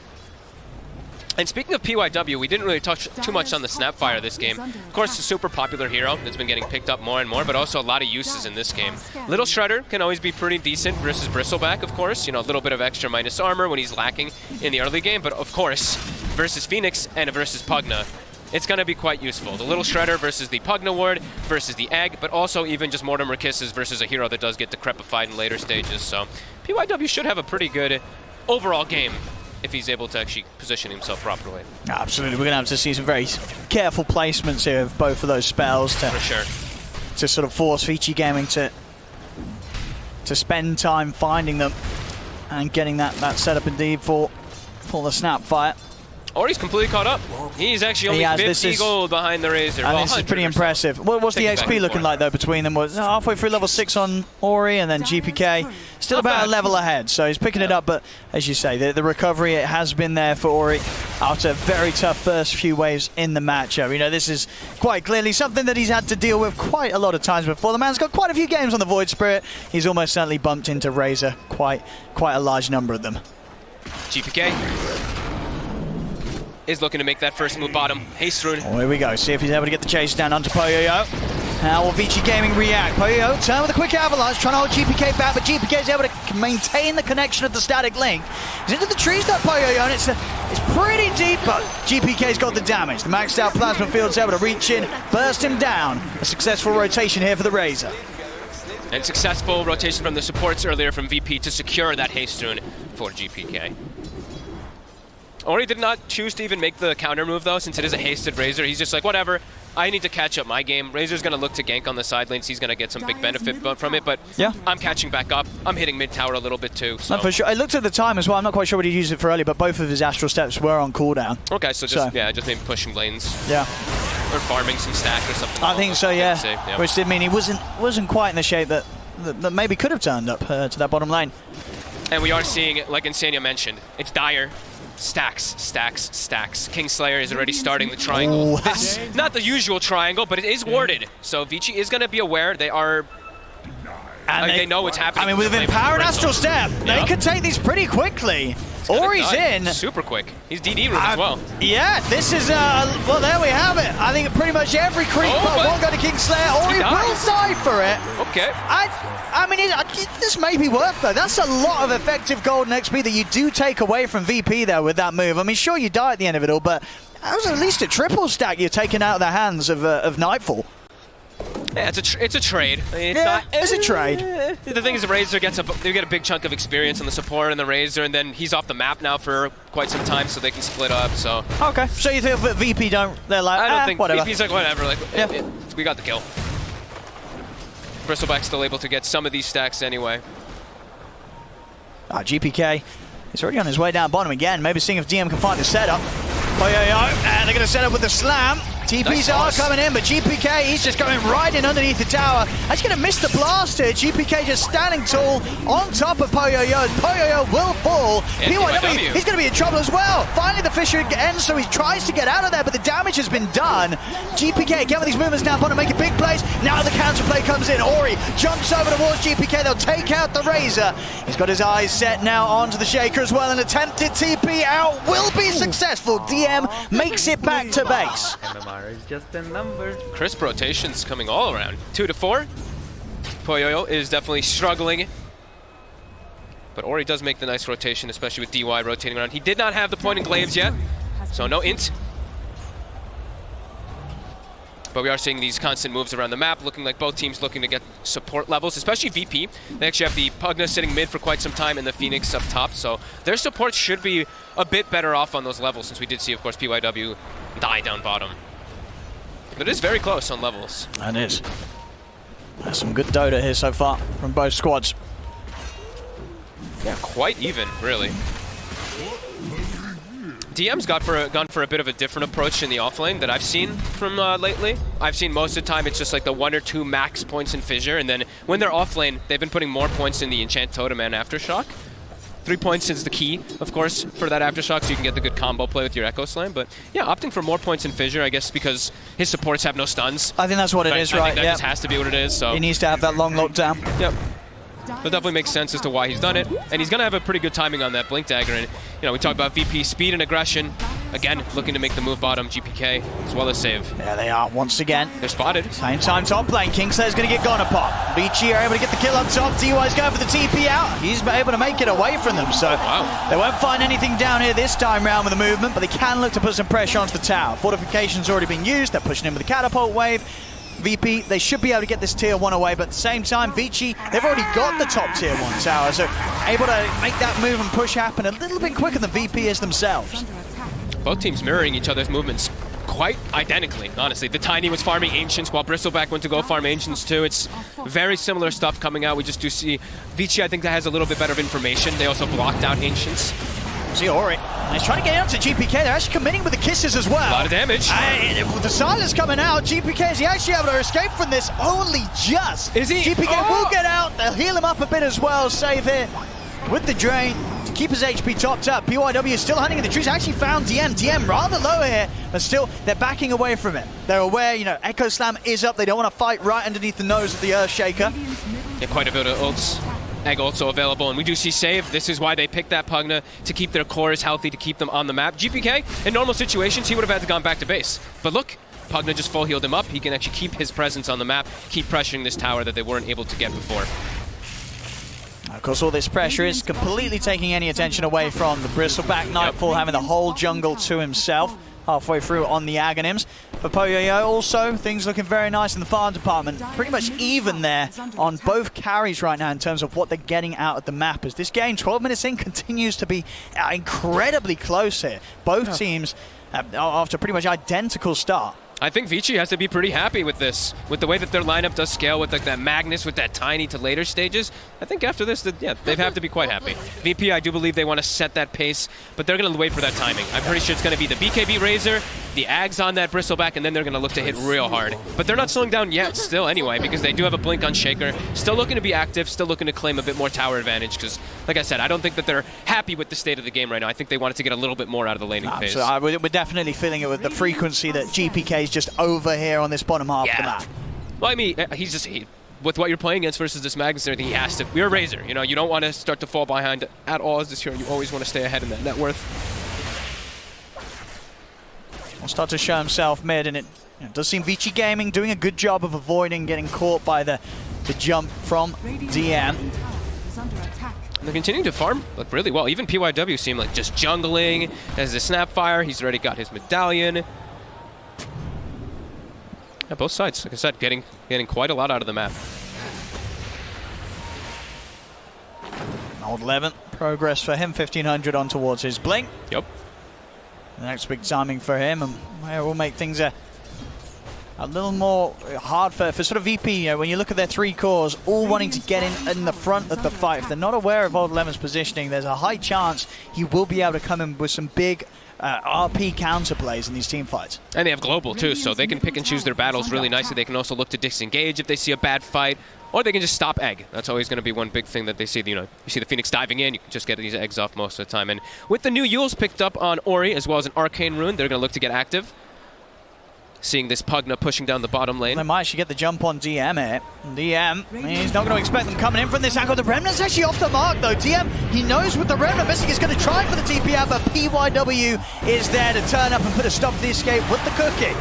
And speaking of PYW, we didn't really touch too much on the Snapfire this game. Of course, a super popular hero that's been getting picked up more and more, but also a lot of uses in this game. Little Shredder can always be pretty decent versus Bristleback, of course. You know, a little bit of extra minus armor when he's lacking in the early game, but of course, versus Phoenix and versus Pugna, it's going to be quite useful. The Little Shredder versus the Pugna Ward versus the Egg, but also even just Mortimer Kisses versus a hero that does get decrepified in later stages. So PYW should have a pretty good overall game if he's able to actually position himself properly. Absolutely, we're going to have to see some very careful placements here of both of those spells to, for sure, to sort of force Vici Gaming to spend time finding them and getting that set up indeed for the Snapfire. Ori's completely caught up. He's actually only 50 gold behind the Razor. And this is pretty impressive. What's the XP looking like, though, between them? Was halfway through level 6 on Ori, and then GPK still about a level ahead. So he's picking it up, but as you say, the recovery, it has been there for Ori after a very tough first few waves in the matchup. You know, this is quite clearly something that he's had to deal with quite a lot of times before. The man's got quite a few games on the Void Spirit. He's almost certainly bumped into Razor, quite a large number of them. GPK is looking to make that first move bottom. Haste Rune. Oh, here we go. See if he's able to get the chase down onto Poyo. How will Vici Gaming react? Poyo turn with a quick avalanche, trying to hold GPK back, but GPK is able to maintain the connection of the static link. He's into the trees, that Poyo, and it's pretty deep, but GPK's got the damage. The maxed out plasma field's able to reach in, burst him down. A successful rotation here for the Razor. And successful rotation from the supports earlier from VP to secure that Haste Rune for GPK. Ori did not choose to even make the counter move though, since it is a hasted Razor. He's just like, whatever, I need to catch up my game. Razor's going to look to gank on the side lanes. He's going to get some big benefit from it, but yeah, I'm catching back up. I'm hitting mid tower a little bit too. So. No, for sure. I looked at the time as well. I'm not quite sure what he used it for earlier, but both of his Astral Steps were on cooldown. Okay, so just maybe pushing lanes. Yeah. Or farming some stack or something. I think so, yeah. Which did mean he wasn't quite in the shape that maybe could have turned up to that bottom lane. And we are seeing, like Insania mentioned, it's dire. Stacks, stacks, stacks. Kingslayer is already starting the triangle. This, not the usual triangle, but it is warded. So Vici is going to be aware. They are... And they know what's happening. I mean, with Empowered Astral Step, they could take these pretty quickly. Ori's in. Super quick. He's DD room as well. Yeah, this is, well, there we have it. I think pretty much every creep won't go to Kingslayer. Ori will die for it. Okay. I mean, this may be worth though. That's a lot of effective golden XP that you do take away from VP there with that move. I mean, sure, you die at the end of it all, but that was at least a triple stack you're taking out of the hands of Nightfall. Yeah, it's a trade. I mean, it's a trade. The thing is, the Razor they get a big chunk of experience on the support and the Razor, and then he's off the map now for quite some time, so they can split up. So okay, so you think that VP don't? They're like, I don't think whatever. VP's like whatever. Like, we got the kill. Bristleback's still able to get some of these stacks anyway. GPK is already on his way down bottom again. Maybe seeing if DM can find the setup. Oh, and they're going to set up with the slam. TPs are coming in, but GPK, he's just going right in underneath the tower. He's going to miss the blast here. GPK just standing tall on top of Poyoyo. Poyoyo will fall. PYW, he's going to be in trouble as well. Finally, the fissure ends, so he tries to get out of there, but the damage has been done. GPK, again with these movements down bottom, making big plays. Now the counterplay comes in. Ori jumps over towards GPK. They'll take out the Razor. He's got his eyes set now onto the Shaker as well. An attempted TP out will be successful. DM makes it back to base. Is just a number. Crisp rotations coming all around. 2 to 4. Poyoyo is definitely struggling. But Ori does make the nice rotation, especially with DY rotating around. He did not have the point in glaives yet, so no int. But we are seeing these constant moves around the map, looking like both teams looking to get support levels, especially VP. They actually have the Pugna sitting mid for quite some time and the Phoenix up top, so their support should be a bit better off on those levels, since we did see, of course, PYW die down bottom. But it is very close on levels. And it is. There's some good Dota here so far from both squads. Yeah, quite even, really. DM's gone for a bit of a different approach in the offlane that I've seen from lately. I've seen most of the time it's just like the 1 or 2 max points in Fissure, and then when they're offlane, they've been putting more points in the Enchant Totem and Aftershock. 3 points is the key, of course, for that Aftershock, so you can get the good combo play with your Echo Slam. But yeah, opting for more points in Fissure, I guess, because his supports have no stuns. I think that's what it is, right? I think that just has to be what it is. So he needs to have that long lockdown. Yep. That definitely makes sense as to why he's done it. And he's going to have a pretty good timing on that Blink Dagger. And, you know, we talked about VP speed and aggression. Again, looking to make the move bottom, GPK, as well as save. There they are once again. They're spotted. Same time top lane. Kingslayer's going to get gone upon. Beachy are able to get the kill up top. DY's going for the TP out. He's able to make it away from them. So they won't find anything down here this time round with the movement, but they can look to put some pressure onto the tower. Fortification's already been used. They're pushing in with the catapult wave. VP, they should be able to get this tier 1 away, but at the same time, Vici, they've already got the top tier 1 tower, so able to make that move and push happen a little bit quicker than VP is themselves. Both teams mirroring each other's movements quite identically, honestly. The Tiny was farming Ancients while Bristleback went to go farm Ancients too. It's very similar stuff coming out. We just do see Vici, I think, that has a little bit better of information. They also blocked out Ancients. See Ori. He's trying to get out to GPK. They're actually committing with the kisses as well. A lot of damage. With the silence coming out, GPK, is he actually able to escape from this? Only just. Is he? GPK will get out. They'll heal him up a bit as well. Save here with the drain to keep his HP topped up. PYW is still hunting in the trees. Actually found DM. DM rather low here, but still they're backing away from it. They're aware, you know, Echo Slam is up. They don't want to fight right underneath the nose of the Earthshaker. Yeah, quite a bit of ults. Egg also available, and we do see save. This is why they picked that Pugna, to keep their cores healthy, to keep them on the map. GPK, in normal situations, he would have had to gone back to base. But look, Pugna just full healed him up. He can actually keep his presence on the map, keep pressuring this tower that they weren't able to get before. Of course, all this pressure is completely taking any attention away from the Bristleback. Nightfall having the whole jungle to himself. Halfway through on the Aghanims. For Poyoyo also, things looking very nice in the farm department. Pretty much even there on both carries right now in terms of what they're getting out of the map. As this game, 12 minutes in, continues to be incredibly close here. Both teams, after a pretty much identical start. I think Vici has to be pretty happy with this, with the way that their lineup does scale, with like that Magnus, with that Tiny to later stages. I think after this, yeah, they have to be quite happy. VP, I do believe they want to set that pace, but they're going to wait for that timing. I'm pretty sure it's going to be the BKB Razor, the Ags on that Bristleback, and then they're going to look to hit real hard. But they're not slowing down yet still anyway, because they do have a blink on Shaker. Still looking to be active, still looking to claim a bit more tower advantage, because, like I said, I don't think that they're happy with the state of the game right now. I think they wanted to get a little bit more out of the laning phase. So we're definitely feeling it with the frequency that GPK is just over here on this bottom half of the map. Well, I mean, he's just... with what you're playing against versus this Magnus and everything, he has to. We're a Razor, you know, you don't want to start to fall behind at all as this hero. You always want to stay ahead in that net worth. Will start to show himself mid, and it does seem Vici Gaming doing a good job of avoiding getting caught by the jump from DM. And they're continuing to farm like really well. Even PYW seem like just jungling as the Snapfire. He's already got his medallion. Yeah, both sides, like I said, getting quite a lot out of the map. Old 11, progress for him, 1500 on towards his blink. Yep. The next big timing for him, and it will make things a little more hard for sort of VP. When you look at their 3 cores, all wanting to get in the front of the fight. If they're not aware of Old 11's positioning, there's a high chance he will be able to come in with some big RP counterplays in these team fights. And they have global too, so they can pick and choose their battles really nicely. They can also look to disengage if they see a bad fight, or they can just stop egg. That's always going to be one big thing that they see. You see the Phoenix diving in, you can just get these eggs off most of the time. And with the new Yules picked up on Ori, as well as an Arcane Rune, they're going to look to get active. Seeing this Pugna pushing down the bottom lane. They might actually get the jump on DM here. DM, he's not going to expect them coming in from this angle. The Remnant's actually off the mark though. DM, he knows with the Remnant missing, he's going to try for the TP out, but PYW is there to turn up and put a stop to the escape with the cookie.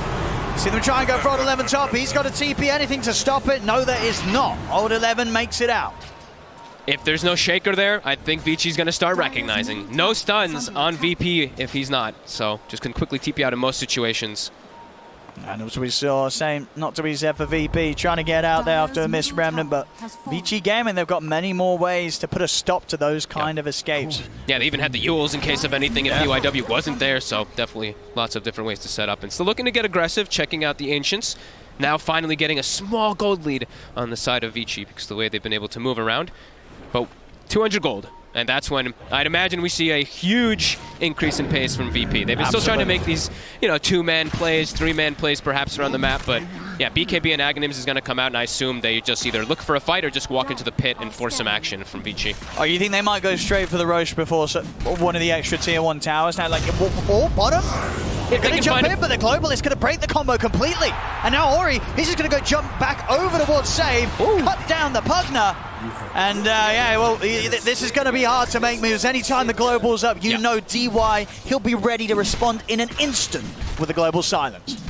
See them try and go for Old 11 top. He's got a TP, anything to stop it? No, there is not. Old 11 makes it out. If there's no Shaker there, I think Vinci's going to start recognizing. No stuns on VP if he's not, so just can quickly TP out in most situations. And as we saw, same not to be said for VP, trying to get out there after a missed Remnant, but VG Gaming, they've got many more ways to put a stop to those kind of escapes. Yeah, they even had the Yules in case of anything if PYW wasn't there, so definitely lots of different ways to set up. And still looking to get aggressive, checking out the Ancients. Now finally getting a small gold lead on the side of Vici because of the way they've been able to move around. But 200 gold. And that's when I'd imagine we see a huge increase in pace from VP. They've been still trying to make these, 2-man plays, 3-man plays perhaps around the map, but yeah, BKB and Aghanims is going to come out, and I assume they just either look for a fight or just walk into the pit and force some action from Vici. Oh, you think they might go straight for the Roche before one of the extra tier 1 towers? Now, like, bottom? They're going to jump in, but the global is going to break the combo completely. And now Ori, he's just going to go jump back over towards save, cut down the Pugna. And yeah, well, this is going to be hard to make moves. Anytime the global's up, you know DY, he'll be ready to respond in an instant with the global silence.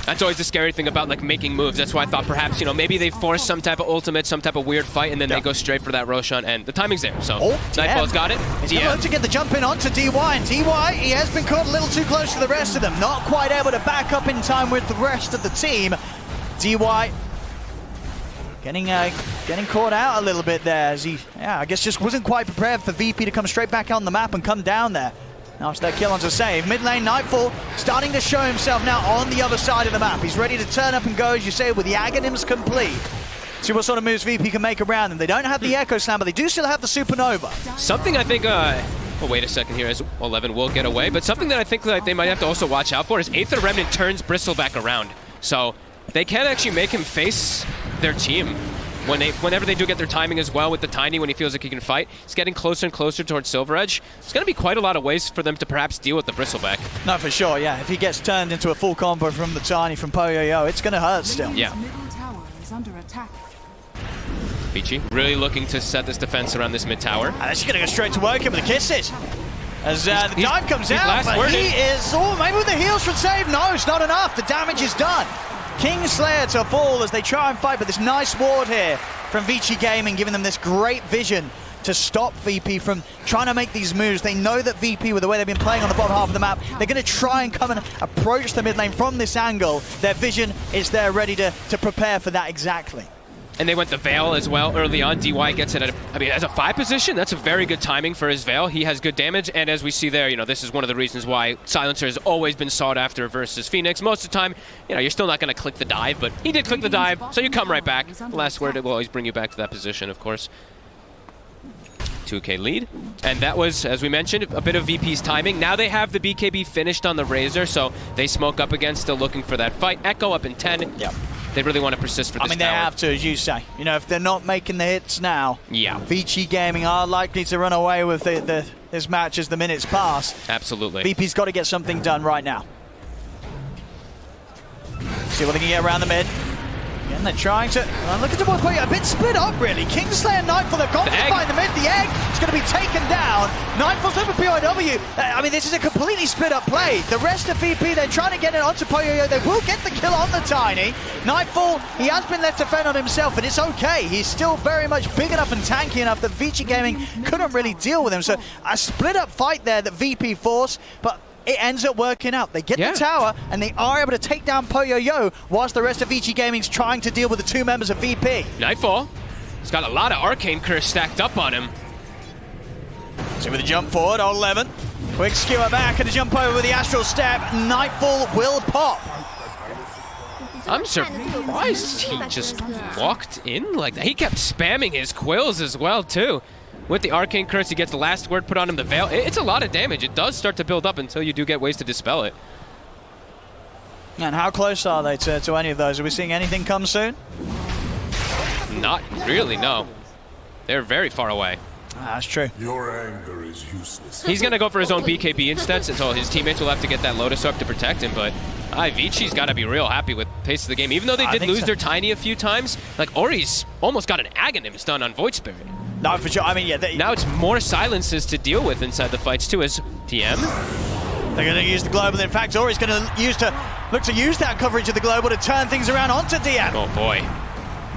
That's always the scary thing about like making moves. That's why I thought perhaps, maybe they force some type of ultimate, some type of weird fight, and then they go straight for that Roshan, and the timing's there. So Nightfall's got it. He's going to look to get the jump in onto DY, and DY, he has been caught a little too close to the rest of them. Not quite able to back up in time with the rest of the team. DY getting caught out a little bit there as he, I guess just wasn't quite prepared for VP to come straight back on the map and come down there. Now it's that kill onto save. Mid lane, Nightfall starting to show himself now on the other side of the map. He's ready to turn up and go, as you say, with the Aghanims complete. See what sort of moves VP can make around them. They don't have the Echo Slam, but they do still have the Supernova. Something I think, oh, wait a second here, as 11 will get away, but something that I think that they might have to also watch out for is Aether Remnant turns Bristle back around. So they can actually make him face their team. Whenever they do get their timing as well with the Tiny when he feels like he can fight, he's getting closer and closer towards Silver Edge. There's going to be quite a lot of ways for them to perhaps deal with the Bristleback. No, for sure, yeah. If he gets turned into a full combo from the Tiny from Poyo-Yo, it's going to hurt still. Yeah. Vici really looking to set this defense around this mid tower. And she's going to go straight to work him with the kisses. As the dive comes out, but he is, maybe with the heals should save. No, it's not enough. The damage is done. Kingslayer to fall as they try and fight, but this nice ward here from Vici Gaming, giving them this great vision to stop VP from trying to make these moves. They know that VP, with the way they've been playing on the bottom half of the map, they're going to try and come and approach the mid lane from this angle. Their vision is there ready to prepare for that exactly. And they went the Veil as well early on. DY gets it at as a 5 position. That's a very good timing for his Veil. He has good damage, and as we see there, this is one of the reasons why Silencer has always been sought after versus Phoenix. Most of the time, you're still not going to click the dive, but he did click the dive, so you come right back. The last word will always bring you back to that position, of course. 2K lead. And that was, as we mentioned, a bit of VP's timing. Now they have the BKB finished on the Razor, so they smoke up again, still looking for that fight. Echo up in 10. Yep. They really want to persist for this they have to, as you say. If they're not making the hits now, Vici Gaming are likely to run away with this match as the minutes pass. Absolutely. VP's got to get something done right now. See what they can get around the mid. Again, they're trying to look at the one point, a bit split up really. Kingslayer and Nightfall, they've gone to find the mid. The egg is going to be taken down. Nightfall's over PYW. This is a completely split up play. The rest of VP, they're trying to get it onto Poyo-Yo. They will get the kill on the Tiny. Nightfall, he has been left to fend on himself, and it's okay. He's still very much big enough and tanky enough that Vici Gaming couldn't really deal with him. So a split up fight there that VP forced, but it ends up working out. They get the tower, and they are able to take down Poyoyo, whilst the rest of VG Gaming's trying to deal with the 2 members of VP. Nightfall. He's got a lot of Arcane Curse stacked up on him. So with a jump forward, old 11. Quick skewer back and a jump over with the Astral Step. Nightfall will pop. I'm surprised he just walked in like that. He kept spamming his quills as well, too. With the Arcane Curse, he gets the last word put on him, the Veil. It's a lot of damage. It does start to build up until you do get ways to dispel it. And how close are they to any of those? Are we seeing anything come soon? Not really, no. They're very far away. That's true. Your anger is useless. He's going to go for his own BKB instead, so his teammates will have to get that Lotus Orb to protect him, but Vici's got to be real happy with the pace of the game. Even though they did lose their Tiny a few times, like Ori's almost got an Aghanim done on Void Spirit. No, for sure. I mean, yeah. Now it's more silences to deal with inside the fights too, as TM. They're going to use the global. In fact, Ori's going to look to use that coverage of the global to turn things around onto DM. Oh boy.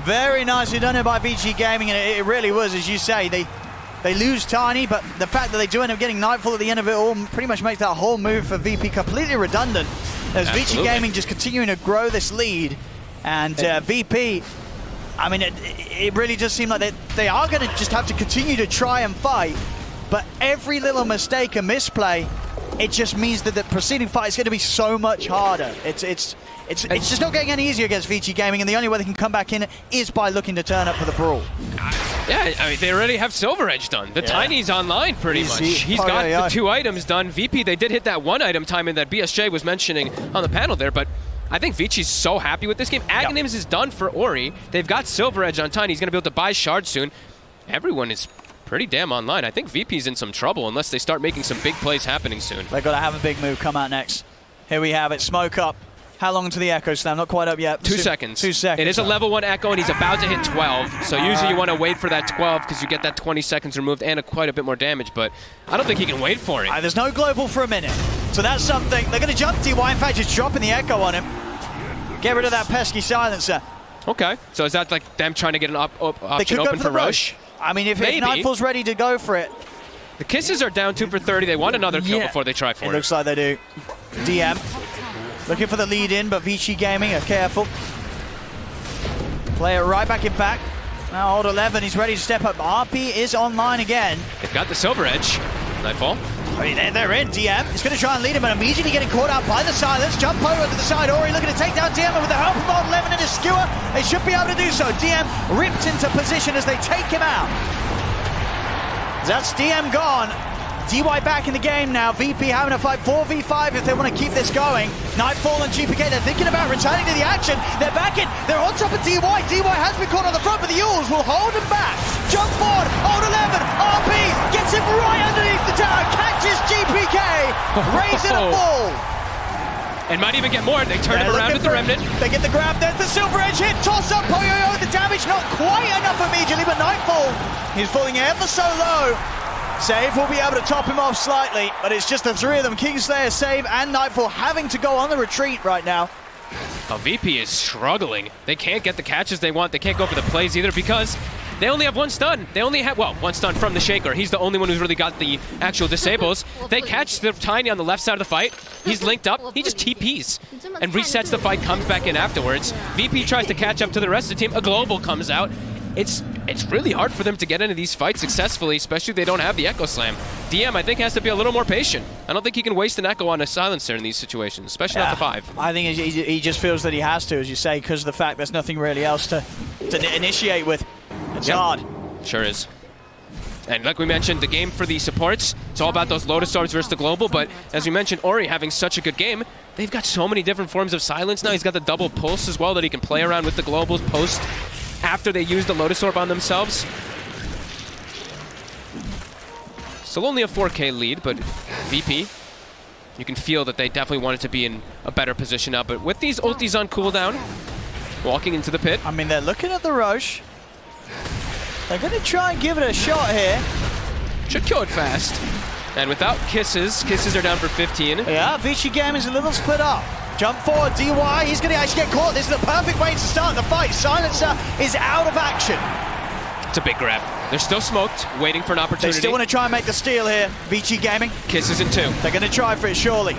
Very nicely done here by VG Gaming, and it really was, as you say, they lose Tiny, but the fact that they do end up getting Nightfall at the end of it all pretty much makes that whole move for VP completely redundant. As VG Gaming just continuing to grow this lead, and VP, I mean, it really does seem like they are going to just have to continue to try and fight, but every little mistake and misplay, it just means that the preceding fight is going to be so much harder. It's just not getting any easier against VG Gaming, and the only way they can come back in is by looking to turn up for the brawl. Yeah, I mean, they already have Silver Edge done. The Tiny's online pretty much. He's got the 2 items done. VP, they did hit that 1 item timing that BSJ was mentioning on the panel there, but I think Vici's so happy with this game. Aghanims is done for Ori. They've got Silver Edge on Tiny. He's going to be able to buy shards soon. Everyone is pretty damn online. I think VP's in some trouble unless they start making some big plays happening soon. They've got to have a big move come out next. Here we have it. Smoke up. How long to the Echo Slam? Not quite up yet. 2 seconds. 2 seconds. It is a level 1 Echo, and he's about to hit 12. So usually you want to wait for that 12 because you get that 20 seconds removed and quite a bit more damage. But I don't think he can wait for it. There's no global for a minute. So that's something. They're going to jump DY. In fact, just dropping the Echo on him. Get rid of that pesky silencer. Okay. So is that like them trying to get an option open for Roche? I mean, if Nightfall's ready to go for it. The Kisses are down 2 for 30. They want another kill before they try for it. It looks like they do. DM. Looking for the lead in, but Vici Gaming are careful. Play it right back in back. Now old 11, he's ready to step up. RP is online again. They've got the Silver Edge. Nightfall. I mean, they're in. DM is going to try and lead him, but immediately getting caught out by the silence. Jump over to the side. Ori looking to take down DM, and with the help of old 11 and his skewer, they should be able to do so. DM ripped into position as they take him out. That's DM gone. DY back in the game now. VP having a fight 4v5 if they want to keep this going. Nightfall and GPK, they're thinking about returning to the action. They're back in. They're on top of DY. DY has been caught on the front, but the Yules will hold him back. Jump forward. Old 11. RP gets him right underneath the tower. Catches GPK. Raising a ball. And might even get more. They turn him around with the Remnant. They get the grab. There's the Silver Edge hit. Toss up Poyoyo. The damage not quite enough immediately, but Nightfall, he's falling ever so low. Save will be able to top him off slightly, but it's just the 3 of them, Kingslayer, Save, and Nightfall having to go on the retreat right now. Oh, VP is struggling. They can't get the catches they want. They can't go for the plays either because they only have 1 stun. They only have, well, 1 stun from the Shaker. He's the only one who's really got the actual disables. They catch the Tiny on the left side of the fight. He's linked up. He just TPs and resets the fight, comes back in afterwards. VP tries to catch up to the rest of the team. A global comes out. It's really hard for them to get into these fights successfully, especially if they don't have the Echo Slam. DM, I think, has to be a little more patient. I don't think he can waste an Echo on a silencer in these situations, especially not the 5. I think he just feels that he has to, as you say, because of the fact there's nothing really else to initiate with. It's hard. Sure is. And like we mentioned, the game for the supports, it's all about those Lotus Orbs versus the Global, but as we mentioned, Ori having such a good game, they've got so many different forms of silence now. He's got the double pulse as well that he can play around with the Globals post after they use the Lotus Orb on themselves. Still only a 4K lead, but VP, you can feel that they definitely wanted to be in a better position now. But with these ultis on cooldown, walking into the pit. I mean, they're looking at the Roche. They're going to try and give it a shot here. Should kill it fast. And without Kisses are down for 15. Yeah, Vici Game is a little split up. Jump forward, DY, he's going to actually get caught. This is the perfect way to start the fight. Silencer is out of action. It's a big grab. They're still smoked, waiting for an opportunity. They still want to try and make the steal here. Vici Gaming. Kisses in 2. They're going to try for it, surely.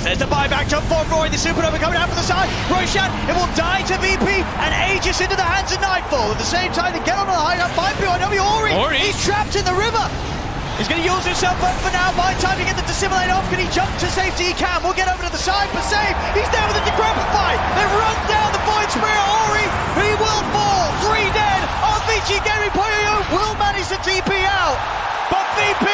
There's the buyback jump for Rory, the supernova coming out from the side. Roshan, it will die to VP and Aegis into the hands of Nightfall. At the same time, they get on the hideout, 5 POW. Ori, he's trapped in the river. He's going to use himself up for now. By time to get the dissimulate off, can he jump to safety? He can. We'll get over to the side for save. He's there with the decrepify. They run down the Void Spirit. Ori, he will fall. 3 dead. Vici Gaming Poyo will manage to TP out. But VP,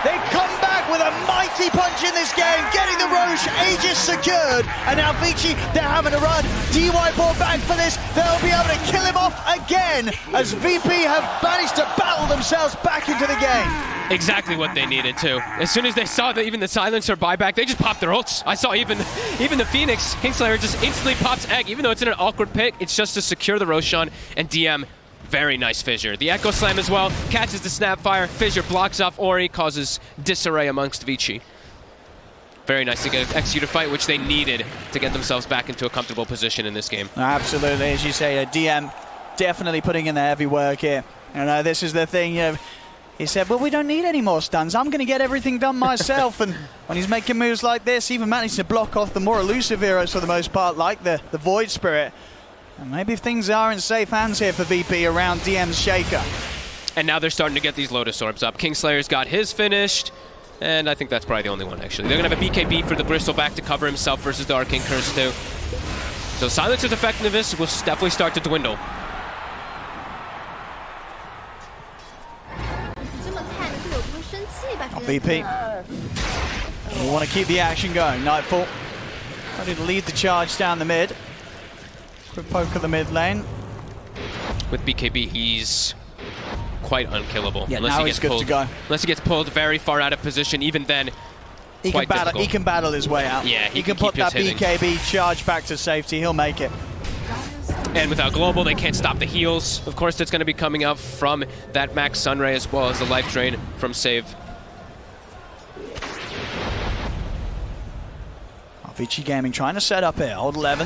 they come back with a mighty punch in this game, getting the Roche, Aegis secured, and now Vici, they're having to run. DY brought back for this, they'll be able to kill him off again, as VP have managed to battle themselves back into the game. Exactly what they needed to. As soon as they saw that even the silencer buyback, they just popped their ults. I saw even the Phoenix, Kingslayer just instantly pops Egg, even though it's in an awkward pick, it's just to secure the Roshan and DM. Very nice Fissure. The Echo Slam as well, catches the Snapfire, Fissure blocks off Ori, causes disarray amongst Vici. Very nice to get execute a fight, which they needed to get themselves back into a comfortable position in this game. Absolutely, as you say, DM definitely putting in the heavy work here. And this is the thing, he said, well, we don't need any more stuns. I'm going to get everything done myself. And when he's making moves like this, even managing to block off the more elusive heroes for the most part, like the Void Spirit. And maybe things are in safe hands here for VP around DM's Shaker. And now they're starting to get these Lotus Orbs up. Kingslayer's got his finished, and I think that's probably the only one, actually. They're going to have a BKB for the Bristleback to cover himself versus the Arcane Curse, too. So Silencer's effectiveness will definitely start to dwindle. VP. We want to keep the action going. Nightfall ready to lead the charge down the mid. Quick poke of the mid lane. With BKB, he's quite unkillable. Yeah, now he's good to go. Unless he gets pulled very far out of position, even then, he can battle his way out. Yeah, he can put that BKB charge back to safety. He'll make it. And without Global, they can't stop the heals. Of course, that's going to be coming out from that Max Sunray as well as the life drain from Save. Vici Gaming trying to set up here. Hold 11.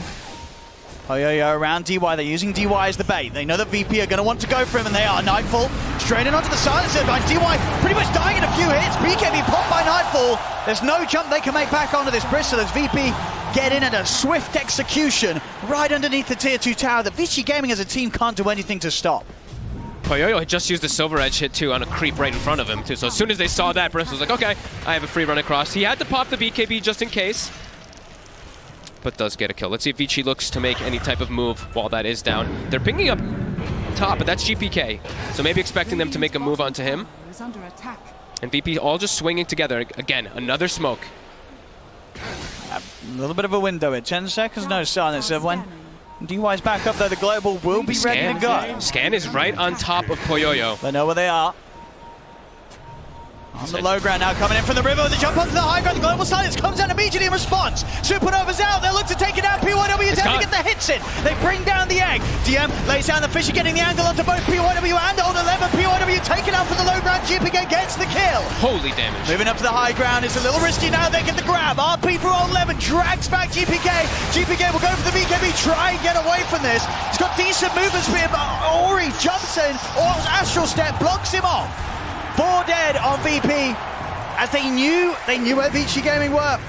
Poyo around DY. They're using DY as the bait. They know that VP are going to want to go for him, and they are. Nightfall straight in onto the silencer by DY. Pretty much dying in a few hits. BKB popped by Nightfall. There's no jump they can make back onto this Bristol as VP get in at a swift execution right underneath the tier 2 tower that Vici Gaming as a team can't do anything to stop. Poyo had just used the Silver Edge hit too on a creep right in front of him too. So as soon as they saw that, Bristol was like, okay, I have a free run across. He had to pop the BKB just in case, but does get a kill. Let's see if Vici looks to make any type of move while that is down. They're picking up top, but that's GPK. So maybe expecting them to make a move onto him. And VP all just swinging together. Again, another smoke. A little bit of a window here. 10 seconds, no silence. When DY's back up there, the Global will be ready to go. Scan is right on top of Poyoyo. They know where they are. On the low ground now, coming in from the river with the jump onto the high ground. The Global Silence comes out immediately in response. Supernova's out. They look to take it out. PYW is able to get the hits in. They bring down the egg. DM lays down the Fissure, getting the angle onto both PYW and Old 11. PYW taken out for the low ground. GPK gets the kill. Holy damage. Moving up to the high ground. It's a little risky now. They get the grab. RP for Old 11 drags back GPK. GPK will go for the BKB. Try and get away from this. He's got decent movement speed, but Ori jumps in. Or Astral Step blocks him off. 4 dead on VP, as they knew where Vici Gaming were.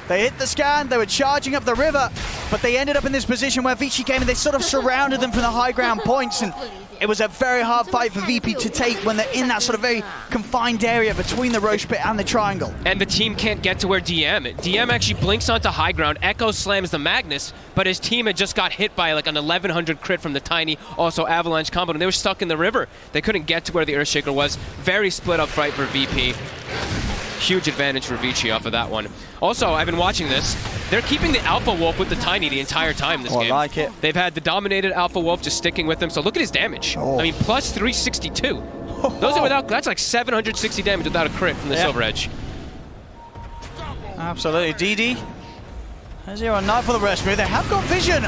They hit the scan, they were charging up the river, but they ended up in this position where Vici Gaming, they sort of surrounded them from the high ground points, and it was a very hard fight for VP to take when they're in that sort of very confined area between the Roche Pit and the Triangle. And the team can't get to where DM actually blinks onto high ground, Echo slams the Magnus, but his team had just got hit by like an 1100 crit from the Tiny, also Avalanche combo, and they were stuck in the river. They couldn't get to where the Earthshaker was. Very split up fight for VP. Huge advantage for Vici off of that one. Also, I've been watching this. They're keeping the Alpha Wolf with the Tiny the entire time this game. I like it. They've had the dominated Alpha Wolf just sticking with them. So look at his damage. I mean, plus 362. Those are without, that's like 760 damage without a crit from the Silver Edge. Absolutely. DD has here on Nightfall the rest move. They have got vision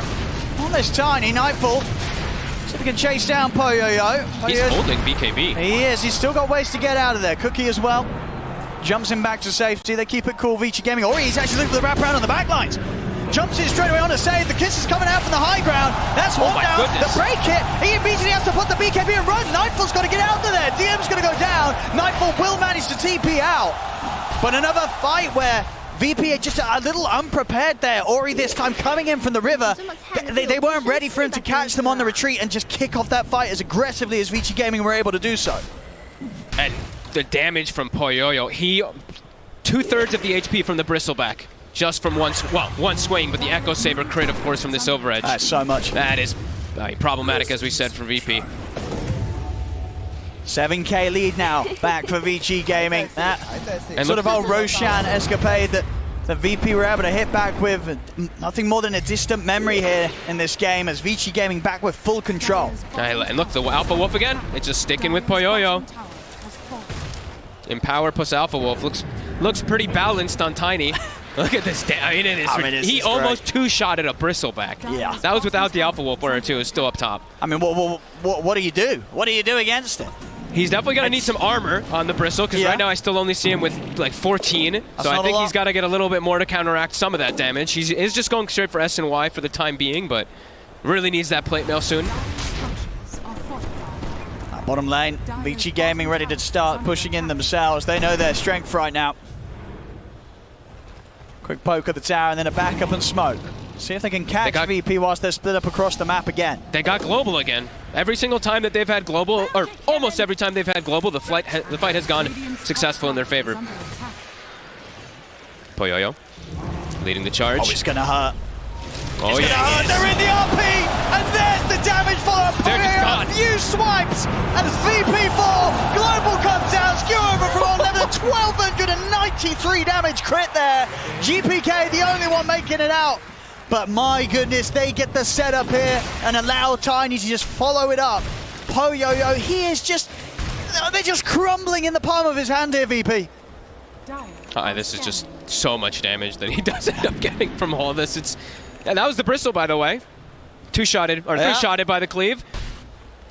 on this Tiny. Nightfall. See if he can chase down Poyoyo. He's holding BKB. He is. He's still got ways to get out of there. Cookie as well. Jumps him back to safety. They keep it cool. Vici Gaming. Or he's actually looking for the wraparound on the back lines. jumps in straight away on a save. The kiss is coming out from the high ground. That's one down. Goodness. The break hit. He immediately has to put the BKB and run. Nightfall's got to get out of there. DM's going to go down. Nightfall will manage to TP out. But another fight where VP are just a little unprepared there. Ori this time coming in from the river. They weren't ready for him to catch them on the retreat and just kick off that fight as aggressively as Vici Gaming were able to do so. And the damage from Poyoyo, he 2/3 of the HP from the Bristleback. Just from one swing, but the Echo Saber crit, of course, from the Silver Edge. That's so much. That is problematic, as we said, for VP. 7K lead now, back for Vici Gaming. That sort of old Roshan escapade that VP were able to hit back with. Nothing more than a distant memory here in this game as Vici Gaming back with full control. And look, the Alpha Wolf again. It's just sticking with Poyoyo. Empower plus Alpha Wolf looks pretty balanced on Tiny. Look at this. He almost two-shotted a Bristleback. Yeah. That was without the Alpha Wolf, where two is still up top. I mean, what do you do? What do you do against it? He's definitely going to need some armor on the Bristle, because right now I still only see him with like 14. So I think he's got to get a little bit more to counteract some of that damage. He is just going straight for S and Y for the time being, but really needs that plate mail soon. Bottom lane, Vici Gaming ready to start pushing in themselves. They know their strength right now. Quick poke at the tower and then a backup and smoke. See if they can catch VP whilst they're split up across the map again. They got global again. Every single time that they've had global, or almost every time they've had global, the fight has gone successful in their favor. Poyoyo leading the charge. Oh, it's gonna hurt. Oh, it's gonna hurt. They're in the RP, and there's the damage follow-up. Poyoyo, few swipes, and as VP4, global comes out, skew over from all level, 1,293 damage crit there. GPK, the only one making it out. But my goodness, they get the setup here and allow Tiny to just follow it up. Poyoyo, they're just crumbling in the palm of his hand here, VP. This is just so much damage that he does end up getting from all this. And that was the Bristle, by the way. Two-shotted, or three-shotted by the Cleave.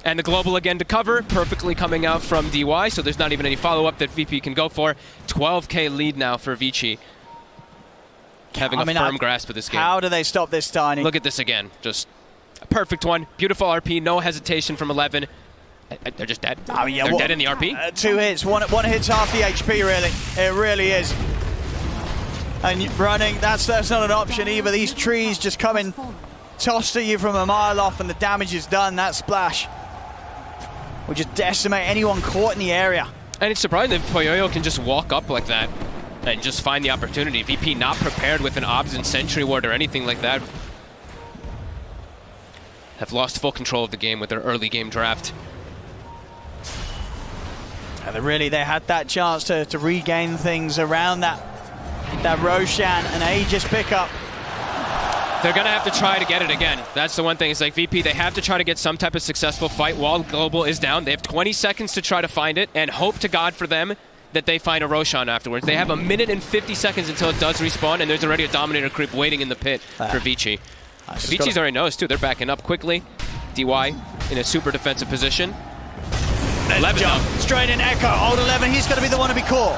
And the global again to cover, perfectly coming out from DY, so there's not even any follow-up that VP can go for. 12K lead now for Vici. Having a firm grasp of this game. How do they stop this, Tiny? Look at this again. Just a perfect one. Beautiful RP, no hesitation from 11. They're just dead. They're dead in the RP. 2 hits, one hit's half the HP, really. It really is. And running, that's not an option either. These trees just come in, tossed at you from a mile off, and the damage is done. That splash will just decimate anyone caught in the area. And it's surprising that Poyoyo can just walk up like that and just find the opportunity. VP not prepared with an Obs and Sentry Ward or anything like that. Have lost full control of the game with their early game draft. And they had that chance to regain things around that Roshan and Aegis pickup. They're going to have to try to get it again. That's the one thing. It's like VP, they have to try to get some type of successful fight while Global is down. They have 20 seconds to try to find it, and hope to God for them that they find a Roshan afterwards. They have 1 minute and 50 seconds until it does respawn, and there's already a Dominator creep waiting in the pit for Vici. Vici's already knows, too. They're backing up quickly. DY in a super defensive position. 11 jump. Straight in Echo. Old 11, he's going to be the one to be caught.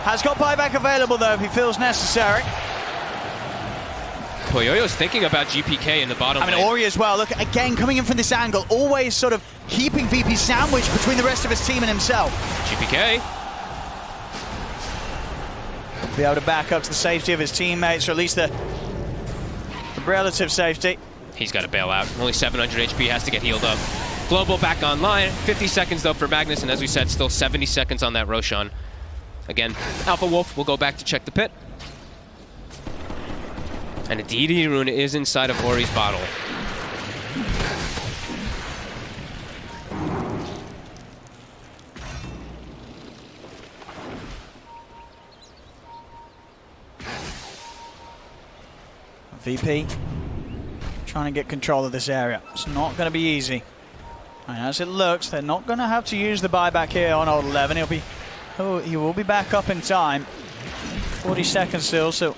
Has got buyback available, though, if he feels necessary. Poyoyo's thinking about GPK in the bottom lane. Ori as well. Look, again, coming in from this angle, always sort of keeping VP sandwiched between the rest of his team and himself. GPK. Be able to back up to the safety of his teammates, or at least the relative safety. He's got to bail out. Only 700 HP, has to get healed up. Global back online. 50 seconds, though, for Magnus, and as we said, still 70 seconds on that Roshan. Again, Alpha Wolf will go back to check the pit. And a DD rune is inside of Ori's bottle. VP trying to get control of this area. It's not going to be easy. And as it looks, they're not going to have to use the buyback here on Old 11. He will be back up in time. 40 seconds still, so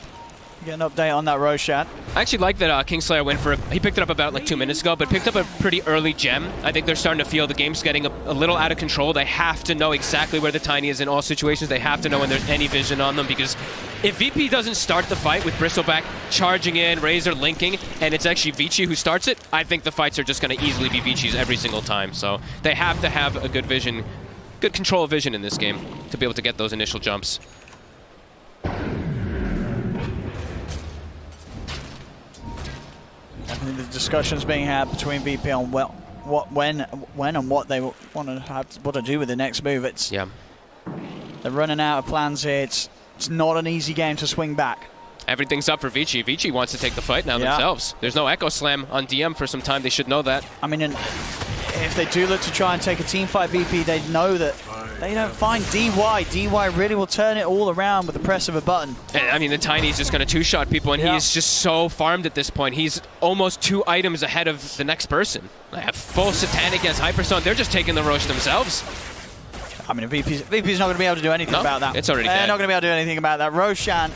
Get an update on that Roshan. I actually like that Kingslayer went for he picked it up about like 2 minutes ago, but picked up a pretty early gem. I think they're starting to feel the game's getting a little out of control. They have to know exactly where the Tiny is in all situations. They have to know when there's any vision on them, because if VP doesn't start the fight with Bristleback charging in, Razor linking, and it's actually Vici who starts it, I think the fights are just going to easily be Vici's every single time. So they have to have a good vision, good control of vision in this game to be able to get those initial jumps. Definitely the discussions being had between VP on when and what they want to do with the next move. They're running out of plans here. It's not an easy game to swing back. Everything's up for Vici. Vici wants to take the fight now themselves. There's no Echo Slam on DM for some time. They should know that. I mean, if they do look to try and take a team fight VP, they know that they don't find DY. DY really will turn it all around with the press of a button. And, I mean, the Tiny's just going to two-shot people, and he's just so farmed at this point. He's almost 2 items ahead of the next person. They have full Satanic against Hyperstone. They're just taking the Roche themselves. I mean, VP's not going to be able to do anything about that. It's already They're dead. not going to be able to do anything about that. Roshan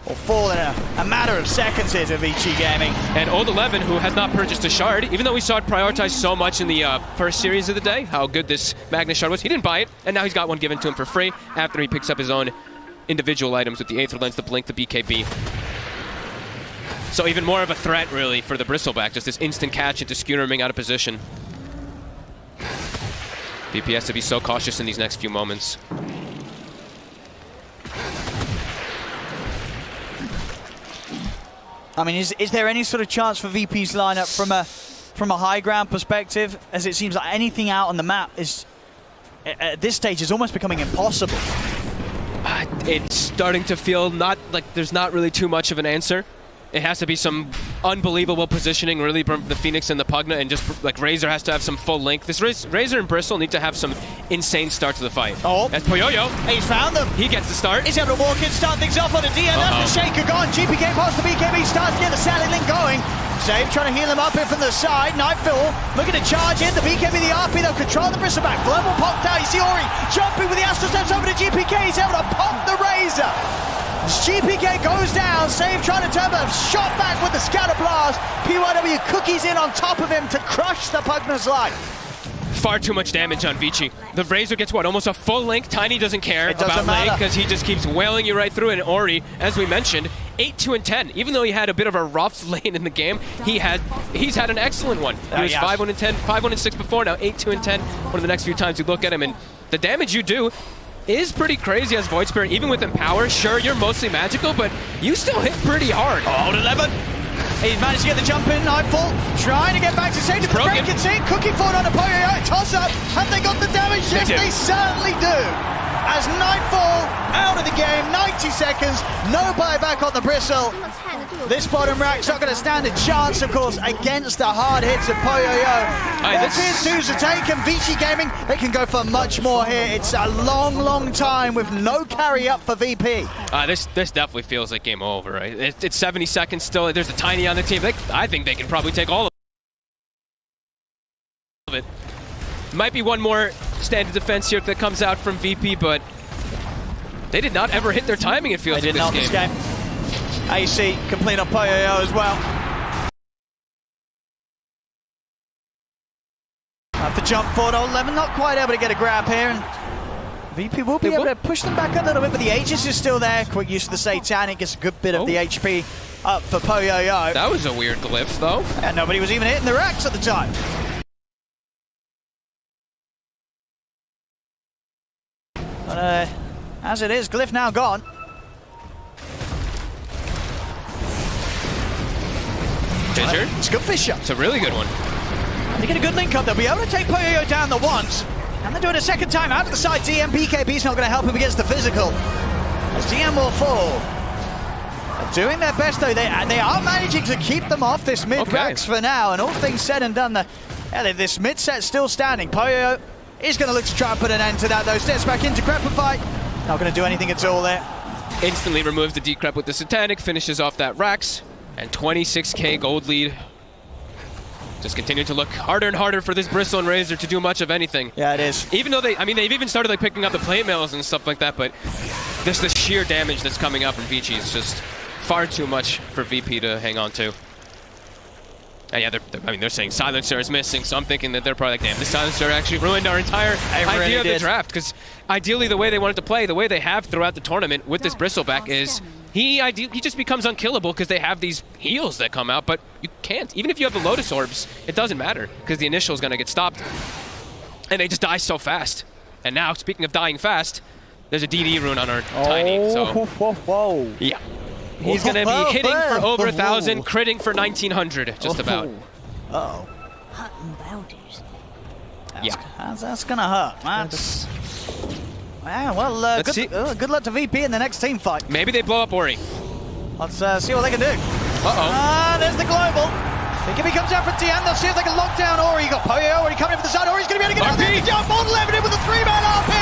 will fall in a matter of seconds here to Vici Gaming. And Old 11, who has not purchased a shard, even though we saw it prioritized so much in the first series of the day, how good this Magnus shard was, he didn't buy it, and now he's got one given to him for free after he picks up his own individual items with the Aether Lens, the Blink, the BKB. So even more of a threat, really, for the Bristleback, just this instant catch into Skewnerming out of position. VP has to be so cautious in these next few moments. I mean, is there any sort of chance for VP's lineup from a high ground perspective, as it seems like anything out on the map is at this stage is almost becoming impossible? It's starting to feel not like there's not really too much of an answer. It has to be some unbelievable positioning, really, from the Phoenix and the Pugna, and just like Razor has to have some full link. This Razor and Bristle need to have some insane start to the fight. Oh, that's Poyoyo. He's found them. He gets the start. He's able to walk in, start things off on a DM. That's the Shaker gone. GPK past the BKB, starts to get the Sally link going. Save trying to heal him up here from the side. Nightfall looking to charge in. The BKB, the RP, they'll control the Bristleback. Global popped out. You see Ori jumping with the Astro Steps over to GPK. He's able to pop the Razor. GPK goes down, Save trying to turn, but shot back with the Scatter Blast. PYW cookies in on top of him to crush the Pugna's life. Far too much damage on Vici. The Razor gets what, almost a full link? Tiny doesn't care about link because he just keeps wailing you right through it. And Ori, as we mentioned, 8-2-10. Even though he had a bit of a rough lane in the game, he's had an excellent one. He was 5-1-10, 5-1-6 before, now 8-2-10. One of the next few times you look at him, and the damage you do is pretty crazy as Void Spirit. Even with Empower, sure, you're mostly magical, but you still hit pretty hard. Old 11. He's managed to get the jump in. Nightfall trying to get back to safety. Break it, see cooking forward on a Poyo. Toss up. Have they got the damage? Yes, they certainly do. As Nightfall out of the game, 90 seconds, no buyback on the Bristle. This bottom rack's not going to stand a chance, of course, against the hard hits of Poyo. Tier 2s are taken. Vici Gaming, they can go for much more here. It's a long, long time with no carry up for VP. This definitely feels like game over, right? It's 70 seconds still. There's a Tiny on the team. I think they can probably take all of it. Might be one more standard defense here that comes out from VP, but they did not ever hit their timing, it feels like, this game. AC complete on Poyo as well. Have to jump forward. Old 11 not quite able to get a grab here, and VP will be able to push them back a little bit, but the Aegis is still there. Quick use of the Satanic gets a good bit of the HP up for Poyo. That was a weird glyph, though. And nobody was even hitting the racks at the time. But as it is, Glyph now gone. Fisher? It's a good Fisher. It's a really good one. They get a good link up. They'll be able to take Poyo down the once. And they're doing a second time out of the side. DM BKB's not going to help him against the physical. As DM will fall. They're doing their best though. They are managing to keep them off this mid-racks for now. And all things said and done, this mid-set's still standing. Poyo is going to look to try and put an end to that though. Steps back into Crepify. Not going to do anything at all there. Instantly removes the Decrep with the Satanic, finishes off that Rax, and 26k gold lead. Just continue to look harder and harder for this Bristle and Razor to do much of anything. Yeah, it is. Even though they've even started picking up the plate mails and stuff like that, but just the sheer damage that's coming out from Vici is just far too much for VP to hang on to. And yeah, they're saying Silencer is missing, so I'm thinking that they're probably like, damn, this Silencer actually ruined our entire idea of the draft. Because ideally, the way they wanted to play, the way they have throughout the tournament with this Bristleback is he just becomes unkillable because they have these heals that come out, but you can't. Even if you have the Lotus Orbs, it doesn't matter because the initial is going to get stopped. And they just die so fast. And now, speaking of dying fast, there's a DD rune on our Tiny, so... Yeah. He's going to be hitting for over 1,000, critting for 1,900, just about. Uh-oh. Hot and bounties. That's going to hurt. Well, good luck to VP in the next team fight. Maybe they blow up Ori. Let's see what they can do. Uh-oh. There's the global. BKB comes down from Tian. They'll see if they can lock down Ori. You got Poyo already coming in for the side. Ori's going to be able to get out there. The jump on Levitt with a 3-man RP.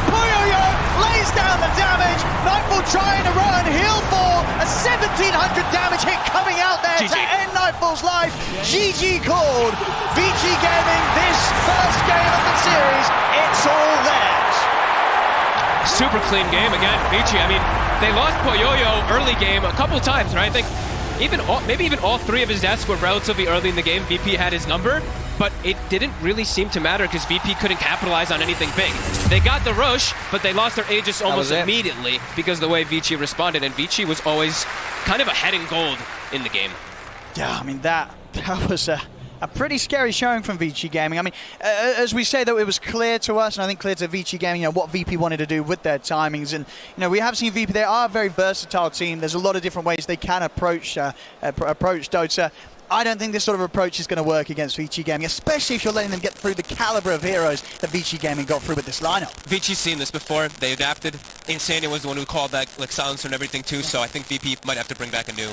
Poyo lays down the damage. Nightfall trying to run. Heal for a 1,700 damage hit coming out there to end Nightfall's life. GG called. VG Gaming, this first game of the series, it's all theirs. Super clean game again, Vici. I mean, they lost Poyoyo early game a couple times, right? I think maybe even all 3 of his deaths were relatively early in the game. VP had his number, but it didn't really seem to matter because VP couldn't capitalize on anything big. They got the Roche, but they lost their Aegis almost immediately because of the way Vici responded, and Vici was always kind of ahead in gold in the game. Yeah, I mean, that was a pretty scary showing from VG Gaming. I mean, as we say, though, it was clear to us, and I think clear to VG Gaming, what VP wanted to do with their timings. And, we have seen VP, they are a very versatile team. There's a lot of different ways they can approach Dota. I don't think this sort of approach is going to work against VG Gaming, especially if you're letting them get through the caliber of heroes that VG Gaming got through with this lineup. Vici's seen this before. They adapted. Insania was the one who called that silencer and everything, too, so I think VP might have to bring back a new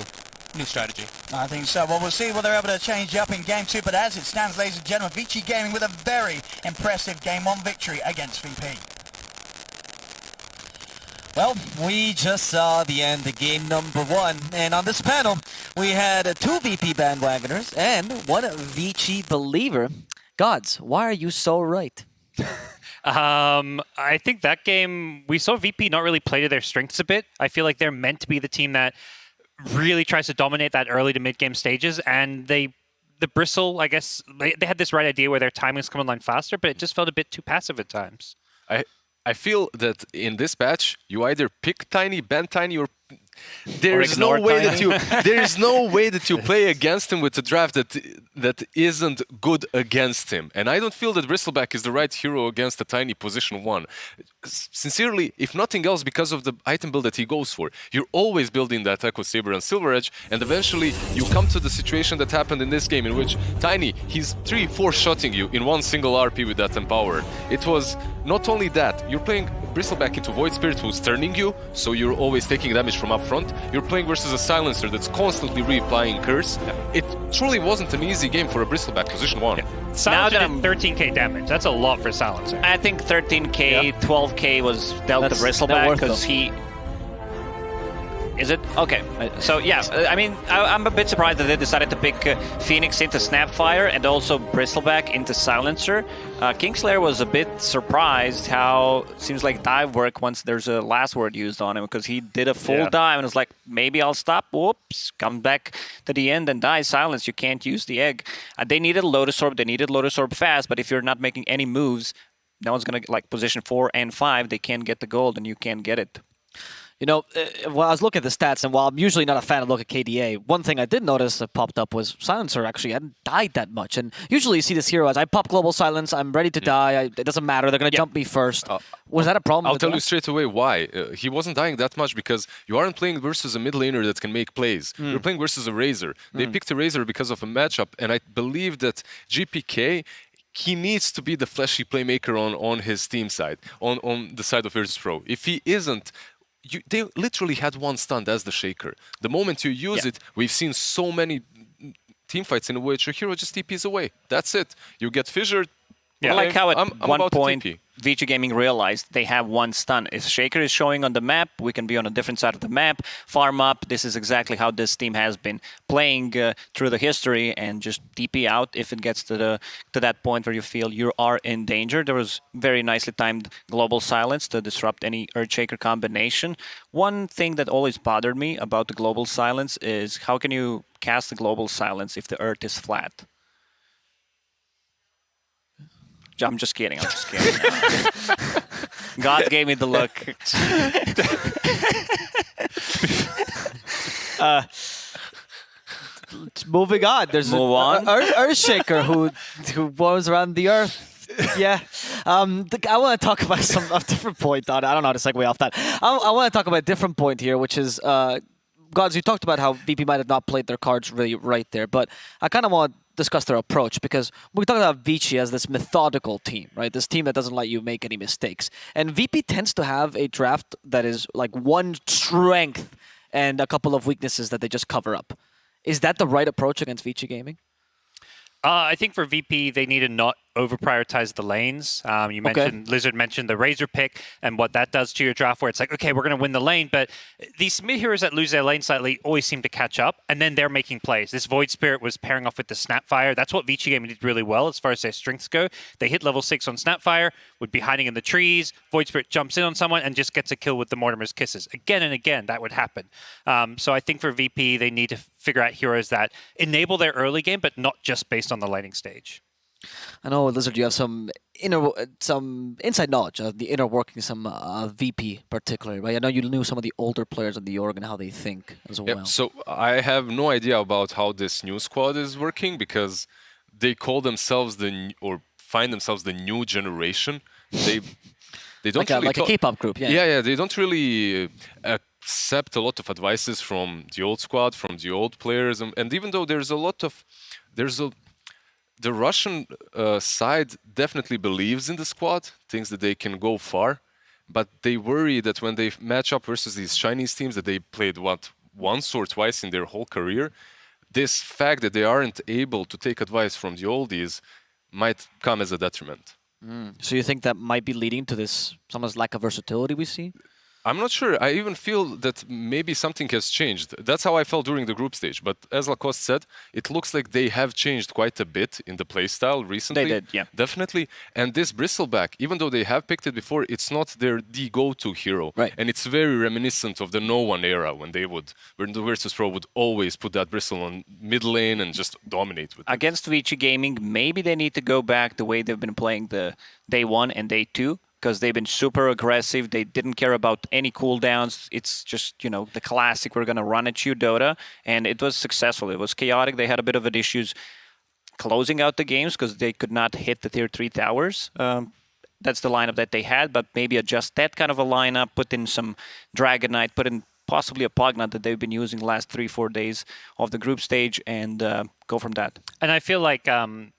strategy. I think so. Well, we'll see what they're able to change up in Game 2, but as it stands, ladies and gentlemen, Vici Gaming with a very impressive Game 1 victory against VP. Well, we just saw the end of game number 1, and on this panel, we had 2 VP bandwagoners and 1 Vici believer. Gods, why are you so right? I think that game, we saw VP not really play to their strengths a bit. I feel like they're meant to be the team that really tries to dominate that early to mid-game stages, and the Bristle, I guess, they had this right idea where their timings come online faster, but it just felt a bit too passive at times. I feel that in this patch, you either pick Tiny, ban Tiny, or there's no way that you play against him with a draft that isn't good against him. And I don't feel that Bristleback is the right hero against a Tiny position 1. Sincerely, if nothing else, because of the item build that he goes for. You're always building that Echo Saber and Silver Edge, and eventually you come to the situation that happened in this game in which Tiny, he's 3-4 shotting you in one single RP with that Empower. It was not only that, you're playing Bristleback into Void Spirit who's turning you, so you're always taking damage from up front. You're playing versus a Silencer that's constantly reapplying Curse. It truly wasn't an easy game for a Bristleback position 1. Silencer did 13k damage. That's a lot for Silencer. I think 13k, 12k was dealt to Bristleback because he... Is it? Okay. So, yeah, I mean, I'm a bit surprised that they decided to pick Phoenix into Snapfire and also Bristleback into Silencer. Kingslayer was a bit surprised how it seems like dive work once there's a last word used on him, because he did a full dive and was like, maybe I'll stop. Whoops. Come back to the end and die. Silence. You can't use the egg. They needed Lotus Orb. They needed Lotus Orb fast, but if you're not making any moves, no one's going to, like, position 4 and 5, they can't get the gold and you can't get it. Well, I was looking at the stats, and while I'm usually not a fan of looking at KDA, one thing I did notice that popped up was Silencer actually hadn't died that much. And usually you see this hero as I pop Global Silence, I'm ready to die, it doesn't matter, they're going to jump me first. Was that a problem? I'll tell you straight away why. He wasn't dying that much because you aren't playing versus a mid laner that can make plays. You're playing versus a Razor. They picked a Razor because of a matchup, and I believe that GPK, he needs to be the flashy playmaker on his team side, on the side of Virtus Pro. If he isn't, they literally had one stun as the Shaker. The moment you use it, we've seen so many teamfights in which your hero just TPs away. That's it. You get fissured, I like how at I'm one about point TP. VG Gaming realized they have one stun. If Shaker is showing on the map, we can be on a different side of the map, farm up. This is exactly how this team has been playing through the history, and just TP out if it gets to that point where you feel you are in danger. There was very nicely timed global silence to disrupt any Earthshaker combination. One thing that always bothered me about the global silence is how can you cast the global silence if the Earth is flat? I'm just kidding. God gave me the look. Moving on. There's Move on. Earthshaker who roams around the Earth. Yeah. I want to talk about a different point. I don't know how to segue off that. I want to talk about a different point here, which is, Gods, you talked about how VP might have not played their cards really right there, but I kind of want to discuss their approach, because we talk about Vici as this methodical team, right? This team that doesn't let you make any mistakes. And VP tends to have a draft that is like one strength and a couple of weaknesses that they just cover up. Is that the right approach against Vici Gaming? I think for VP, they need to not over-prioritize the lanes. You mentioned, Lizard mentioned the Razor pick and what that does to your draft, where it's like, okay, we're going to win the lane, but these mid-heroes that lose their lane slightly always seem to catch up, and then they're making plays. This Void Spirit was pairing off with the Snapfire. That's what Vici Gaming did really well as far as their strengths go. They hit level 6 on Snapfire, would be hiding in the trees, Void Spirit jumps in on someone and just gets a kill with the Mortimer's Kisses. Again and again, that would happen. So I think for VP, they need to figure out heroes that enable their early game, but not just based on the laning stage. I know, Lizard, you have some inside knowledge of the inner workings of VP particularly, right? I know you knew some of the older players in the org and how they think as well. Yep. So I have no idea about how this new squad is working, because they call themselves or find themselves the new generation. They don't like a K-pop group, yeah. Yeah, they don't really accept a lot of advices from the old squad, from the old players, and even though the Russian side definitely believes in the squad, thinks that they can go far, but they worry that when they match up versus these Chinese teams that they played, once or twice in their whole career, this fact that they aren't able to take advice from the oldies might come as a detriment. So you think that might be leading to this someone's lack of versatility we see? I'm not sure. I even feel that maybe something has changed. That's how I felt during the group stage. But as Lacoste said, it looks like they have changed quite a bit in the playstyle recently. They did, yeah. Definitely. And this Bristleback, even though they have picked it before, it's not the go-to hero. Right. And it's very reminiscent of the No One era, when the Virtus Pro would always put that Bristle on mid lane and just dominate with it. Against Vici Gaming, maybe they need to go back the way they've been playing the day 1 and day 2. Because they've been super aggressive. They didn't care about any cooldowns. It's just, the classic, we're going to run at you, Dota. And it was successful. It was chaotic. They had a bit of issues closing out the games because they could not hit the tier 3 towers. That's the lineup that they had, but maybe adjust that kind of a lineup, put in some Dragon Knight, put in possibly a Pugnut that they've been using the last 3-4 days of the group stage, and go from that. And I feel like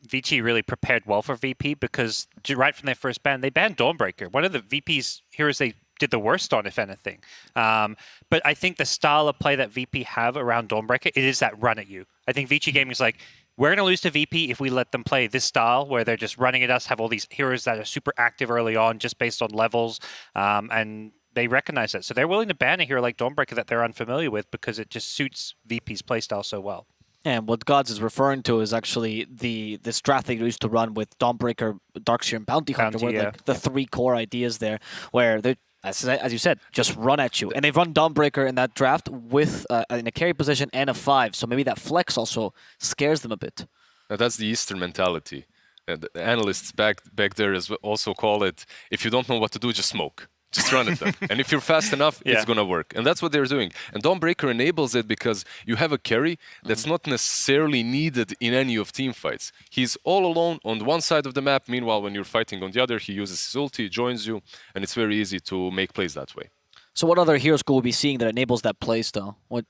Vici really prepared well for VP, because right from their first ban, they banned Dawnbreaker, one of the VP's heroes they did the worst on, if anything. But I think the style of play that VP have around Dawnbreaker, it is that run at you. I think Vici Gaming is like, we're going to lose to VP if we let them play this style where they're just running at us, have all these heroes that are super active early on just based on levels, and they recognize it. So they're willing to ban a hero like Dawnbreaker that they're unfamiliar with because it just suits VP's playstyle so well. And what Gods is referring to is actually this draft they used to run with Dawnbreaker, Darkseer, and Bounty Hunter, where the 3 core ideas there, where they, as you said, just run at you. And they've run Dawnbreaker in that draft with in a carry position and a 5, so maybe that flex also scares them a bit. Now, that's the Eastern mentality. The analysts back there also call it, if you don't know what to do, just smoke. Just run at them. And if you're fast enough, it's going to work. And that's what they're doing. And Dawnbreaker enables it because you have a carry that's not necessarily needed in any of team fights. He's all alone on one side of the map. Meanwhile, when you're fighting on the other, he uses his ulti, joins you, and it's very easy to make plays that way. So what other heroes could we be seeing that enables that playstyle? What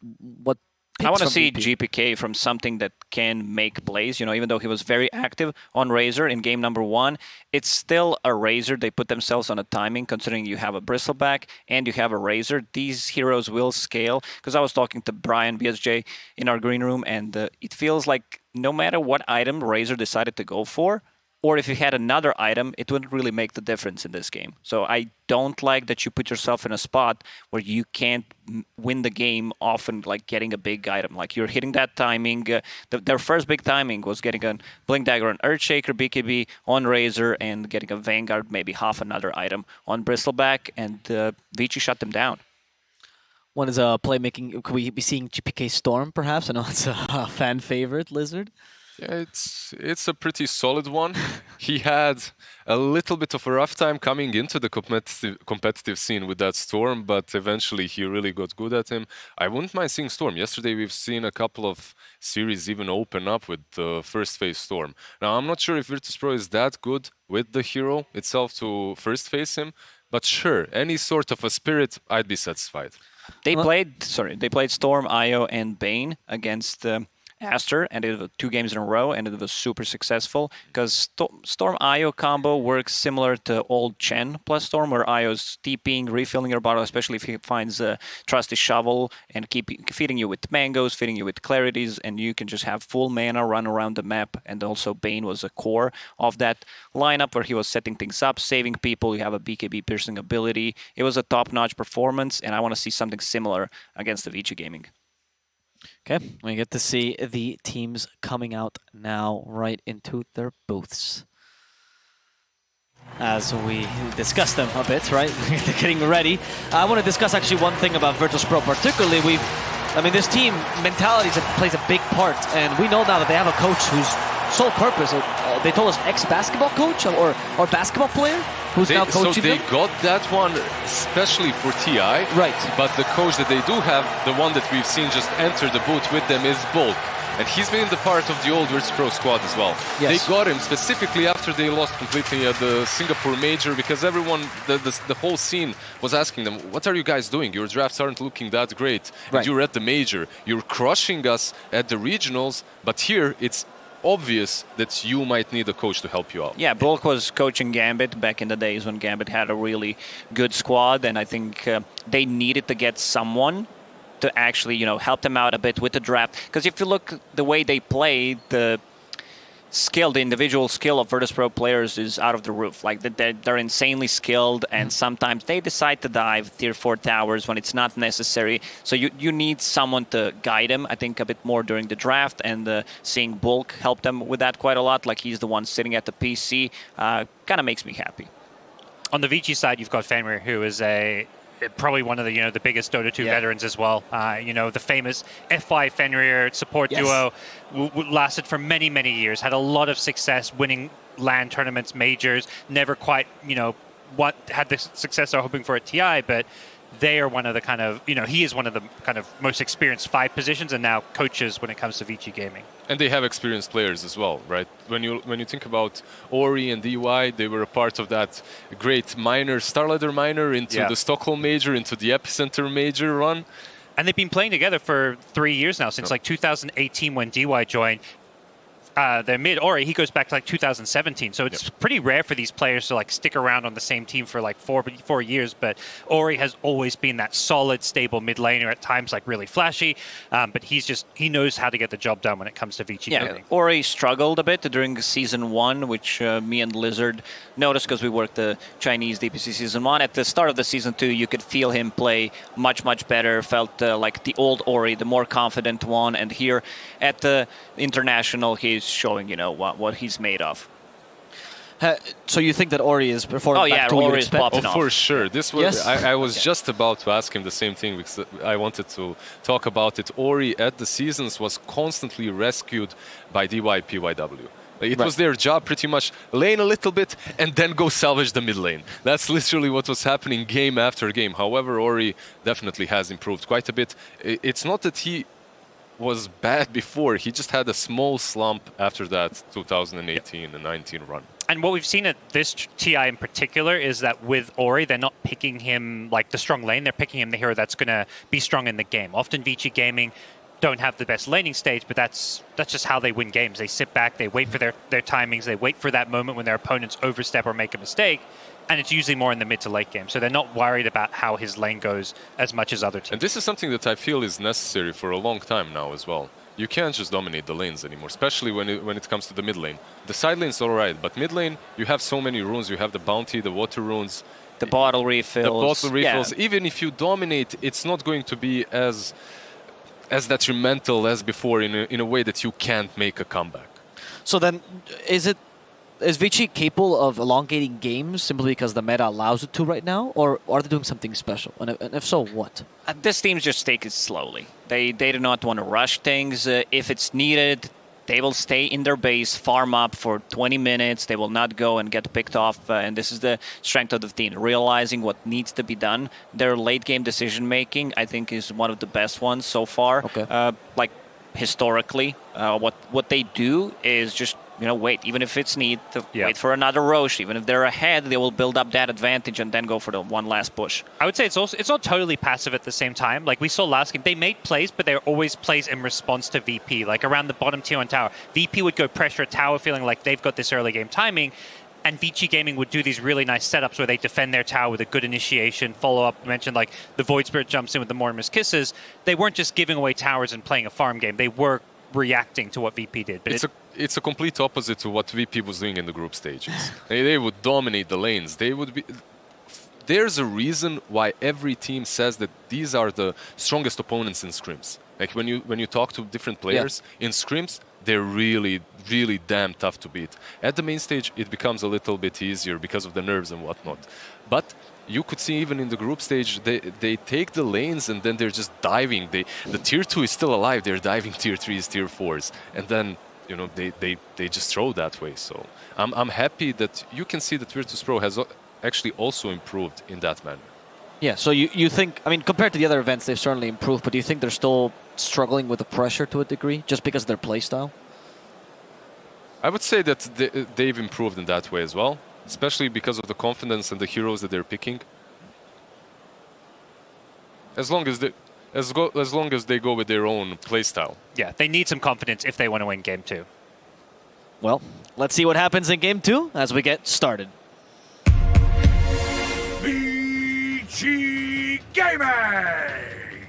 I want to see GPK from something that can make plays. Even though he was very active on Razor in game number 1, it's still a Razor. They put themselves on a timing, considering you have a Bristleback and you have a Razor. These heroes will scale. Because I was talking to Brian BSJ in our green room, and it feels like no matter what item Razor decided to go for, or if you had another item, it wouldn't really make the difference in this game. So I don't like that you put yourself in a spot where you can't win the game often, like getting a big item. Like you're hitting that timing. Their first big timing was getting a Blink Dagger on Earthshaker, BKB, on Razor, and getting a Vanguard, maybe half another item on Bristleback, and Vici shut them down. One is playmaking. Could we be seeing GPK Storm, perhaps? I know it's a fan favorite, Lizard. Yeah, it's a pretty solid one. He had a little bit of a rough time coming into the competitive scene with that Storm, but eventually he really got good at him. I wouldn't mind seeing Storm. Yesterday we've seen a couple of series even open up with the first phase Storm. Now I'm not sure if Virtus.pro is that good with the hero itself to first phase him, but sure, any sort of a spirit, I'd be satisfied. They played Storm, Io, and Bane against Aster, and it was 2 games in a row, and it was super successful because Storm Io combo works similar to old Chen plus Storm, where Io's TPing, refilling your bottle, especially if he finds a trusty shovel, and feeding you with mangoes, feeding you with clarities, and you can just have full mana run around the map. And also Bane was a core of that lineup where he was setting things up, saving people. You have a BKB piercing ability. It was a top-notch performance, and I want to see something similar against the Vici Gaming. Okay, we get to see the teams coming out now right into their booths. As we discuss them a bit, right? They're getting ready. I want to discuss actually one thing about Virtus.pro particularly. This team mentality plays a big part, and we know now that they have a coach whose sole purpose, they told us ex-basketball coach or basketball player who's now coaching So they them. got that one especially for TI. Right. But the coach that they do have, the one that we've seen just enter the booth with them, is Bolt. And he's been the part of the old Virtus.pro squad as well. Yes. They got him specifically after they lost completely at the Singapore Major, because everyone, the whole scene was asking them, what are you guys doing? Your drafts aren't looking that great. Right. And you're at the Major. You're crushing us at the regionals, but here it's obvious that you might need a coach to help you out. Yeah, Bulk was coaching Gambit back in the days when Gambit had a really good squad, and I think they needed to get someone to actually, help them out a bit with the draft. Because if you look the way they play, the individual skill of Virtus.pro players is out of the roof. Like they're insanely skilled, and sometimes they decide to dive tier 4 towers when it's not necessary. So you need someone to guide them, I think, a bit more during the draft, and seeing Bulk help them with that quite a lot. Like he's the one sitting at the PC, kind of makes me happy. On the Vici side, you've got Fenrir, who is probably one of the the biggest Dota 2 veterans as well. The famous F5 Fenrir support duo lasted for many, many years, had a lot of success winning LAN tournaments, majors, never quite, had the success they're hoping for at TI, but they are one of the he is one of the kind of most experienced 5 positions and now coaches when it comes to Vici Gaming. And they have experienced players as well, right? When you think about Ori and DUI, they were a part of that great Starladder minor into the Stockholm Major, into the Epicenter Major run. And they've been playing together for 3 years now, since like 2018 when DY joined. Their mid Ori, he goes back to like 2017, so it's pretty rare for these players to like stick around on the same team for like four years. But Ori has always been that solid, stable mid laner. At times, like really flashy, but he knows how to get the job done when it comes to Vici. Yeah, Ori struggled a bit during season 1, which me and Lizard noticed because we worked the Chinese DPC season 1. At the start of the season 2, you could feel him play much better. Felt like the old Ori, the more confident one. And here at the international, he's showing what he's made of. So you think that Ori is performing back to what you expect? For sure. This was I was just about to ask him the same thing, because I wanted to talk about it. Ori at the seasons was constantly rescued by DYPYW. It was their job pretty much, lane a little bit and then go salvage the mid lane. That's literally what was happening game after game. However, Ori definitely has improved quite a bit. It's not that he was bad before, he just had a small slump after that 2018 and 19 run. And what we've seen at this TI in particular is that with Ori, they're not picking him like the strong lane, they're picking him the hero that's going to be strong in the game. Often Vici Gaming don't have the best laning stage, but that's just how they win games. They sit back, they wait for their timings, they wait for that moment when their opponents overstep or make a mistake, and it's usually more in the mid to late game. So they're not worried about how his lane goes as much as other teams. And this is something that I feel is necessary for a long time now as well. You can't just dominate the lanes anymore, especially when it comes to the mid lane. The side lane's alright, but mid lane, you have so many runes. You have the bounty, the water runes. The bottle refills. The bottle refills. Yeah. Even if you dominate, it's not going to be as detrimental as before in a way that you can't make a comeback. So then, is Vici capable of elongating games simply because the meta allows it to right now, or are they doing something special? And if so, what? This team's just take it slowly. They do not want to rush things. If it's needed, they will stay in their base, farm up for 20 minutes. They will not go and get picked off. And this is the strength of the team, realizing what needs to be done. Their late-game decision-making, I think, is one of the best ones so far. Okay. Like, historically, what they do is just wait, even if it's need to wait for another Roche. Even if they're ahead, they will build up that advantage and then go for the one last push. I would say it's not totally passive at the same time. Like we saw last game, they made plays, but they're always plays in response to VP. Like around the bottom tier on tower, VP would go pressure a tower, feeling like they've got this early game timing. And Vici Gaming would do these really nice setups where they defend their tower with a good initiation, follow up. You mentioned like the Void Spirit jumps in with the Mortimer's Kisses. They weren't just giving away towers and playing a farm game. They were reacting to what VP did. But it's a complete opposite to what VP was doing in the group stages. They would dominate the lanes. They would be. There's a reason why every team says that these are the strongest opponents in scrims. Like when you talk to different players in scrims, they're really, really damn tough to beat. At the main stage, it becomes a little bit easier because of the nerves and whatnot. But you could see even in the group stage, they take the lanes and then they're just diving. The tier 2 is still alive. They're diving tier 3s, tier 4s. And then, they just throw that way. So I'm happy that you can see that Virtus Pro has actually also improved in that manner. Yeah, so you think, I mean, compared to the other events, they've certainly improved, but do you think they're still struggling with the pressure to a degree, just because of their playstyle? I would say that they've improved in that way as well, especially because of the confidence and the heroes that they're picking. As long as they go with their own playstyle. Yeah, they need some confidence if they want to win game 2. Well, let's see what happens in game 2 as we get started. VG Gaming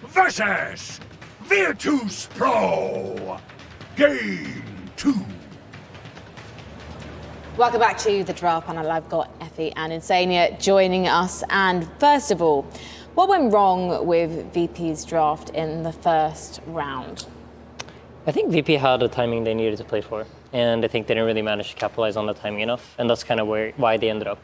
versus Virtus Pro. Game 2. Welcome back to the Draft Panel. I've got Effie and Insania joining us. And first of all, what went wrong with VP's draft in the first round? I think VP had the timing they needed to play for, and I think they didn't really manage to capitalize on the timing enough, and that's kind of why they ended up,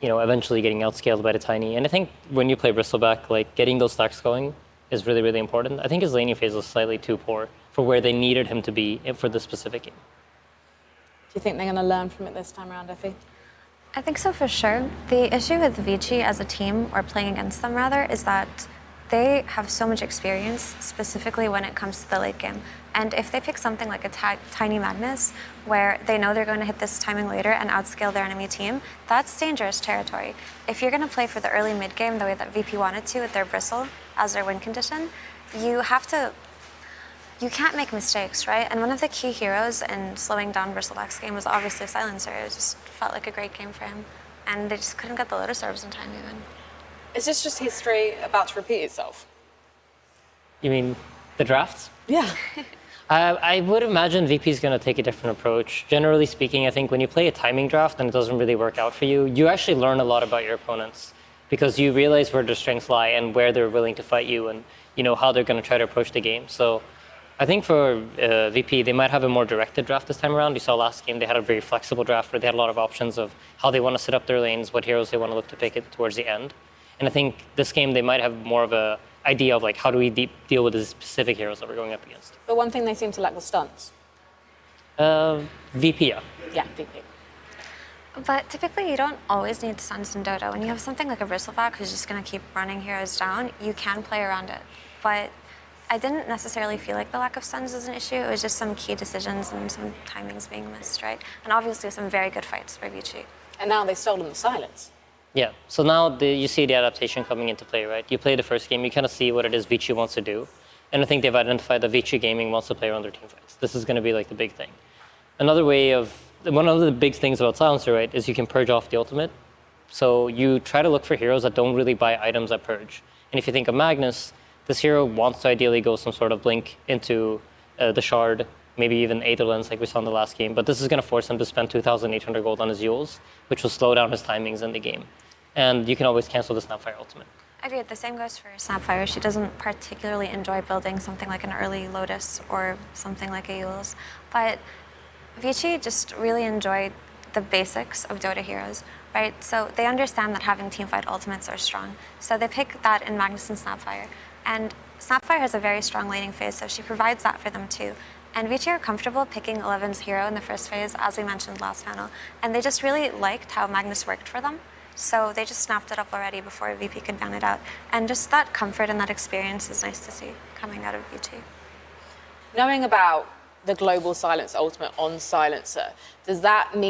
eventually getting outscaled by the Tiny. And I think when you play Bristleback, like getting those stacks going is really, really important. I think his laning phase was slightly too poor for where they needed him to be for the specific game. Do you think they're going to learn from it this time around, Effie? I think so for sure. The issue with Vici as a team, or playing against them rather, is that they have so much experience, specifically when it comes to the late game. And if they pick something like a Tiny Magnus, where they know they're going to hit this timing later and outscale their enemy team, that's dangerous territory. If you're going to play for the early mid game the way that VP wanted to with their Bristle as their win condition, you can't make mistakes, right? And one of the key heroes in slowing down Bristleback's game was obviously Silencer. It just felt like a great game for him. And they just couldn't get the Lotus Orbs in time even. Is this just history about to repeat itself? You mean the drafts? Yeah. I would imagine VP is going to take a different approach. Generally speaking, I think when you play a timing draft and it doesn't really work out for you, you actually learn a lot about your opponents because you realize where their strengths lie and where they're willing to fight you and how they're going to try to approach the game. So I think for VP, they might have a more directed draft this time around. You saw last game, they had a very flexible draft where they had a lot of options of how they want to set up their lanes, what heroes they want to look to pick it towards the end. And I think this game, they might have more of a idea of like, how do we deal with the specific heroes that we're going up against. But one thing they seem to lack was stuns. VP, yeah. Yeah, VP. But typically, you don't always need stuns in Dota. When you have something like a Bristleback who's just going to keep running heroes down, you can play around it. But I didn't necessarily feel like the lack of stuns was an issue. It was just some key decisions and some timings being missed, right? And obviously some very good fights by Vici. And now they've stolen the silence. Yeah, so now you see the adaptation coming into play, right? You play the first game, you kind of see what it is Vici wants to do. And I think they've identified that Vici Gaming wants to play around their team fights. This is going to be like the big thing. One of the big things about Silencer, right, is you can purge off the ultimate. So you try to look for heroes that don't really buy items at purge. And if you think of Magnus, This hero wants to ideally go some sort of blink into the shard, maybe even Aether Lens like we saw in the last game, but this is going to force him to spend 2,800 gold on his Euls, which will slow down his timings in the game. And you can always cancel the Snapfire ultimate. Agreed. The same goes for Snapfire. She doesn't particularly enjoy building something like an early Lotus or something like a Euls, but Vici just really enjoyed the basics of Dota heroes, right? So they understand that having teamfight ultimates are strong. So they pick that in Magnus and Snapfire. And Snapfire has a very strong laning phase, so she provides that for them too. And Vici are comfortable picking Eleven's hero in the first phase, as we mentioned last panel. And they just really liked how Magnus worked for them. So they just snapped it up already before VP could ban it out. And just that comfort and that experience is nice to see coming out of VT. Knowing about the global silence ultimate on Silencer, does that mean